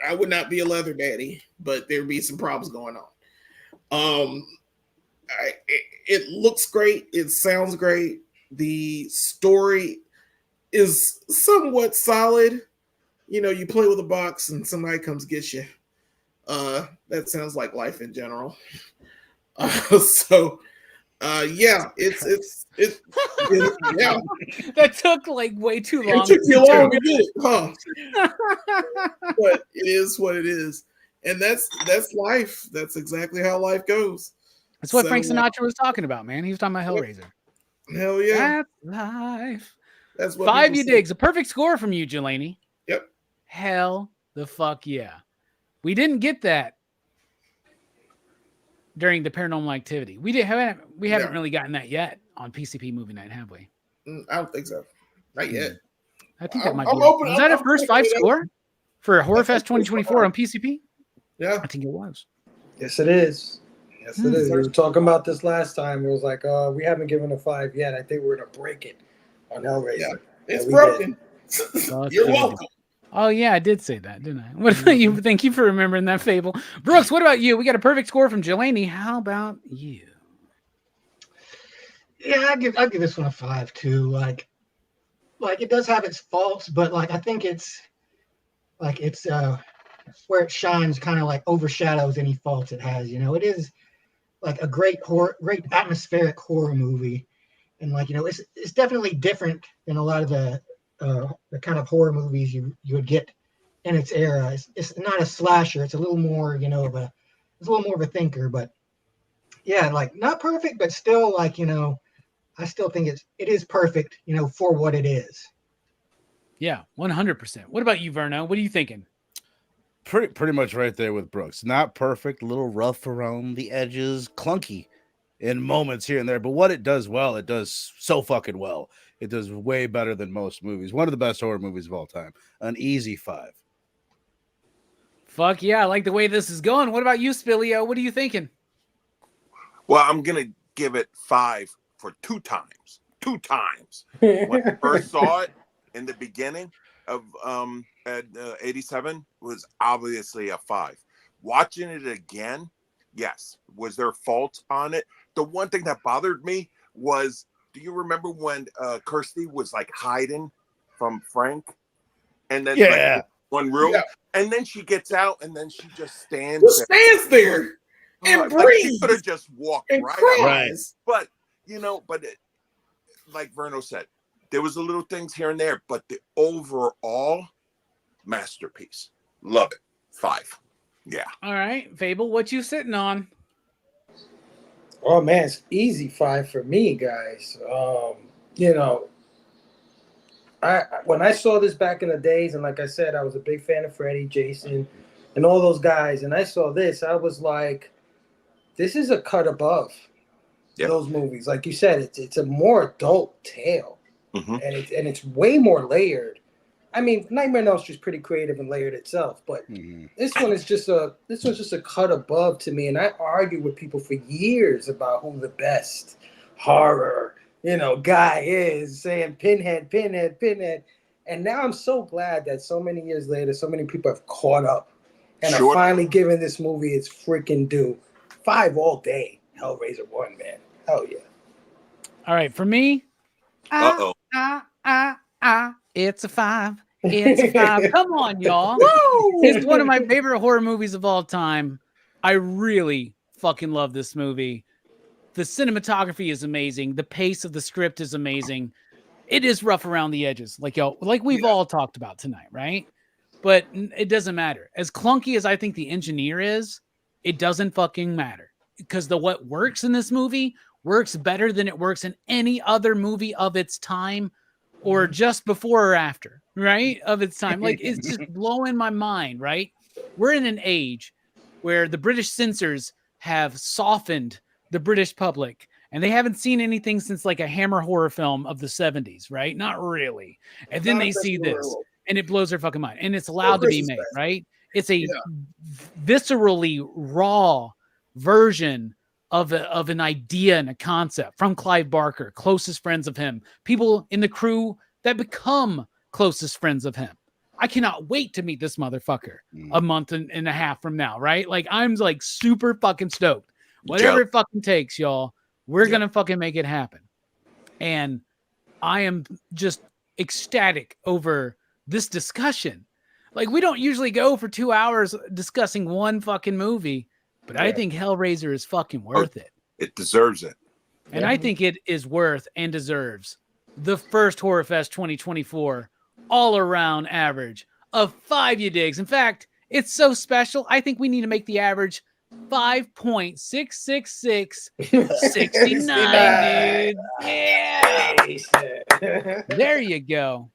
I would not be a leather daddy, but there'd be some problems going on. It looks great. It sounds great. The story is somewhat solid. You know, you play with a box and somebody comes get you. That sounds like life in general. Yeah, it's yeah. That took like way too long. It took you long to get it, huh? But it is what it is, and that's life. That's exactly how life goes. That's what Frank Sinatra was talking about, man. He was talking about Hellraiser. Hell yeah, That's life. that's what 5 people you say. digs. A perfect score from you, Jelani. Yep. Hell the fuck yeah. We didn't get that during the Paranormal Activity. We haven't really gotten that yet on PCP Movie Night, have we? I don't think so. Not yet. I think that I'm might be. open- Was that I'm a first open 5 to that. score for Horrorfest 2024 on PCP? Yeah. I think it was. Yes, it is. Yes, it is. Hmm. We were talking about this last time. It was like, we haven't given a 5 yet. I think we're gonna break it on Hellraiser. Yeah. It's we broken. Fuck You're yeah. welcome. Oh yeah, I did say that, didn't I? What about you? Thank you for remembering that fable. Brooks, what about you? We got a perfect score from Jelani. How about you? Yeah, I'll give this one a 5 too. Like it does have its faults, but like I think it's where it shines kind of like overshadows any faults it has. You know, it is like a great atmospheric horror movie, and like, you know, it's definitely different than a lot of the kind of horror movies you would get in its era. It's not a slasher. It's a little more, you know, it's a little more of a thinker. But yeah, like not perfect, but still, like, you know, I still think it is perfect, you know, for what it is. Yeah, 100%. What about you, Verno? What are you thinking? Pretty much right there with Brooks. Not perfect, a little rough around the edges, clunky in moments here and there. But what it does well, it does so fucking well. It does way better than most movies. One of the best horror movies of all time. An easy 5. Fuck yeah, I like the way this is going. What about you, Spillio? What are you thinking? Well, I'm gonna give it 5 for 2 times. 2 times. When I first saw it in the beginning of at 87 was obviously a 5. Watching it again, yes. Was there faults on it? The one thing that bothered me was, do you remember when Kirsty was like hiding from Frank? And then like one room, Yeah. and then she gets out, and then she just stands there and like breathes she could have just walked and right cries. out. But you know, like Verno said, there was a little things here and there, but the overall masterpiece. Love it. 5. Yeah. All right, Fable, what you sitting on? Oh man, it's easy 5 for me, guys. You know, when I saw this back in the days, and like I said, I was a big fan of Freddy, Jason, and all those guys, and I saw this, I was like, this is a cut above those movies. Like you said, it's a more adult tale, and it's way more layered. I mean, Nightmare on Elm Street is pretty creative and layered itself, but this one's just a cut above to me. And I argued with people for years about who the best horror, you know, guy is, saying Pinhead. And now I'm so glad that so many years later, so many people have caught up and are finally giving this movie its freaking due. 5 all day. Hellraiser 1, man. Hell yeah. All right, for me, it's a 5. It's a 5. Come on, y'all. It's one of my favorite horror movies of all time. I really fucking love this movie. The cinematography is amazing. The pace of the script is amazing. It is rough around the edges, like we've all talked about tonight, right? But it doesn't matter. As clunky as I think the engineer is, it doesn't fucking matter. Because what works in this movie works better than it works in any other movie of its time, or just before or after, right? Of its time. Like, it's just blowing my mind, right? We're in an age where the British censors have softened the British public, and they haven't seen anything since like a Hammer horror film of the 70s, right? Not really. And then they see this, and it blows their fucking mind. And it's allowed to be made, right? It's a viscerally raw version of an idea and a concept from Clive Barker, closest friends of him, people in the crew that become closest friends of him. I cannot wait to meet this motherfucker a month and a half from now, right? Like, I'm like super fucking stoked. Whatever it fucking takes, y'all, we're going to fucking make it happen. And I am just ecstatic over this discussion. Like, we don't usually go for 2 hours discussing one fucking movie, but I think Hellraiser is fucking worth it. It deserves it. And I think it is worth and deserves the first Horrorfest 2024 all around average of 5 you digs. In fact, it's so special. I think we need to make the average 5.66669, dude. Yeah. There you go.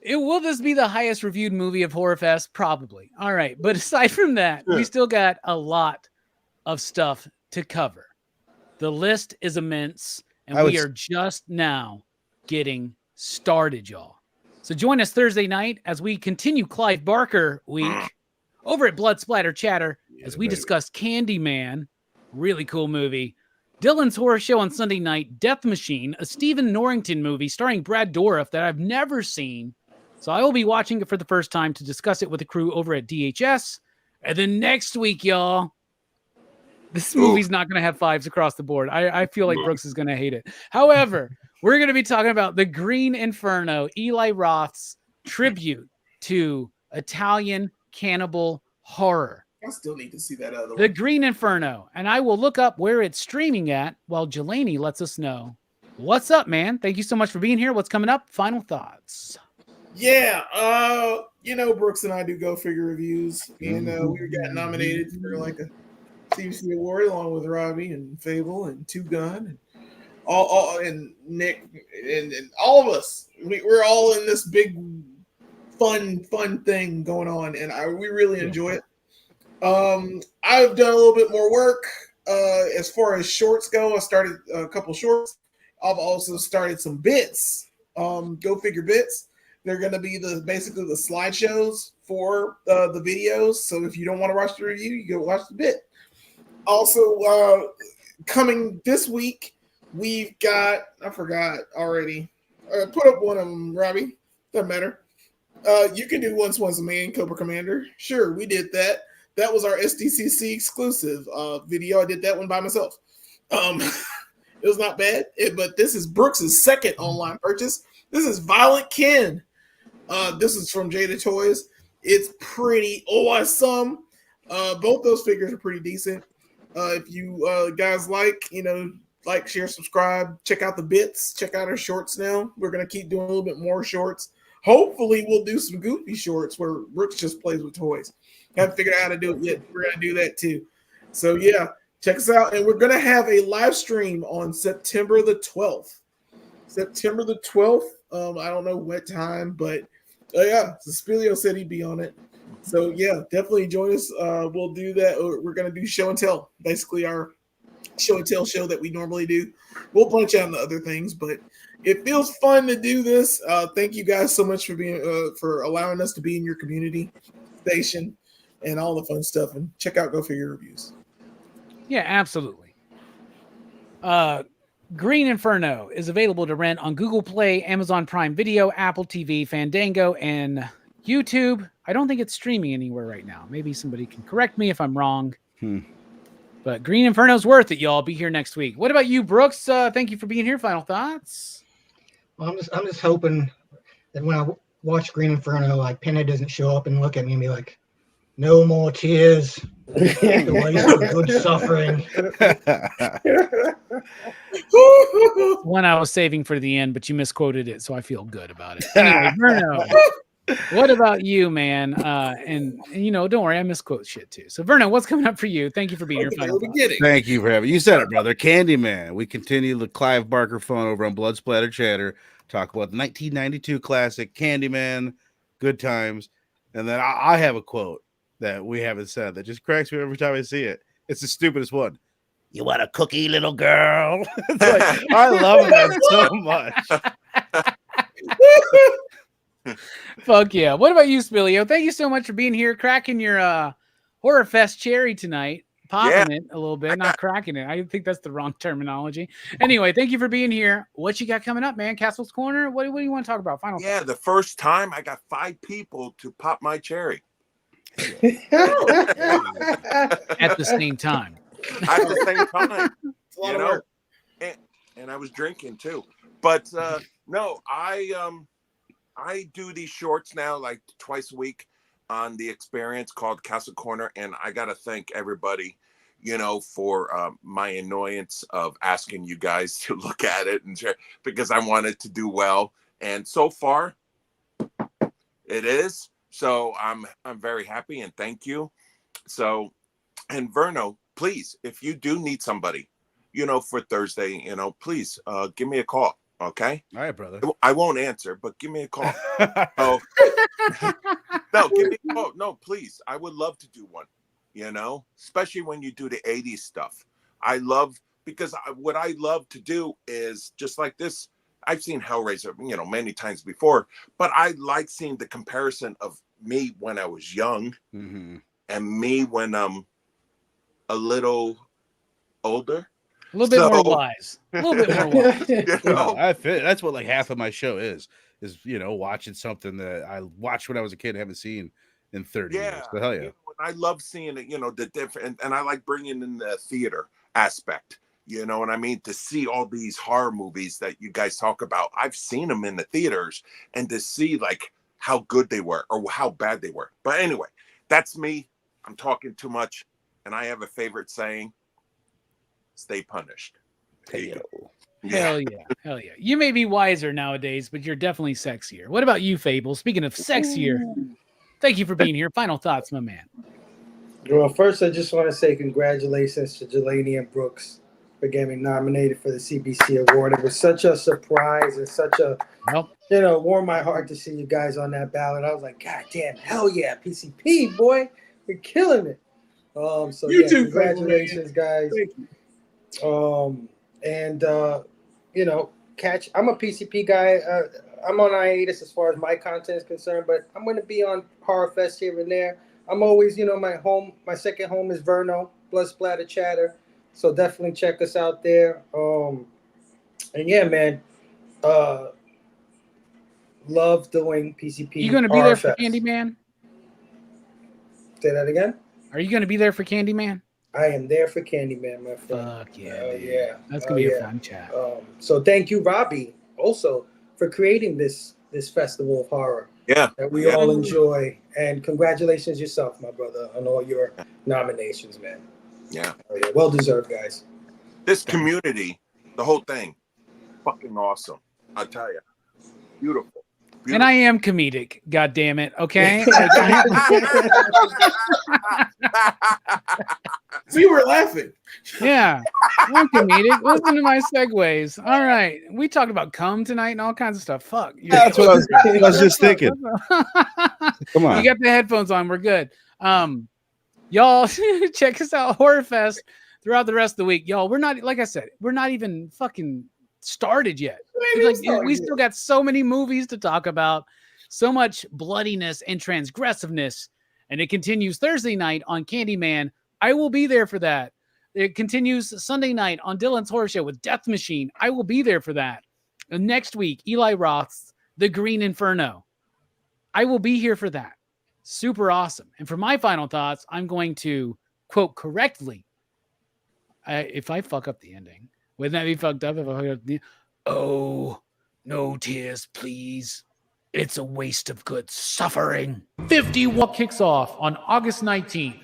Will this be the highest reviewed movie of Horrorfest? Probably. All right. But aside from that, we still got a lot of stuff to cover. The list is immense, and we are just now getting started, y'all. So join us Thursday night as we continue Clive Barker week over at Blood Splatter Chatter as we discuss Candyman, really cool movie. Dylan's Horror Show on Sunday night, Death Machine, a Stephen Norrington movie starring Brad Dourif that I've never seen. So I will be watching it for the first time to discuss it with the crew over at DHS. And then next week, y'all, this movie's not going to have 5s across the board. I feel like Brooks is going to hate it. However, we're going to be talking about The Green Inferno, Eli Roth's tribute to Italian cannibal horror. I still need to see that other one. The Green Inferno. And I will look up where it's streaming at while Jelani lets us know. What's up, man? Thank you so much for being here. What's coming up? Final thoughts. Yeah, Brooks and I do Go Figure reviews, and we got nominated for like a CBC award along with Robbie and Fable and Two Gun and all and Nick and all of us. We're all in this big fun thing going on, and we really enjoy it. I've done a little bit more work as far as shorts go. I started a couple shorts. I've also started some bits. Go Figure bits. They're going to be basically the slideshows for the videos. So if you don't want to watch the review, you go watch the bit. Also, coming this week, we've got, I forgot already. Put up one of them, Robbie. Doesn't matter. You can do Once Was a Man, Cobra Commander. Sure, we did that. That was our SDCC exclusive video. I did that one by myself. It was not bad, but this is Brooks' second online purchase. This is Violent Ken. This is from Jada Toys. It's pretty awesome. Both those figures are pretty decent. If you guys like, share, subscribe, check out the bits, check out our shorts now. We're going to keep doing a little bit more shorts. Hopefully we'll do some goofy shorts where Brooks just plays with toys. Haven't figured out how to do it yet. We're going to do that too. So yeah, check us out. And we're going to have a live stream on September the 12th. September the 12th. I don't know what time, but Suspilio said he'd be on it. So yeah, definitely join us. We'll do that. We're going to do show and tell, basically our show and tell show that we normally do. We'll branch out into other things, but it feels fun to do this. Thank you guys so much for being for allowing us to be in your community station and all the fun stuff. And check out Go Figure Reviews. Yeah, absolutely. Green Inferno is available to rent on Google Play, Amazon Prime Video, Apple TV, Fandango, and YouTube. I don't think it's streaming anywhere right now. Maybe somebody can correct me if I'm wrong. But Green Inferno's worth it, y'all. Be here next week. What about you, Brooks? Thank you for being here. Final thoughts? Well, I'm just hoping that when I watch Green Inferno, like Penna doesn't show up and look at me and be like, "No more tears. The waste of good suffering." One I was saving for the end, but you misquoted it, so I feel good about it. Anyway, Verno, what about you, man? And don't worry, I misquote shit too. So, Verno, what's coming up for you? Thank you for being here. Thank you for having you. Said it, brother. Candyman. We continue the Clive Barker fun over on Blood Splatter Chatter. Talk about the 1992 classic Candyman. Good times. And then I have a quote that we haven't said that just cracks me every time I see it. It's the stupidest one. You want a cookie, little girl? It's like, I love that so much. Fuck yeah. What about you, Spilio? Thank you so much for being here, cracking your Horrorfest cherry tonight. popping it a little bit, not cracking it. I think that's the wrong terminology. Anyway, thank you for being here. What you got coming up, man? Castle's Corner. What do you want to talk about? Final. Yeah, the first time I got 5 people to pop my cherry. At the same time. At the same time. It's a lot of work. And I was drinking too. But no, I do these shorts now like twice a week on the experience called Castle Corner, and I gotta thank everybody, for my annoyance of asking you guys to look at it and share, because I wanted to do well, and so far it is. So I'm very happy, and thank you. So, and Verno, please, if you do need somebody, for Thursday, please give me a call. Okay. All right, brother. I won't answer, but give me a call. Oh, no, give me a call. No, please. I would love to do one, especially when you do the 80s stuff. Because what I love to do is just like this. I've seen Hellraiser, many times before, but I like seeing the comparison of me when I was young and me when I'm a little older. A little bit more wise. A little bit more wise. That's what like half of my show is watching something that I watched when I was a kid and haven't seen in 30 years. So hell yeah. I love seeing it, the different, and I like bringing in the theater aspect. You know what I mean? To see all these horror movies that you guys talk about, I've seen them in the theaters, and to see like how good they were or how bad they were. But anyway, that's me. I'm talking too much, and I have a favorite saying. Stay punished. Hell yeah. You may be wiser nowadays, but you're definitely sexier. What about you, Fable? Speaking of sexier, thank you for being here. Final thoughts, my man. Well, first, I just want to say congratulations to Jelani and Brooks for getting nominated for the CBC Award. It was such a surprise and such a, warmed my heart to see you guys on that ballot. I was like, God damn, hell yeah, PCP, boy. You're killing it. Congratulations, guys. Thank you. I'm a PCP guy. I'm on hiatus as far as my content is concerned, but I'm going to be on Horrorfest here and there. I'm always, my second home is Verno, Blood Splatter Chatter. So definitely check us out there. And yeah, man, love doing PCP. You going to be there for Candyman? Say that again? Are you going to be there for Candyman? I am there for Candyman, my friend. Fuck yeah, yeah. That's gonna be a fun chat. So thank you, Robbie, also for creating this festival of horror. Yeah, that we all enjoy, and congratulations yourself, my brother, on all your nominations, man. Yeah, well deserved, guys. This community, the whole thing, fucking awesome. I tell you, beautiful. And I am comedic, god damn it. Okay. So you were laughing. Yeah. I'm comedic. Listen to my segues. All right. We talked about cum tonight and all kinds of stuff. Fuck. That's what I was just thinking. Come on. You got the headphones on. We're good. Y'all check us out, Horrorfest, throughout the rest of the week. Y'all, we're not, like I said, we're not even fucking started yet. We still got so many movies to talk about, so much bloodiness and transgressiveness, and it continues Thursday night on Candyman. I will be there for that. It continues Sunday night on Dylan's Horror Show with Death Machine. I will be there for that. And next week, Eli Roth's The Green Inferno. I will be here for that. Super awesome. And for my final thoughts, I'm going to quote correctly. If I fuck up the ending, wouldn't that be fucked up if I fuck up the oh, no tears, please. It's a waste of good suffering. 50 Walk kicks off on August 19th